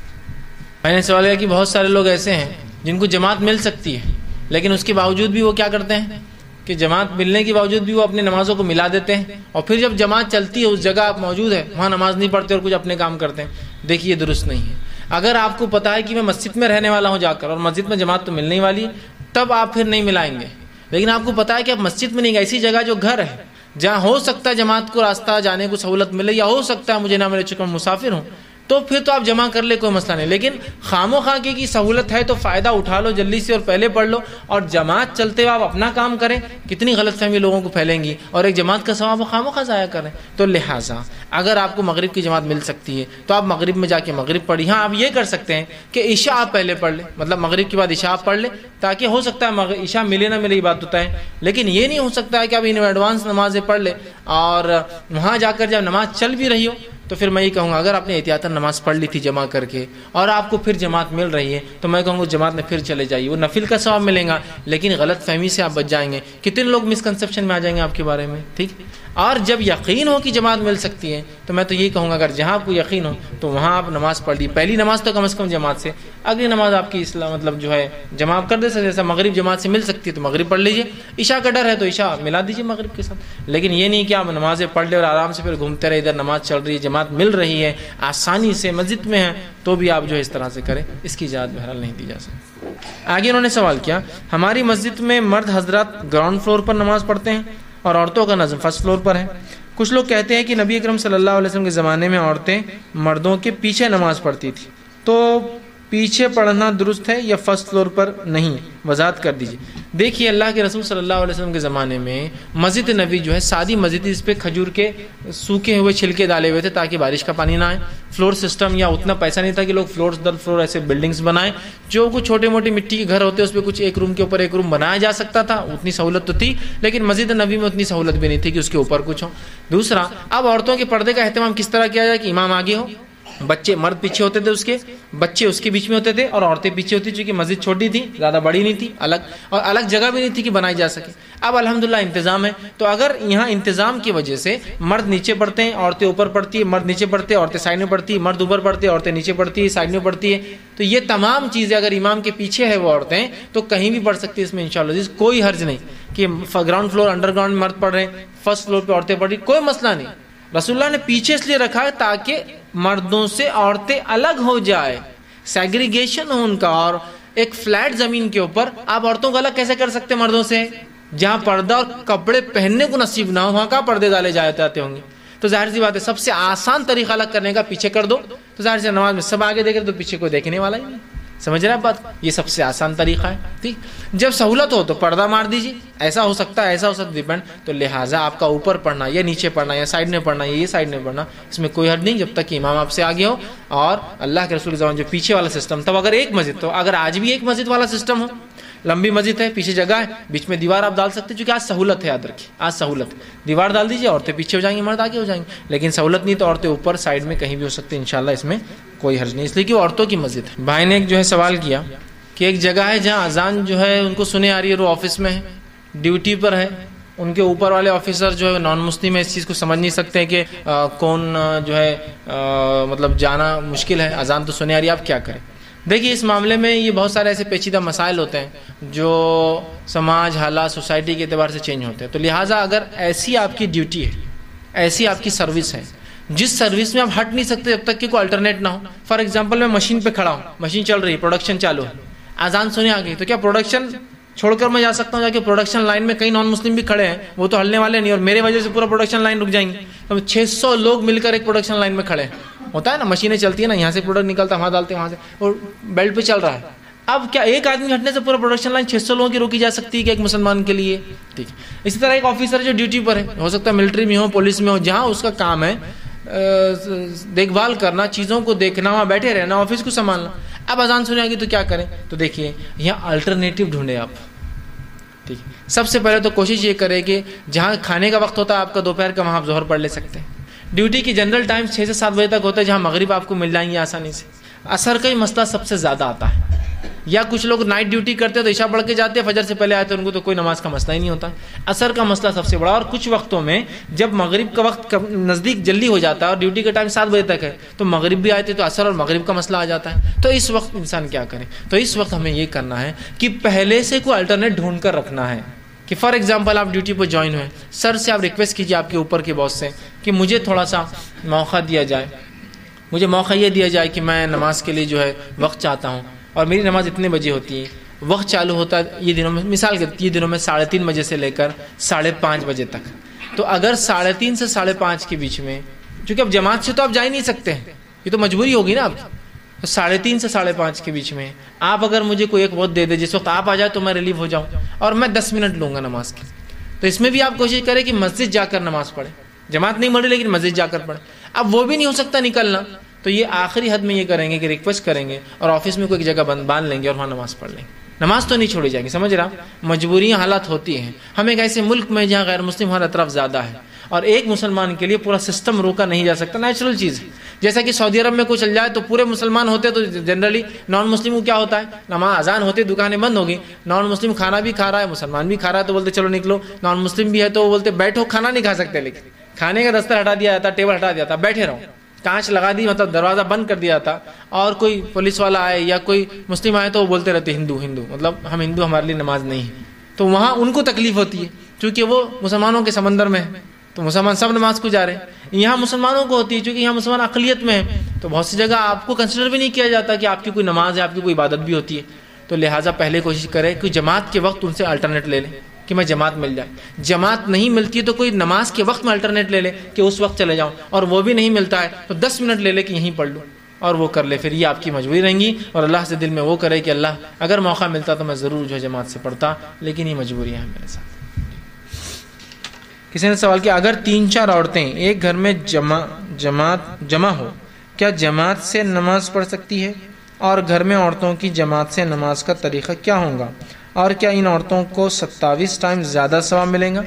[SPEAKER 1] میں نے سوال کیا کہ بہت سارے لوگ ایسے ہیں جن کو جماعت مل سکتی ہے, لیکن اس کے باوجود بھی وہ کیا کرتے ہیں کہ جماعت ملنے کے باوجود بھی وہ اپنی نمازوں کو ملا دیتے ہیں, اور پھر جب جماعت چلتی ہے اس جگہ آپ موجود ہے, وہاں نماز نہیں پڑھتے اور کچھ اپنے کام کرتے ہیں. دیکھیے درست نہیں ہے. اگر آپ کو پتا ہے کہ میں مسجد میں رہنے والا ہوں جا کر, اور مسجد میں جماعت تو ملنے والی ہے, تب آپ پھر نہیں ملائیں گے. لیکن آپ کو پتا ہے کہ آپ مسجد میں نہیں گئے, ایسی جگہ جو گھر ہے جہاں ہو سکتا ہے جماعت کو راستہ جانے کو سہولت ملے, یا ہو سکتا ہے مجھے نہ ملے چونکہ میں مسافر ہوں, تو پھر تو آپ جمع کر لے, کوئی مسئلہ نہیں. لیکن خام و خواہ کی سہولت ہے تو فائدہ اٹھا لو جلدی سے, اور پہلے پڑھ لو, اور جماعت چلتے ہوئے آپ اپنا کام کریں. کتنی غلط فہمی لوگوں کو پھیلیں گی, اور ایک جماعت کا ثواب خام و خواہ ضائع کریں. تو لہٰذا اگر آپ کو مغرب کی جماعت مل سکتی ہے تو آپ مغرب میں جا کے مغرب پڑھی. ہاں آپ یہ کر سکتے ہیں کہ عشاء آپ پہلے پڑھ لیں, مطلب مغرب کے بعد عشاء آپ پڑھ لیں, تاکہ ہو سکتا ہے عشاء ملے نہ ملے, یہ بات ہوتا ہے. لیکن یہ نہیں ہو سکتا ہے کہ آپ ان ایڈوانس نمازیں پڑھ لیں, اور وہاں جا کر جب نماز چل بھی رہی ہو تو پھر میں یہ کہوں گا اگر آپ نے احتیاطاً نماز پڑھ لی تھی جمع کر کے, اور آپ کو پھر جماعت مل رہی ہے, تو میں کہوں گا جماعت میں پھر چلے جائیے, وہ نفل کا ثواب ملے گا, لیکن غلط فہمی سے آپ بچ جائیں گے. کتنے لوگ مسکنسپشن میں آ جائیں گے آپ کے بارے میں. ٹھیک, اور جب یقین ہو کہ جماعت مل سکتی ہے تو میں تو یہی کہوں گا اگر جہاں آپ کو یقین ہو تو وہاں آپ نماز پڑھ لی, پہلی نماز تو کم از کم جماعت سے, اگلی نماز آپ کی اصلاح مطلب جو ہے جمع کر دے سکتے. جیسا مغرب جماعت سے مل سکتی ہے تو مغرب پڑھ لیجیے, عشاء کا ڈر ہے تو عشاء ملا دیجیے مغرب کے ساتھ. لیکن یہ نہیں کہ آپ نمازیں پڑھ لیں اور آرام سے پھر گھومتے رہے, ادھر نماز چل رہی ہے, جماعت مل رہی ہے, آسانی سے مسجد میں ہے, تو بھی آپ جو ہے اس طرح سے کریں, اس کی اجازت بہرحال نہیں دی جا سکتی. آگے انہوں نے سوال کیا, ہماری مسجد میں مرد حضرات گراؤنڈ فلور پر نماز پڑھتے ہیں اور عورتوں کا نظم فرسٹ فلور پر ہے. کچھ لوگ کہتے ہیں کہ نبی اکرم صلی اللہ علیہ وسلم کے زمانے میں عورتیں مردوں کے پیچھے نماز پڑھتی تھی, تو پیچھے پڑھنا درست ہے یا فرسٹ فلور پر نہیں؟ وضاحت کر دیجیے۔ دیکھیے اللہ کے رسول صلی اللہ علیہ وسلم کے زمانے میں مسجد نبی جو ہے سادی مسجد تھی، اس پہ کھجور کے سوکھے ہوئے چھلکے ڈالے ہوئے تھے تاکہ بارش کا پانی نہ آئے۔ فلور سسٹم یا اتنا پیسہ نہیں تھا کہ لوگ فلور در فلور ایسے بلڈنگز بنائیں۔ جو کچھ چھوٹے موٹے مٹی کے گھر ہوتے اس پہ کچھ ایک روم کے اوپر ایک روم بنایا جا سکتا تھا، اتنی سہولت تو تھی، لیکن مسجد نبی میں اتنی سہولت بھی نہیں تھی کہ اس کے اوپر کچھ ہو۔ دوسرا، اب عورتوں کے پردے کا اہتمام کس طرح کیا جائے کہ امام آگے ہو، بچے مرد پیچھے ہوتے تھے، اس کے بچے اس کے بیچ میں ہوتے تھے اور عورتیں پیچھے ہوتی، چونکہ مسجد چھوٹی تھی، زیادہ بڑی نہیں تھی، الگ جگہ بھی نہیں تھی کہ بنائی جا سکے۔ اب الحمدللہ انتظام ہے، تو اگر یہاں انتظام کی وجہ سے مرد نیچے پڑھتے ہیں، عورتیں اوپر پڑھتی ہے، مرد نیچے پڑھتے ہیں، عورتیں سائڈ میں پڑھتی ہے، مرد اوپر پڑھتے ہیں، عورتیں نیچے پڑھتی ہے، سائڈ میں پڑھتی ہے، تو یہ تمام چیزیں اگر امام کے پیچھے ہے وہ عورتیں تو کہیں بھی پڑھ سکتی ہے، اس میں انشاءاللہ کوئی حرج نہیں کہ گراؤنڈ فلور انڈر گراؤنڈ مرد پڑھ رہے ہیں، فرسٹ فلور پہ عورتیں پڑھ رہی، کوئی مسئلہ نہیں۔ رسول اللہ نے پیچھے اس لیے رکھا ہے تاکہ مردوں سے عورتیں الگ ہو جائے، سیگریگیشن ہو ان کا، اور ایک فلیٹ زمین کے اوپر آپ عورتوں کو الگ کیسے کر سکتے مردوں سے؟ جہاں پردہ اور کپڑے پہننے کو نصیب نہ ہو وہاں کہاں پردے ڈالے جاتے ہوں گے؟ تو ظاہر سی بات ہے سب سے آسان طریقہ الگ کرنے کا پیچھے کر دو، تو ظاہر سی نماز میں سب آگے دیکھ رہے تو پیچھے کوئی دیکھنے والا ہی نہیں۔ سمجھ رہے ہیں بات؟ یہ سب سے آسان طریقہ ہے۔ ٹھیک، جب سہولت ہو تو پردہ مار دیجیے، ایسا ہو سکتا ہے ایسا ہو سکتا ہے ڈیپینڈ، تو لہٰذا آپ کا اوپر پڑھنا یا نیچے پڑھنا یا سائڈ میں پڑھنا یا یہ سائڈ میں پڑھنا اس میں کوئی حد نہیں، جب تک کہ امام آپ سے آگے ہو اور اللہ کے رسول زمان جو پیچھے والا سسٹم تھا، اگر ایک مسجد، تو اگر آج بھی ایک مسجد والا سسٹم ہو، لمبی مسجد ہے، پیچھے جگہ ہے، بیچ میں دیوار آپ ڈال سکتے ہیں، چونکہ آج سہولت ہے، یاد رکھیے آج سہولت ہے، دیوار ڈال دیجیے، عورتیں پیچھے ہو جائیں گی، مرد آگے ہو جائیں گے، لیکن سہولت نہیں تو عورتیں اوپر سائڈ میں کہیں بھی ہو سکتی ہیں، انشاءاللہ اس میں کوئی حرج نہیں، اس لیے کہ وہ عورتوں کی مسجد ہے۔ بھائی نے ایک جو ہے سوال کیا کہ ایک جگہ ہے جہاں اذان جو ہے ان کو سنے آ رہی ہے، وہ آفس میں ہے، ڈیوٹی پر ہے، ان کے اوپر والے آفیسر جو ہے نان مسلم ہے، اس چیز کو سمجھ نہیں سکتے کہ کون جو ہے مطلب جانا مشکل ہے، اذان تو سنے آ رہی ہے، آپ کیا کریں؟ دیکھیے اس معاملے میں یہ بہت سارے ایسے پیچیدہ مسائل ہوتے ہیں جو سماج، حالات، سوسائٹی کے اعتبار سے چینج ہوتے ہیں، تو لہٰذا اگر ایسی آپ کی ڈیوٹی ہے، ایسی آپ کی سروس ہے جس سروس میں آپ ہٹ نہیں سکتے جب تک کہ کوئی الٹرنیٹ نہ ہو، فار ایگزامپل میں مشین پہ کھڑا ہوں، مشین چل رہی ہے، پروڈکشن چالو ہے، اذان سنے آ گئی، تو کیا پروڈکشن چھوڑ کر میں جا سکتا ہوں؟ جا کے پروڈکشن لائن میں کئی نان مسلم بھی کھڑے ہیں، وہ تو ہلنے والے نہیں، اور میرے وجہ سے پورا پروڈکشن لائن رک جائیں گے، تو 600 لوگ مل کر ایک پروڈکشن لائن میں کھڑے ہیں، ہوتا ہے نا، مشینیں چلتی ہیں نا، یہاں سے پروڈکٹ نکلتا ہے، وہاں ڈالتے ہیں، وہاں سے، اور بیلٹ پہ چل رہا ہے۔ اب کیا ایک آدمی ہٹنے سے پورا پروڈکشن لائن 600 لوگوں کی روکی جا سکتی ہے کہ ایک مسلمان کے لیے؟ ٹھیک ہے، اسی طرح ایک آفیسر جو ڈیوٹی پر ہے، ہو سکتا ہے ملٹری میں ہو، پولیس میں ہو، جہاں اس کا کام ہے دیکھ بھال کرنا، چیزوں کو دیکھنا، وہاں بیٹھے رہنا، آفس کو سنبھالنا، اب اذان سنے گی تو کیا کریں؟ تو دیکھیے یہاں الٹرنیٹو ڈھونڈے آپ، ٹھیک ہے، سب سے پہلے تو کوشش یہ کرے کہ جہاں کھانے کا وقت ہوتا ہے آپ کا دوپہر کا، وہاں آپ ظہر پڑھ لے سکتے ہیں۔ ڈیوٹی کی جنرل ٹائم 6 سے 7 بجے تک ہوتا ہے، جہاں مغرب آپ کو مل جائیں گی آسانی سے۔ عصر کا ہی مسئلہ سب سے زیادہ آتا ہے، یا کچھ لوگ نائٹ ڈیوٹی کرتے ہیں تو عشاء پڑھ کے جاتے ہیں، فجر سے پہلے آتے ہیں، ان کو تو کوئی نماز کا مسئلہ ہی نہیں ہوتا۔ عصر کا مسئلہ سب سے بڑا، اور کچھ وقتوں میں جب مغرب کا وقت نزدیک جلدی ہو جاتا ہے اور ڈیوٹی کا ٹائم 7 بجے تک ہے تو مغرب بھی آتے تو عصر اور مغرب کا مسئلہ آ جاتا ہے، تو اس وقت انسان کیا کرے؟ تو اس وقت ہمیں یہ کرنا ہے کہ پہلے سے کوئی الٹرنیٹ ڈھونڈ کر رکھنا ہے، کہ فار ایگزامپل آپ ڈیوٹی پہ جوائن ہوئے، سر سے آپ ریکویسٹ کیجیے آپ کے اوپر کے باس سے کہ مجھے تھوڑا سا موقع دیا جائے، مجھے موقع یہ دیا جائے کہ میں نماز کے لیے جو ہے وقت چاہتا ہوں، اور میری نماز اتنے بجے ہوتی ہے، وقت چالو ہوتا ہے یہ دنوں میں، مثال کے یہ دنوں میں 3:30 بجے سے لے کر 5:30 بجے تک، تو اگر 3:30 سے 5:30 کے بیچ میں، چونکہ اب جماعت سے تو آپ جا ہی نہیں سکتے ہیں، یہ تو مجبوری ہوگی نا آپ کی، تو 3:30 سے 5:30 کے بیچ میں آپ اگر مجھے کوئی ایک وقت دے دے جس وقت آپ آ جائے تو میں ریلیف ہو جاؤں، اور میں 10 منٹ لوں گا نماز کی، تو اس میں بھی آپ کوشش کریں کہ مسجد جا کر نماز پڑھیں، جماعت نہیں مل رہی لیکن مسجد جا کر پڑھیں۔ اب وہ بھی نہیں ہو سکتا نکلنا، تو یہ آخری حد میں یہ کریں گے کہ ریکویسٹ کریں گے اور آفس میں کوئی جگہ باندھ لیں گے اور وہاں نماز پڑھ لیں گے، نماز تو نہیں چھوڑی جائے گی، سمجھ رہا؟ مجبوریاں حالات ہوتی ہیں، ہم ایک ایسے ملک میں جہاں غیر مسلم ہر اطراف زیادہ ہے، اور ایک مسلمان کے لیے پورا سسٹم روکا نہیں جا سکتا، نیچرل چیز ہے، جیسا کہ سعودی عرب میں کوئی چل جائے تو پورے مسلمان ہوتے تو جنرلی نان مسلم کو کیا ہوتا ہے، نماز اذان ہوتی دکانیں بند ہوگی، نان مسلم کھانا بھی کھا رہا ہے، مسلمان بھی کھا رہا ہے، تو بولتے چلو نکلو، نان مسلم بھی ہے تو وہ بولتے بیٹھو، کھانا نہیں کھا سکتے، لیکن کھانے کا دستر ہٹا دیا جاتا، ٹیبل ہٹا دیا جاتا، بیٹھے رہو، کانچ لگا دی، مطلب دروازہ بند کر دیا تھا، اور کوئی پولیس والا آئے یا کوئی مسلم آئے تو وہ بولتے رہتے ہندو ہندو، مطلب ہم ہندو، ہمارے لیے نماز نہیں ہے، تو وہاں ان کو تکلیف ہوتی ہے کیونکہ وہ مسلمانوں کے سمندر میں ہے، تو مسلمان سب نماز کو جا رہے ہیں، یہاں مسلمانوں کو ہوتی ہے کیونکہ یہاں مسلمان اقلیت میں ہے، تو بہت سی جگہ آپ کو کنسیڈر بھی نہیں کیا جاتا کہ آپ کی کوئی نماز ہے، آپ کی کوئی عبادت بھی ہوتی ہے، تو لہٰذا پہلے کوشش کرے کہ جماعت کے وقت ان سے الٹرنیٹ لے لیں کہ میں جماعت مل جائے، جماعت نہیں ملتی تو کوئی نماز کے وقت میں الٹرنیٹ لے لے کہ اس وقت چلے جاؤں، اور وہ بھی نہیں ملتا ہے تو 10 منٹ لے لے کہ یہیں پڑھ لوں، اور وہ کر لے، پھر یہ آپ کی مجبوری رہیں گی، اور اللہ سے دل میں وہ کرے کہ اللہ اگر موقع ملتا تو میں ضرور جو ہے جماعت سے پڑھتا، لیکن یہ مجبوری ہے میرے ساتھ۔ کسی نے سوال کیا اگر 3-4 عورتیں ایک گھر میں جمع ہو، کیا جماعت سے نماز پڑھ سکتی ہے؟ اور گھر میں عورتوں کی جماعت سے نماز کا طریقہ کیا ہوگا؟ اور کیا ان عورتوں کو 27 ٹائم زیادہ ثواب ملے گا؟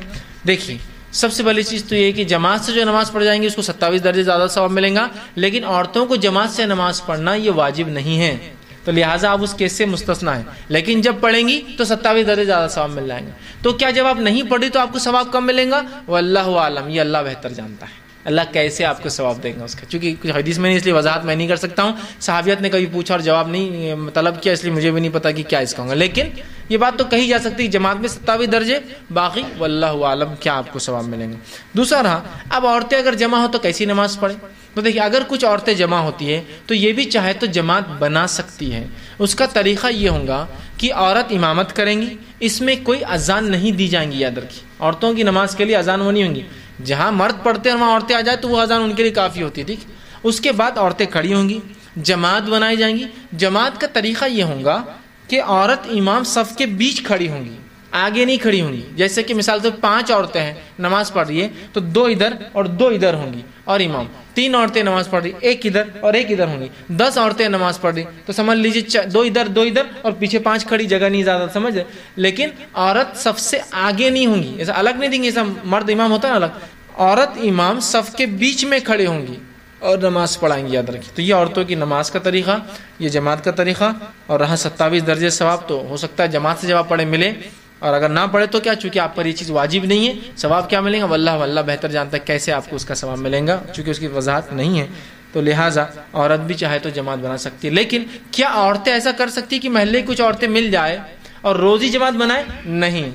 [SPEAKER 1] دیکھیے، سب سے پہلی چیز تو یہ کہ جماعت سے جو نماز پڑھ جائیں گے اس کو 27 درجے زیادہ ثواب ملیں گا، لیکن عورتوں کو جماعت سے نماز پڑھنا یہ واجب نہیں ہے، تو لہٰذا آپ اس کیس سے مستثنا ہے، لیکن جب پڑھیں گی تو 27 درجے زیادہ ثواب مل جائیں گے۔ تو کیا جب آپ نہیں پڑھی تو آپ کو ثواب کم ملیں گا؟ واللہ عالم، یہ اللہ بہتر جانتا ہے، اللہ کیسے آپ کو ثواب دے گا اس کا، چونکہ کچھ حدیث میں نہیں، اس لیے وضاحت میں نہیں کر سکتا ہوں، صحابیت نے کبھی پوچھا اور جواب نہیں طلب کیا، اس لیے مجھے بھی نہیں پتا کہ کیا اس کا ہوگا، لیکن یہ بات تو کہی جا سکتی ہے جماعت میں 27 درجے، باقی واللہ عالم کیا آپ کو ثواب ملیں گے۔ دوسرا رہا، اب عورتیں اگر جمع ہو تو کیسی نماز پڑھیں؟ تو دیکھیے، اگر کچھ عورتیں جمع ہوتی ہے تو یہ بھی چاہے تو جماعت بنا سکتی ہے، اس کا طریقہ یہ ہوگا کہ عورت امامت کریں گی، اس میں کوئی اذان نہیں دی جائیں گی، یاد رکھیے عورتوں کی نماز کے لیے اذان وہ نہیں ہوں گی، جہاں مرد پڑھتے ہیں وہاں عورتیں آ جائیں تو وہ اذان ان کے لیے کافی ہوتی ہے، ٹھیک۔ اس کے بعد عورتیں کھڑی ہوں گی، جماعت بنائی جائیں گی، جماعت کا طریقہ یہ ہوگا کہ عورت امام صف کے بیچ کھڑی ہوں گی، آگے نہیں کھڑی ہوں گی، جیسے کہ مثال سے 5 عورتیں ہیں نماز پڑھ رہی ہے تو 2 ادھر اور 2 ادھر ہوں گی اور امام، 3 عورتیں نماز پڑھ رہی، 1 ادھر اور 1 ادھر ہوں گی، 10 عورتیں نماز پڑھ رہی تو سمجھ لیجیے 2 ادھر اور پیچھے 5 کھڑی، جگہ نہیں زیادہ، سمجھ رہے، لیکن عورت سب سے آگے نہیں ہوں گی، ایسا الگ نہیں دیں گے، ایسا مرد امام ہوتا ہے نا الگ، عورت امام صف کے بیچ میں کھڑے ہوں گی اور نماز پڑھائیں گی، یاد رکھیے۔ تو یہ عورتوں کی نماز کا طریقہ، یہ جماعت کا طریقہ، اور رہا 27 درجے ثواب، تو ہو سکتا ہے جماعت سے جب آپ پڑھے ملے، اور اگر نہ پڑھے تو کیا، چونکہ آپ پر یہ چیز واجب نہیں ہے، ثواب کیا ملے گا واللہ بہتر جانتا ہے کیسے آپ کو اس کا ثواب ملے گا، چونکہ اس کی وضاحت نہیں ہے، تو لہٰذا عورت بھی چاہے تو جماعت بنا سکتی ہے۔ لیکن کیا عورتیں ایسا کر سکتی کہ محلے کچھ عورتیں مل جائے اور روز ہی جماعت بنائے؟ نہیں،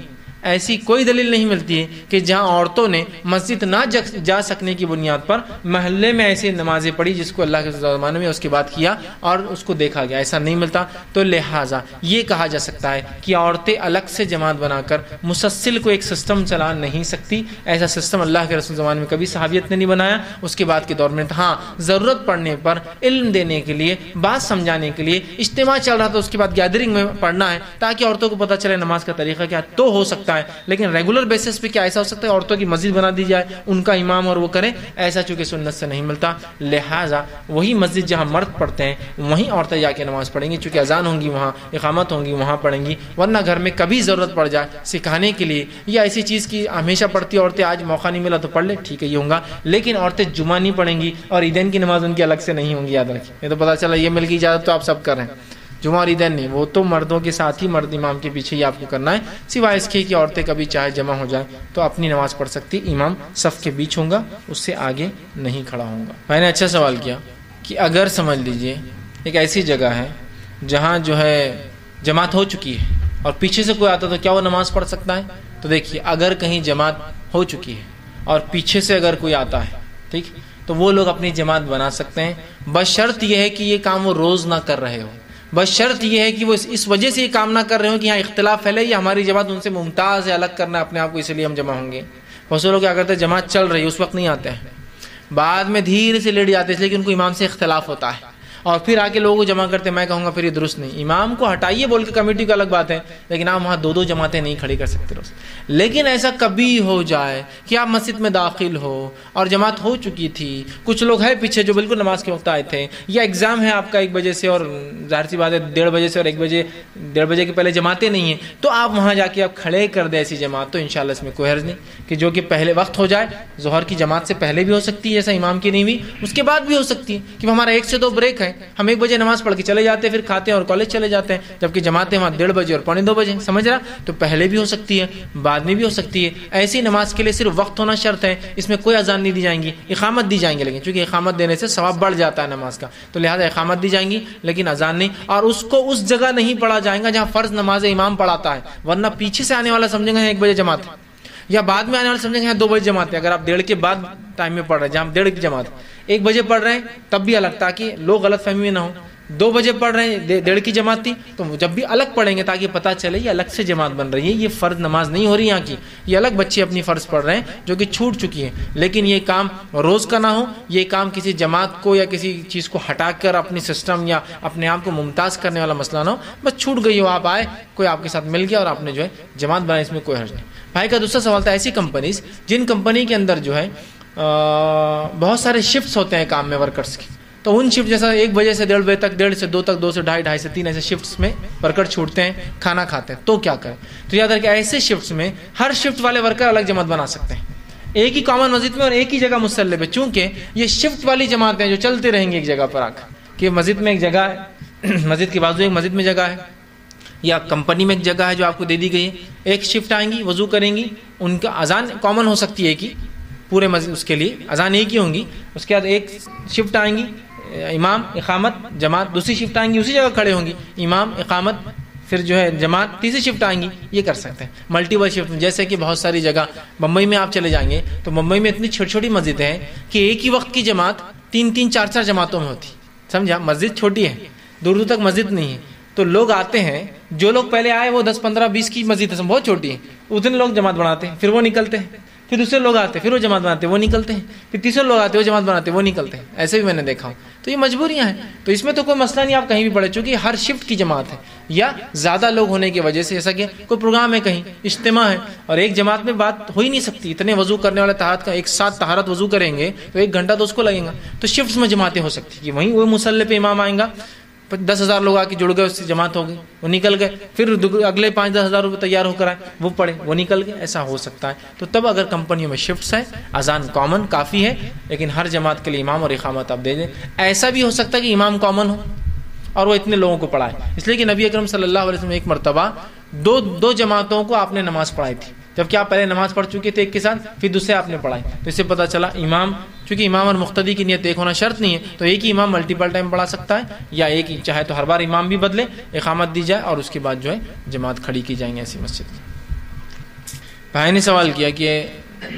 [SPEAKER 1] ایسی کوئی دلیل نہیں ملتی ہے کہ جہاں عورتوں نے مسجد نہ جا سکنے کی بنیاد پر محلے میں ایسی نمازیں پڑھی جس کو اللہ کے زمانے میں اس کے بعد کیا اور اس کو دیکھا گیا، ایسا نہیں ملتا۔ تو لہٰذا یہ کہا جا سکتا ہے کہ عورتیں الگ سے جماعت بنا کر مسلسل کو ایک سسٹم چلا نہیں سکتی، ایسا سسٹم اللہ کے رسول زمانے میں کبھی صحابیت نے نہیں بنایا، اس کے بعد کے دور میں ہاں ضرورت پڑنے پر علم دینے کے لیے، بات سمجھانے کے لیے اجتماع چل رہا تھا، اس کے بعد گیدرنگ میں پڑھنا ہے تاکہ عورتوں کو پتہ چلے نماز کا طریقہ کیا، تو ہو سکتا ہے، لیکن ریگولر بیسس پہ کیا ایسا ہو سکتا ہے عورتوں کی مسجد بنا دی جائے، ان کا امام اور وہ کریں، ایسا چونکہ سنت سے نہیں ملتا، لہٰذا وہی مسجد جہاں مرد پڑھتے ہیں وہیں عورتیں جا کے نماز پڑھیں گی، چونکہ اذان ہوں گی وہاں، اقامت ہوں گی وہاں پڑھیں گی، ورنہ گھر میں کبھی ضرورت پڑ جائے سکھانے کے لیے یا ایسی چیز کی ہمیشہ پڑھتی عورتیں آج موقع نہیں ملا تو پڑھ لے، ٹھیک ہے یہ ہوگا، لیکن عورتیں جمعہ نہیں پڑھیں گی اور عیدین کی نماز ان کی الگ سے نہیں ہوں گی، یاد رکھیں، یہ تو پتہ چلا یہ مل گئی اجازت تو آپ سب کر رہے ہیں، جمعہ اور عیدین نہیں، وہ تو مردوں کے ساتھ ہی مرد امام کے پیچھے ہی آپ کو کرنا ہے، سوائے اس کے کہ عورتیں کبھی چاہے جمع ہو جائیں تو اپنی نماز پڑھ سکتی، امام صف کے بیچ ہوگا، اس سے آگے نہیں کھڑا ہوگا۔ میں نے اچھا سوال کیا کہ اگر سمجھ لیجئے ایک ایسی جگہ ہے جہاں جو ہے جماعت ہو چکی ہے اور پیچھے سے کوئی آتا تو کیا وہ نماز پڑھ سکتا ہے؟ تو دیکھیے، اگر کہیں جماعت ہو چکی ہے اور پیچھے سے اگر کوئی آتا ہے، ٹھیک، تو وہ لوگ اپنی جماعت بنا سکتے ہیں، بشرط یہ ہے کہ یہ کام وہ روز نہ کر رہے ہو، بس شرط یہ ہے کہ وہ اس وجہ سے یہ کام نہ کر رہے ہوں کہ یہاں اختلاف پھیلے یا ہماری جماعت ان سے ممتاز ہے، الگ کرنا ہے اپنے آپ کو، اس لیے ہم جمع ہوں گے۔ بہت سے لوگ کیا کرتے ہیں، جماعت چل رہی ہے اس وقت نہیں آتے ہیں، بعد میں دھیرے سے لیٹ جاتے ہیں، اس لیے کہ ان کو امام سے اختلاف ہوتا ہے اور پھر آ کے لوگوں کو جمع کرتے ہیں۔ میں کہوں گا پھر یہ درست نہیں، امام کو ہٹائیے بول کے کمیٹی کا الگ بات ہے، لیکن آپ وہاں 2 جماعتیں نہیں کھڑی کر سکتے روز۔ لیکن ایسا کبھی ہو جائے کہ آپ مسجد میں داخل ہو اور جماعت ہو چکی تھی، کچھ لوگ ہیں پیچھے جو بالکل نماز کے وقت آئے تھے، یا ایگزام ہے آپ کا 1 بجے سے اور ظاہر سی بات ہے 1:30 بجے سے اور 1:30 بجے کے پہلے جماعتیں نہیں ہیں، تو آپ وہاں جا کے آپ کھڑے کر دیں ایسی جماعت، تو انشاءاللہ اس میں کوئی حرج نہیں، کہ جو کہ پہلے وقت ہو جائے، ظہر کی جماعت سے پہلے بھی ہو سکتی ہے جیسا امام کی نہیں ہوئی، اس کے بعد بھی ہو سکتی ہے کہ ہمارا 1 سے 2 بریک ہے، ہم 1 بجے نماز پڑھ کے چلے جاتے ہیں، پھر کھاتے ہیں اور کالج چلے جاتے ہیں، جبکہ جماعتیں وہاں 1:30 بجے اور 1:45 بجے، سمجھ رہا، تو پہلے بھی ہو سکتی ہے بعد میں بھی ہو سکتی ہے۔ ایسی نماز کے لیے صرف وقت ہونا شرط ہے، اس میں کوئی اذان نہیں دی جائیں گی، اقامت دی جائیں گی، لیکن چونکہ اقامت دینے سے ثواب بڑھ جاتا ہے نماز کا، تو لہٰذا اقامت دی جائیں گی لیکن اذان نہیں، اور اس کو اس جگہ نہیں پڑھا جائے گا جہاں فرض نماز امام پڑھاتا ہے، ورنہ پیچھے سے آنے والا سمجھیں گے 1 بجے جماعت ہے، یا بعد میں آنے والا سمجھیں گے 2 بجے جماعت ہے۔ اگر آپ 1:30 کے بعد ٹائم میں پڑھ رہے ہیں، جہاں 1:30 کی جماعت 1 بجے پڑھ رہے ہیں تب بھی الگ، تاکہ لوگ غلط فہمی میں نہ ہو 2 بجے پڑھ رہے ہیں 1:30 کی جماعت تھی، تو جب بھی الگ پڑھیں گے تاکہ پتہ چلے یہ الگ سے جماعت بن رہی ہے، یہ فرض نماز نہیں ہو رہی یہاں کی، یہ الگ بچے اپنی فرض پڑھ رہے ہیں جو کہ چھوٹ چکی ہیں. لیکن یہ کام روز کا نہ ہو، یہ کام کسی جماعت کو یا کسی چیز کو ہٹا کر اپنی سسٹم یا اپنے آپ کو ممتاز کرنے والا مسئلہ نہ ہو. بس چھوٹ گئی ہو، آپ آئے، کوئی آپ کے ساتھ مل گیا اور آپ نے جو ہے جماعت بنائی، اس میں کوئی حرج نہیں. بھائی کا دوسرا سوال تھا ایسی کمپنیز جن کمپنی کے اندر جو ہے بہت سارے شفٹس ہوتے ہیں کام میں ورکرز کی، تو ان شفٹ جیسا 1 بجے سے 1:30 بجے تک، 1:30 سے 2 تک، 2 سے 2:30، 2:30 سے 3 ایسے شفٹس میں ورکر چھوٹتے ہیں، کھانا کھاتے ہیں، تو کیا کریں؟ تو یاد رکھیں ایسے شفٹس میں ہر شفٹ والے ورکر الگ جماعت بنا سکتے ہیں ایک ہی کامن مسجد میں اور ایک ہی جگہ مصلی پہ، چونکہ یہ شفٹ والی جماعتیں جو چلتے رہیں گے ایک جگہ پر آ کر، کہ مسجد میں ایک جگہ ہے، مسجد کے بازو ایک مسجد میں جگہ ہے، یا کمپنی میں ایک جگہ ہے جو آپ کو دے دی گئی ہے، ایک شفٹ آئیں گی، وضو کریں گی، ان کا اذان کامن ہو سکتی ہے ایک ہی پورے مسجد، اس کے لیے اذان ایک ہی ہوں گی. اس کے بعد ایک شفٹ آئیں گی، امام اقامت جماعت، دوسری شفٹ آئیں گی اسی جگہ کھڑے ہوں گی، امام اقامت پھر جو ہے جماعت، تیسری شفٹ آئیں گی. یہ کر سکتے ہیں ملٹیپل شفٹ. جیسے کہ بہت ساری جگہ بمبئی میں آپ چلے جائیں گے تو بمبئی میں اتنی چھوٹی چھوٹی مسجدیں ہیں کہ ایک ہی وقت کی جماعت 3-3 4-4 جماعتوں میں ہوتی، سمجھا؟ مسجد چھوٹی ہے، دور دور تک مسجد نہیں ہے، تو لوگ آتے ہیں، جو لوگ پہلے آئے وہ 10 15 20 کی مسجد ہے، بہت چھوٹی ہے، اتنے لوگ جماعت بناتے ہیں، پھر وہ نکلتے ہیں، پھر دوسرے لوگ آتے ہیں، پھر وہ جماعت بناتے ہیں، وہ نکلتے ہیں، پھر تیسرے لوگ آتے ہیں، وہ جماعت بناتے ہیں، وہ نکلتے ہیں. ایسے بھی میں نے دیکھا ہوں. تو یہ مجبوریاں ہیں، تو اس میں تو کوئی مسئلہ نہیں، آپ کہیں بھی پڑھے، چونکہ ہر شفٹ کی جماعت ہے یا زیادہ لوگ ہونے کی وجہ سے، جیسا کہ کوئی پروگرام ہے، کہیں اجتماع ہے اور ایک جماعت میں بات ہو ہی نہیں سکتی، اتنے وضو کرنے والے طہارت کا ایک ساتھ طہارت وضو کریں گے تو 1 گھنٹہ تو اس کو لگے گا. تو شفٹس میں جماعتیں ہو سکتی کہ وہیں وہ مصلی پہ امام آئیں گا، 10,000 لوگ آ کے جڑ گئے، اس سے جماعت ہو گئی، وہ نکل گئے، پھر اگلے 5-10 ہزار روپے تیار ہو کر آئے، وہ پڑھے، وہ نکل گئے. ایسا ہو سکتا ہے. تو تب اگر کمپنیوں میں شفٹس ہیں، اذان کامن کافی ہے، لیکن ہر جماعت کے لیے امام اور اقامت آپ دے دیں. ایسا بھی ہو سکتا ہے کہ امام کامن ہو اور وہ اتنے لوگوں کو پڑھائے، اس لیے کہ نبی اکرم صلی اللہ علیہ وسلم ایک مرتبہ دو جماعتوں کو آپ نے نماز پڑھائی تھی، جبکہ آپ پہلے نماز پڑھ چکے تھے ایک کے ساتھ، پھر دوسرے آپ نے پڑھائی. تو اس سے پتہ چلا امام، چونکہ امام اور مقتدی کی نیت ایک ہونا شرط نہیں ہے، تو ایک ہی امام ملٹیپل ٹائم پڑھا سکتا ہے، یا ایک ہی چاہے تو ہر بار امام بھی بدلے، اقامت دی جائے اور اس کے بعد جو ہے جماعت کھڑی کی جائیں گے ایسی مسجد کی. بھائی نے سوال کیا کہ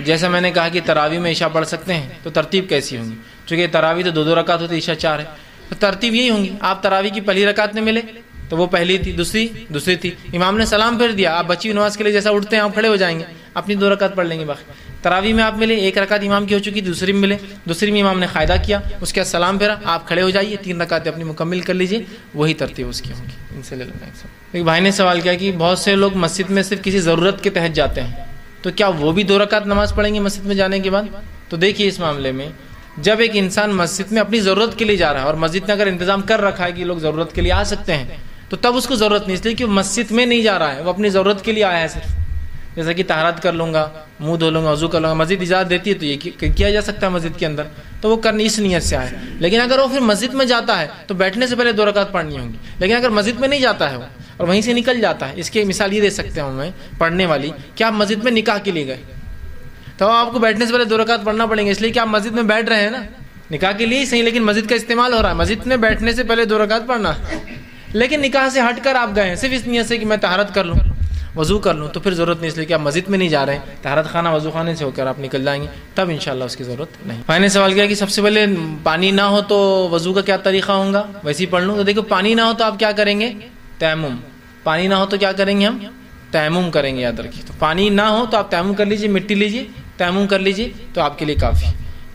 [SPEAKER 1] جیسا میں نے کہا کہ تراویح میں عشاء پڑھ سکتے ہیں تو ترتیب کیسی ہوں گی؟ چونکہ تراویح تو 2 رکعت ہوتی، عشاء 4 ہے، تو ترتیب یہی ہوں گی. آپ تراویح کی پہلی رکعت میں ملے تو وہ پہلی تھی، دوسری تھی، امام نے سلام پھیر دیا، آپ بچی نماز کے لیے جیسا اٹھتے ہیں آپ کھڑے ہو جائیں گے، اپنی 2 رکعت پڑھ لیں گے. باقی تراویح میں آپ ملے، 1 رکعت امام کی ہو چکی، دوسری میں ملے، دوسری میں امام نے قاعدہ کیا، اس کے بعد سلام پھیرا، آپ کھڑے ہو جائیے، 3 رکعتیں اپنی مکمل کر لیجیے، وہی ترتیب اس کی ہوگی. ان سے لے لینا. ایک بھائی نے سوال کیا کہ بہت سے لوگ مسجد میں صرف کسی ضرورت کے تحت جاتے ہیں، تو کیا وہ بھی 2 رکعت نماز پڑھیں گے مسجد میں جانے کے بعد؟ تو دیکھیے اس معاملے میں جب ایک انسان مسجد میں اپنی ضرورت کے لیے جا رہا ہے اور مسجد نے اگر انتظام کر رکھا ہے کہ لوگ ضرورت کے لیے آ سکتے ہیں، تو تب اس کو ضرورت نہیں، اس لیے کہ وہ مسجد میں نہیں جا رہا ہے، وہ اپنی ضرورت کے لیے آیا ہے صرف. جیسا کہ طہارت کر لوں گا، منہ دھو لوں گا، وضو کر لوں گا، مسجد اجازت دیتی ہے تو یہ کیا جا سکتا ہے مسجد کے اندر، تو وہ کرنی اس نیت سے آئے. لیکن اگر وہ پھر مسجد میں جاتا ہے تو بیٹھنے سے پہلے 2 رکعت پڑھنی ہوں گی. لیکن اگر مسجد میں نہیں جاتا ہے وہ اور وہیں سے نکل جاتا ہے، اس کی مثال یہ دے سکتے ہوں میں پڑھنے والی کہ آپ مسجد میں نکاح کے لیے گئے تو آپ کو بیٹھنے سے پہلے 2 رکعت پڑھنا پڑیں گے، اس لیے کہ آپ مسجد میں بیٹھ رہے ہیں نا، نکاح کے لیے ہی صحیح، لیکن مسجد کا استعمال ہو رہا ہے، مسجد میں بیٹھنے سے پہلے 2 رکعت پڑھنا. لیکن نکاح سے ہٹ کر آپ گئے ہیں صرف اس نیت سے کہ میں طہارت کر لوں، وضو کر لوں، تو پھر ضرورت نہیں، اس لیے کہ آپ مسجد میں نہیں جا رہے ہیں، طہارت خانہ وضو خانے سے ہو کر آپ نکل جائیں گے، تب انشاءاللہ اس کی ضرورت نہیں. میں نے سوال کیا کہ سب سے پہلے پانی نہ ہو تو وضو کا کیا طریقہ ہوگا؟ ویسے ہی پڑھ لوں. تو دیکھو پانی نہ ہو تو آپ کیا کریں گے؟ تیمم. پانی نہ ہو تو کیا کریں گے؟ ہم تیمم کریں گے، یاد رکھیے. تو پانی نہ ہو تو آپ تیمم کر لیجیے، مٹی لیجیے، تیمم کر لیجیے، تو آپ کے لیے کافی.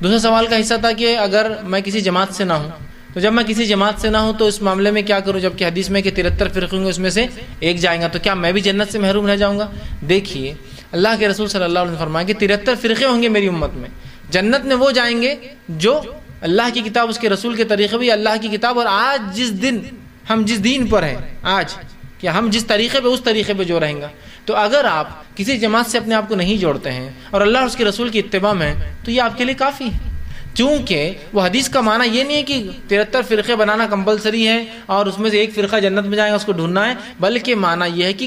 [SPEAKER 1] دوسرا سوال کا حصہ تھا کہ اگر میں کسی جماعت سے نہ ہوں، تو جب میں کسی جماعت سے نہ ہوں تو اس معاملے میں کیا کروں؟ جبکہ حدیث میں کہ 73 فرقے ہوں گے، اس میں سے ایک جائیں گا، تو کیا میں بھی جنت سے محروم رہ جاؤں گا؟ دیکھیے اللہ کے رسول صلی اللہ علیہ وسلم فرمایا کہ 73 فرقے ہوں گے میری امت میں، جنت میں وہ جائیں گے جو اللہ کی کتاب، اس کے رسول کے طریقے بھی اللہ کی کتاب، اور آج ہم جس دین پر ہیں، آج کہ ہم جس طریقے پہ، اس طریقے پہ جو رہیں گا. تو اگر آپ کسی جماعت سے اپنے آپ کو نہیں جوڑتے ہیں اور اللہ اور اس کے رسول کی اتباع میں، تو یہ آپ کے لیے کافی ہے. چونکہ وہ حدیث کا معنی یہ نہیں ہے کہ 73 فرقے بنانا کمپلسری ہے اور اس میں سے ایک فرقہ جنت میں جائے گا، اس کو ڈھونڈنا ہے، بلکہ معنی یہ ہے کہ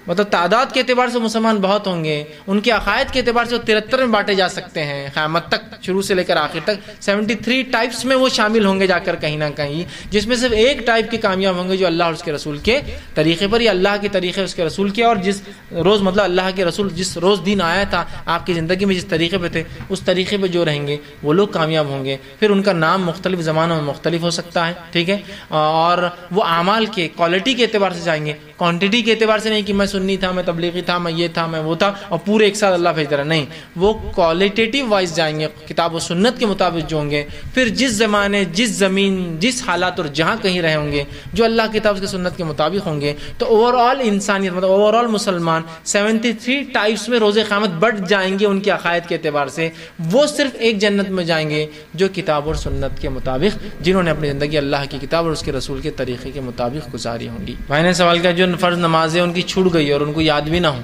[SPEAKER 1] مطلب تعداد کے اعتبار سے مسلمان بہت ہوں گے، ان کے عقائد کے اعتبار سے وہ 73 میں بانٹے جا سکتے ہیں قیامت تک، شروع سے لے کر آخر تک 73 ٹائپس میں وہ شامل ہوں گے جا کر کہیں نہ کہیں، جس میں صرف ایک ٹائپ کے کامیاب ہوں گے جو اللہ اور اس کے رسول کے طریقے پر، یا اللہ کے طریقے اس کے رسول کے، اور جس روز مطلب اللہ کے رسول جس روز دین آیا تھا آپ کی زندگی میں جس طریقے پہ تھے اس طریقے پہ جو رہیں گے وہ لوگ کامیاب ہوں گے۔ پھر ان کا نام مختلف زمانوں میں مختلف ہو سکتا ہے، ٹھیک ہے، اور وہ اعمال کے کوالٹی کے اعتبار سے جائیں گے، کوانٹٹی کے اعتبار سے نہیں کہ میں سنی تھا، میں تبلیغی تھا، میں یہ تھا، میں وہ تھا، اور پورے ایک ساتھ اللہ بھیج رہا، نہیں، وہ کوالٹیٹیو وائز جائیں گے کتاب و سنت کے مطابق جو ہوں گے۔ پھر جس زمانے، جس زمین، جس حالات اور جہاں کہیں رہے ہوں گے جو اللہ کتاب کے سنت کے مطابق ہوں گے، تو اوور آل انسانیت مطلب اوور آل مسلمان 73 ٹائپس میں روز قیامت بٹ جائیں گے ان کے عقائد کے اعتبار سے۔ وہ صرف ایک جنت میں جائیں گے جو کتاب اور سنت کے مطابق، جنہوں نے اپنی زندگی اللہ کی کتاب اور اس کے رسول کے طریقے کے مطابق گزاری ہوں گی۔ بھائی نے سوال کیا جو فرض نمازیں ان کی چھوٹ گئی اور ان کو یاد بھی نہ ہو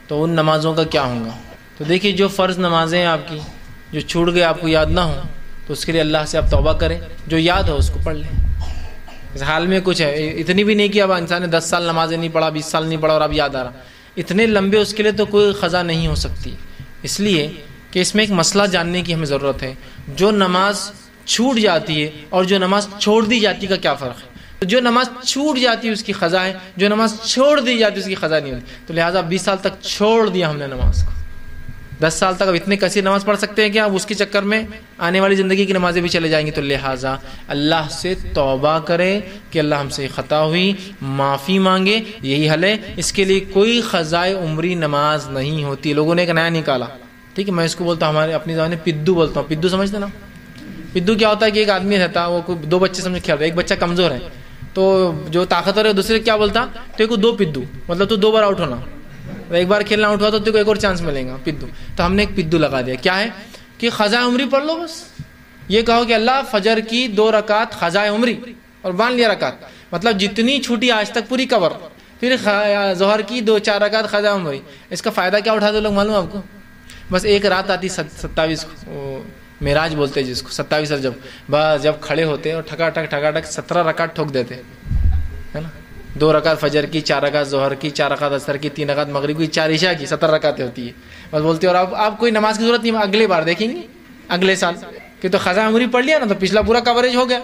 [SPEAKER 1] تو ان نمازوں کا کیا ہوگا؟ تو دیکھیے جو فرض نمازیں آپ کی جو چھوٹ گئے، آپ کو یاد نہ ہو تو اس کے لیے اللہ سے آپ توبہ کریں، جو یاد ہو اس کو پڑھ لیں۔ اس حال میں کچھ ہے، اتنی بھی نہیں کہ اب انسان نے 10 سال نمازیں نہیں پڑھا، 20 سال نہیں پڑھا اور اب یاد آ رہا، اتنے لمبے اس کے لیے تو کوئی قضا نہیں ہو سکتی، اس لیے کہ اس میں ایک مسئلہ جاننے کی ہمیں ضرورت ہے۔ جو نماز چھوٹ جاتی ہے اور جو نماز چھوڑ دی جاتی کا کیا فرق ہے؟ تو جو نماز چھوٹ جاتی ہے اس کی قضا ہے، جو نماز چھوڑ دی جاتی ہے اس کی قضا نہیں ہوتی۔ تو لہٰذا 20 سال تک چھوڑ دیا ہم نے نماز کو، 10 سال تک اب اتنے کثیر نماز پڑھ سکتے ہیں کہ اب اس کے چکر میں آنے والی زندگی کی نمازیں بھی چلے جائیں گی۔ تو لہٰذا اللہ سے توبہ کرے کہ اللہ ہم سے خطا ہوئی، معافی مانگے، یہی حل ہے۔ اس کے لیے کوئی قضائے عمری نماز نہیں ہوتی۔ لوگوں نے ایک نیا نکالا، ٹھیک ہے، میں اس کو بولتا ہوں ہمارے اپنی زبان میں پدو بولتا ہوں۔ پدو سمجھتے نا؟ پدو کیا ہوتا ہے کہ ایک آدمی رہتا، وہ کوئی 2 بچے سمجھ کھیل رہا ہے، ایک بچہ کمزور ہے تو جو طاقتور ہے دوسرے کیا بولتا تو کو 2 پدو، مطلب تو 2 بار آؤٹ ہونا، ایک بار کھیلنا آؤٹ ہوا تو تجھے کو ایک اور چانس ملے گا، پدو۔ تو ہم نے ایک پدو لگا دیا، کیا ہے کہ قضاء عمری پڑھ لو، بس یہ کہو کہ اللہ فجر کی 2 رکعت قضاء عمری، اور باندھ لیا رکعت، مطلب جتنی چھوٹی آج تک پوری کور، پھر ظہر کی 2-4 رکعت قضاء عمری۔ اس کا فائدہ کیا اٹھاتے لوگ معلوم آپ کو؟ بس ایک رات آتی 27 کو، معراج بولتے جس کو، 27 جب بس جب کھڑے ہوتے اور ٹھکا ٹھک 17 رکعت ٹھوک دیتے، ہے نا، 2 رکعت فجر کی، 4 رکعت ظہر کی، 4 رکعت عصر کی، 3 رکعت مغرب کی، 4 عشاء کی، 17 رکعتیں ہوتی ہے بس بولتے۔ اور آپ کوئی نماز کی ضرورت نہیں، اگلے بار دیکھیں گے اگلے سال کہ تو قضاء عمری پڑھ لیا نا تو پچھلا پورا کوریج ہو گیا۔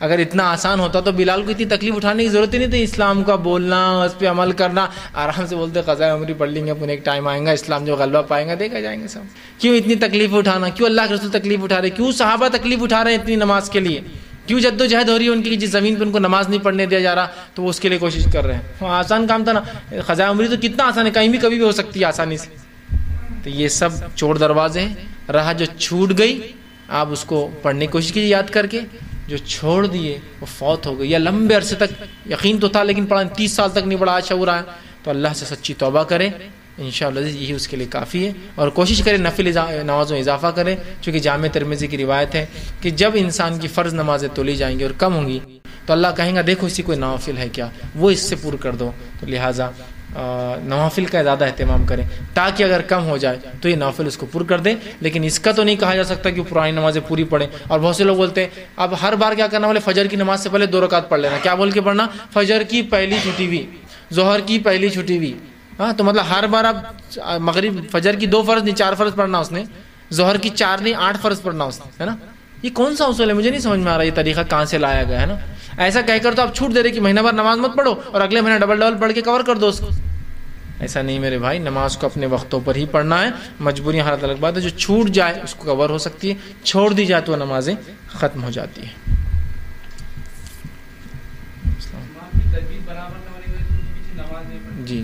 [SPEAKER 1] اگر اتنا آسان ہوتا تو بلال کو اتنی تکلیف اٹھانے کی ضرورت ہی نہیں تھی، اسلام کا بولنا، اس پہ عمل کرنا، آرام سے بولتے قضاء عمری پڑھ لیں گے، اپنے ایک ٹائم آئے گا اسلام جو غلبہ پائیں گا دیکھا جائیں گے سب۔ کیوں اتنی تکلیف اٹھانا؟ کیوں اللہ کے رسول تکلیف اٹھا رہے؟ کیوں صحابہ تکلیف اٹھا رہے ہیں اتنی نماز کے لیے؟ کیوں جد و جہد ہو رہی ہے ان کی، جس زمین پہ ان کو نماز نہیں پڑھنے دیا جا رہا تو وہ اس کے لیے کوشش کر رہے ہیں۔ آسان کام تھا نا، قضاء عمری تو کتنا آسان ہے، کہیں بھی کبھی بھی ہو سکتی ہے آسانی سے۔ تو یہ سب چور دروازے ہیں، راہ جو چھوٹ گئی آپ اس کو پڑھنے کی کوشش کیجیے یاد کر کے، جو چھوڑ دیے وہ فوت ہو گئی، یا لمبے عرصے تک یقین تو تھا لیکن پڑھا 30 سال تک نہیں پڑھا، آج شعور آیا، تو اللہ سے سچی توبہ کرے، انشاءاللہ یہی اس کے لیے کافی ہے۔ اور کوشش کرے نفل نمازوں میں اضافہ کرے، چونکہ جامع ترمذی کی روایت ہے کہ جب انسان کی فرض نمازیں تولی جائیں گی اور کم ہوں گی تو اللہ کہیں گا دیکھو اسی کوئی نوافل ہے کیا، وہ اس سے پور کر دو۔ تو لہٰذا نوافل کا زیادہ اہتمام کریں تاکہ اگر کم ہو جائے تو یہ نوافل اس کو پر کر دے، لیکن اس کا تو نہیں کہا جا سکتا کہ پرانی نمازیں پوری پڑھیں۔ اور بہت سے لوگ بولتے ہیں اب ہر بار کیا کرنا، بولے فجر کی نماز سے پہلے 2 رکعت پڑھ لینا، کیا بول کے پڑھنا؟ فجر کی پہلی چھٹی ہوئی، ظہر کی پہلی چھٹی ہوئی، ہاں تو مطلب ہر بار اب مغرب فجر کی 2 فرض نہیں 4 فرض پڑھنا اس نے، ظہر کی 4 نہیں 8 فرض پڑھنا اس نے، ہے نا۔ یہ کون سا اصول ہے؟ مجھے نہیں سمجھ میں آ رہا یہ طریقہ کہاں سے لایا گیا ہے نا۔ ایسا کہہ کر تو آپ چھوٹ دے رہے کہ مہینہ بھر نماز مت پڑھو اور اگلے مہینہ ڈبل پڑھ کے کور کر دو اس کو۔ ایسا نہیں میرے بھائی، نماز کو اپنے وقتوں پر ہی پڑھنا ہے، مجبوری حالت الگ بات ہے، جو چھوٹ جائے اس کو کور ہو سکتی ہے، چھوڑ دی جائے تو نمازیں ختم ہو جاتی ہیں۔ جی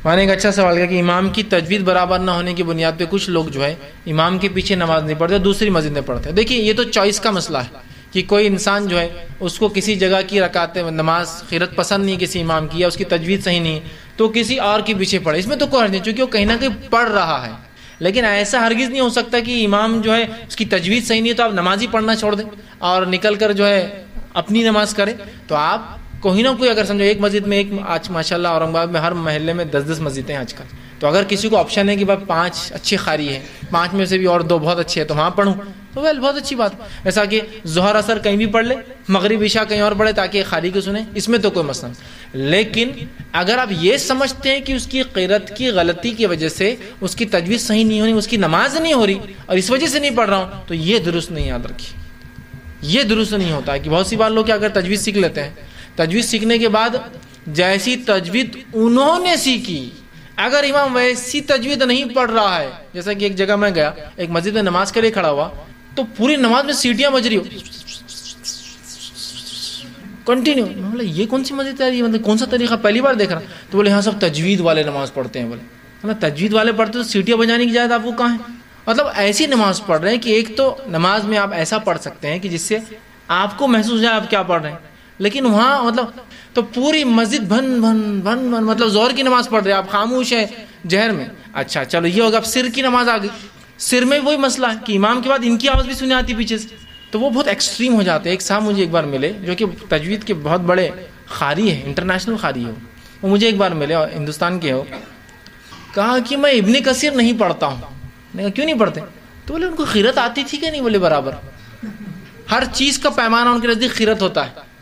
[SPEAKER 1] میں نے ایک اچھا سوال کیا کہ امام کی تجوید برابر نہ ہونے کی بنیاد پہ کچھ لوگ جو ہے امام کے پیچھے نماز نہیں پڑھتے، دوسری مسجد میں پڑھتے ہیں۔ دیکھیے یہ تو چوائس کا مسئلہ ہے کہ کوئی انسان جو ہے اس کو کسی جگہ کی رکعتیں نماز خیرت پسند نہیں کسی امام کی، یا اس کی تجوید صحیح نہیں تو کسی اور کے پیچھے پڑھے، اس میں تو کوئی حرج نہیں، چونکہ وہ کہیں نہ کہیں پڑھ رہا ہے۔ لیکن ایسا ہرگز نہیں ہو سکتا کہ امام جو ہے اس کی تجوید صحیح نہیں ہے تو آپ نماز ہی پڑھنا چھوڑ دیں اور نکل کر جو ہے اپنی نماز کریں۔ تو آپ کوئی نہ کوئی اگر سمجھو ایک مسجد میں ایک، آج ماشاءاللہ اورنگ آباد میں ہر محلے میں 10-10 مسجدیں ہیں آج کل، تو تو اگر کسی کو آپشن ہے کہ بھائی 5 اچھے قاری ہیں، 5 میں سے بھی اور 2 بہت اچھے ہیں تو وہاں پڑھوں تو ویل بہت اچھی بات. ایسا کہ ظہر اثر کہیں بھی پڑھ لے، مغرب عشاء کہیں اور پڑھے تاکہ قاری کو سنیں، اس میں تو کوئی مسئلہ نہیں. لیکن اگر آپ یہ سمجھتے ہیں کہ اس کی قرأت کی غلطی کی وجہ سے اس کی تجوید صحیح نہیں ہونی، اس کی نماز نہیں ہو رہی اور اس وجہ سے نہیں پڑھ رہا ہوں، تو یہ درست نہیں. یاد رکھیے یہ درست نہیں ہوتا ہے. کہ بہت سی بار لوگ کیا اگر تجوید سیکھ لیتے ہیں، تجوید سیکھنے کے بعد جیسی تجوید انہوں نے سیکھی، اگر امام ویسی تجوید نہیں پڑھ رہا ہے، جیسا کہ ایک جگہ میں گیا، ایک مسجد میں نماز کے لیے کھڑا ہوا تو پوری نماز میں سیٹیاں بج رہی ہو کنٹینیو. میں بولا یہ کون سی مسجد ہے، یہ مطلب کون سا طریقہ، پہلی بار دیکھ رہا. تو بولے ہاں سب تجوید والے نماز پڑھتے ہیں. بولے تجوید والے پڑھتے تو سیٹیاں بجانے کی اجازت آپ کو کہاں ہے؟ مطلب ایسی نماز پڑھ رہے ہیں کہ ایک تو نماز میں آپ ایسا پڑھ سکتے ہیں کہ جس سے آپ کو محسوس ہے آپ کیا پڑھ رہے ہیں، لیکن وہاں مطلب تو پوری مسجد بھن بھن بھن بھن، مطلب زور کی نماز پڑھ رہے ہیں، آپ خاموش ہیں جہر میں. اچھا چلو یہ ہوگا. اب سر کی نماز آ گئی، سر میں وہی مسئلہ ہے کہ امام کے بعد ان کی آواز بھی سنی آتی پیچھے سے، تو وہ بہت ایکسٹریم ہو جاتے ہیں. ایک صاحب مجھے ایک بار ملے جو کہ تجوید کے بہت بڑے قاری ہیں، انٹرنیشنل قاری ہو، وہ مجھے ایک بار ملے اور ہندوستان کے ہو. کہا کہ میں ابن کثیر نہیں پڑھتا ہوں. میں کہا کیوں نہیں پڑھتے؟ تو بولے ان کو قرأت آتی تھی کہ نہیں؟ بولے برابر. ہر چیز کا پیمانہ ان کے نزدیک قرأت ہوتا ہے.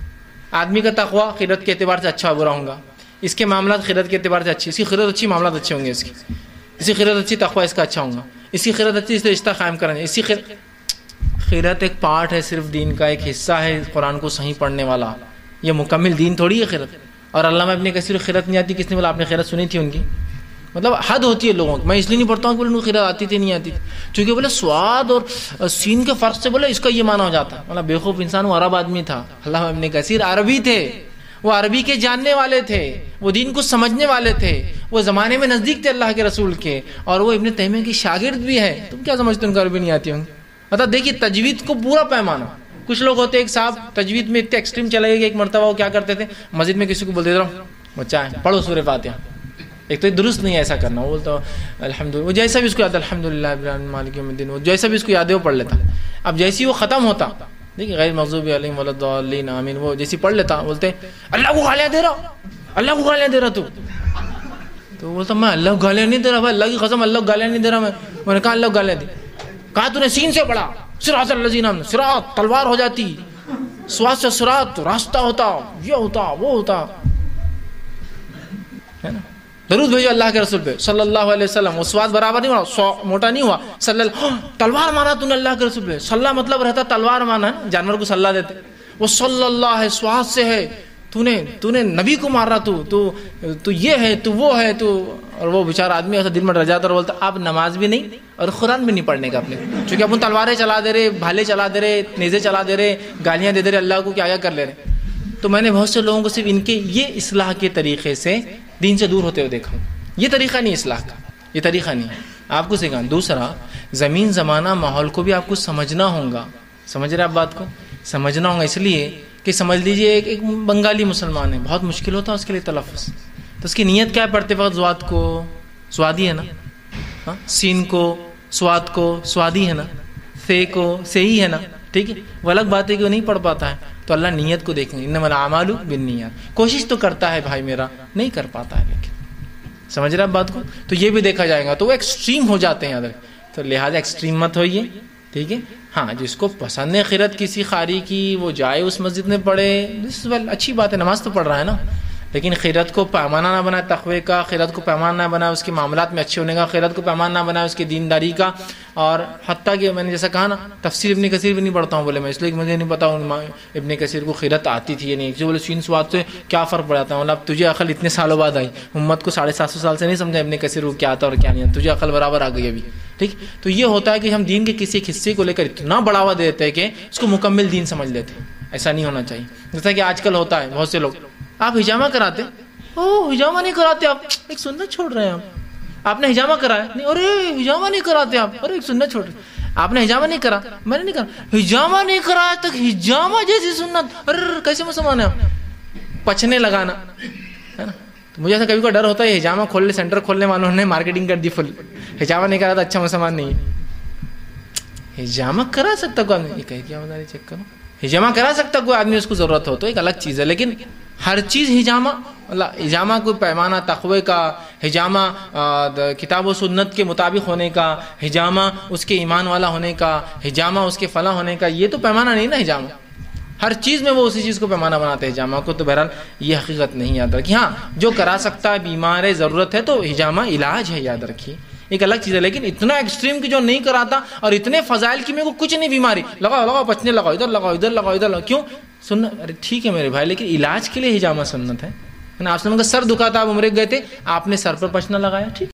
[SPEAKER 1] آدمی کا تقویٰ قرأت کے اعتبار سے اچھا برا ہوں گا، اس کے معاملات قرأت کے اعتبار سے اچھی، اس کی قرأت اچھی معاملات اچھے ہوں گے، اس کی قرأت اچھی تقویٰ اس کا اچھا ہوں گا، اس کی قرأت اچھی اس سے رشتہ قائم کریں گے. اسی قرأت ایک پارٹ ہے صرف دین کا، ایک حصہ ہے قرآن کو صحیح پڑھنے والا. یہ مکمل دین تھوڑی ہے قرأت. اور علامہ ابن کثیر قرأت نہیں آتی، کس نے بولا؟ آپ نے قرأت سنی تھی ان کی؟ مطلب حد ہوتی ہے لوگوں کی. میں اس لیے نہیں پڑھتا ہوں کہ ان کو قرأت آتی تھی نہیں آتی تھی، چونکہ بولے سواد اور سین کے فرق سے بولے اس کا یہ معنی ہو جاتا ہے. مطلب بیوقوف انسان، وہ عرب آدمی تھا. علامہ ابن کثیر عربی تھے، وہ عربی کے جاننے والے تھے، وہ دین کو سمجھنے والے تھے، وہ زمانے میں نزدیک تھے اللہ کے رسول کے، اور وہ ابن تیمیہ کی شاگرد بھی ہے. تم کیا سمجھتے ان کو عربی نہیں آتی ہوں؟ مطلب دیکھیے تجوید کو پورا پیمانہ. کچھ لوگ ہوتے ایک صاحب تجوید میں اتنے ایکسٹریم چلے گئے کہ ایک مرتبہ وہ کیا کرتے تھے، مسجد میں کسی کو بول دیتا ہوں بچہ ہے پڑھو سورہ فاتحہ. ایک تو درست نہیں ہے ایسا کرنا. وہ بولتا الحمدللہ، وہ جیسا بھی اس کو یاد ہے الحمدللہ مالک یوم الدین، وہ جیسا بھی اس کو یاد ہے وہ پڑھ لیتا. اب جیسی وہ ختم ہوتا، دیکھیے غیر مغضوب علیہم ولا الضالین آمین، وہ جیسی پڑھ لیتا، بولتے اللہ کو گالیاں دے رہا، اللہ کو گالیاں دے رہا تو بولتا میں اللہ کو گالیاں نہیں دے رہا بھائی، اللہ کی قسم اللہ کو گالیاں نہیں دے رہا. میں نے کہا اللہ کو گالیاں دی. کہا تو نے سین سے پڑھا، صراط الذین، صراط تلوار ہو جاتی، سواد سے صراط راستہ ہوتا، یہ ہوتا وہ ہوتا ہے نا. درود بھیجو اللہ کے رسول پہ صلی اللہ علیہ وسلم. وہ سواد برابر نہیں ہوا، موٹا نہیں ہوا. صلی اللہ، تلوار مارا تو نے اللہ کے رسول پہ. صلی مطلب رہتا تلوار مانا ہے، جانور کو صلی دیتے. وہ صلی اللہ ہے، سواد سے ہے، تو نے نبی کو مار رہا، تو یہ ہے، تو وہ ہے، تو. اور وہ بیچارہ آدمی ایسا دل میں ڈر جاتا اور بولتا آپ نماز بھی نہیں اور قرآن بھی نہیں پڑھنے کا اپنے، چونکہ اپن تلواریں چلا دے رہے، بھالے چلا دے رہے، نیزے چلا دے رہے، گالیاں دے رہے اللہ کو، کیا کر لے رہے. تو میں نے بہت سے لوگوں کو صرف ان کے یہ اصلاح کے طریقے سے دین سے دور ہوتے ہوئے دیکھا. یہ طریقہ نہیں اصلاح کا، یہ طریقہ نہیں ہے. آپ کو سکھانا. دوسرا، زمین زمانہ ماحول کو بھی آپ کو سمجھنا ہوگا. سمجھ رہے آپ بات کو؟ سمجھنا ہوگا اس لیے کہ سمجھ لیجئے ایک بنگالی مسلمان ہے، بہت مشکل ہوتا ہے اس کے لیے تلفظ. تو اس کی نیت کیا ہے؟ پڑھتے وقت زواد کو سوادی ہے نا، سین کو سواد کو سوادی ہے نا، سے کو سہی ہے نا، ٹھیک ہے. وہ الگ بات ہے کہ وہ نہیں پڑھ پاتا ہے، تو اللہ نیت کو دیکھیں گے. انما الاعمال بالنیات. کوشش تو کرتا ہے بھائی میرا، نہیں کر پاتا ہے لیکن. سمجھ رہے آپ بات کو؟ تو یہ بھی دیکھا جائے گا. تو وہ ایکسٹریم ہو جاتے ہیں ادھر، تو لہٰذا ایکسٹریم مت ہوئیے، ٹھیک ہے. ہاں جس کو پسند ہے قرأت کسی قاری کی، وہ جائے اس مسجد میں پڑھے، اچھی بات ہے، نماز تو پڑھ رہا ہے نا. لیکن قرأت کو پیمانہ نہ بنائے تقوی کا، قرأت کو پیمانہ نہ بنائے اس کے معاملات میں اچھے ہونے کا، قرأت کو پیمانہ نہ بنائے اس کی دینداری کا. اور حتیٰ کہ میں نے جیسا کہا نا، تفسیر ابن کثیر بھی نہیں پڑھتا ہوں. بولے میں اس لیے کہ مجھے نہیں پتا ابن کثیر کو قرأت آتی تھی یا نہیں. جو بولے سین سواد سے کیا فرق پڑ جاتا ہے. مطلب تجھے عقل اتنے سالوں بعد آئی، امت کو 750 سال سے نہیں سمجھا ابن کثیر کو کیا آتا اور کیا نہیں، تجھے عقل برابر آ گئی ابھی، ٹھیک. تو یہ ہوتا ہے کہ ہم دین کے کسی ایک حصے کو لے کر اتنا بڑھاوا دیتے ہیں کہ اس کو مکمل دین سمجھ لیتے ہیں. ایسا نہیں ہونا چاہیے. جیسا کہ آج کل ہوتا ہے، بہت سے لوگ آپ ہجامہ کراتے، ہجامہ نہیں کراتے، آپ ایک سنت چھوڑ رہے ہیں. آپ نے ہجامہ کرایا نہیں، ارے ہجامہ نہیں کراتے آپ، ارے ایک سنت چھوڑ رہے. آپ نے ہجامہ نہیں کرا، میں نے نہیں کرا، ہجامہ نہیں کرایا تک ہجامہ جیسی سنت، ارے کیسے مسلمان ہے آپ؟ پچنے لگانا ہے نا. تو مجھے ایسا کبھی کوئی ڈر ہوتا ہے ہجامہ کھولنے، سینٹر کھولنے والوں نے مارکیٹنگ کر دی فل، ہجامہ نہیں کرا تو اچھا مسلمان نہیں ہے. ہجامہ کرا سکتا کوئی آدمی، یہ کہہ کیا بتا رہی، چیک کرو. ہجامہ کرا سکتا کوئی آدمی، اس کو ضرورت ہو تو ایک الگ چیز ہے. لیکن ہر چیز ہجامہ، اللہ ہجامہ کوئی پیمانہ تقوی کا، ہجامہ کتاب و سنت کے مطابق ہونے کا، ہجامہ اس کے ایمان والا ہونے کا، ہجامہ اس کے فلاں ہونے کا، یہ تو پیمانہ نہیں نا ہجامہ. ہر چیز میں وہ اسی چیز کو پیمانہ بناتے ہیں ہجامہ کو. تو بہرحال یہ حقیقت نہیں یاد رکھی. ہاں جو کرا سکتا ہے، بیمار ہے، ضرورت ہے، تو ہجامہ علاج ہے، یاد رکھیے، ایک الگ چیز ہے. لیکن اتنا ایکسٹریم کہ جو نہیں کراتا اور اتنے فضائل کی میرے کو کچھ نہیں بیماری، لگاؤ پچنے لگاؤ، ادھر لگاؤ ادھر لگاؤ ادھر لگاؤ. کیوں سننا؟ ارے ٹھیک ہے میرے بھائی، لیکن علاج کے لیے ہجامہ سنت ہے. آپ سے کا سر دکھا تھا، آپ عمرے گئے تھے، آپ نے سر پر پچنا لگایا، ٹھیک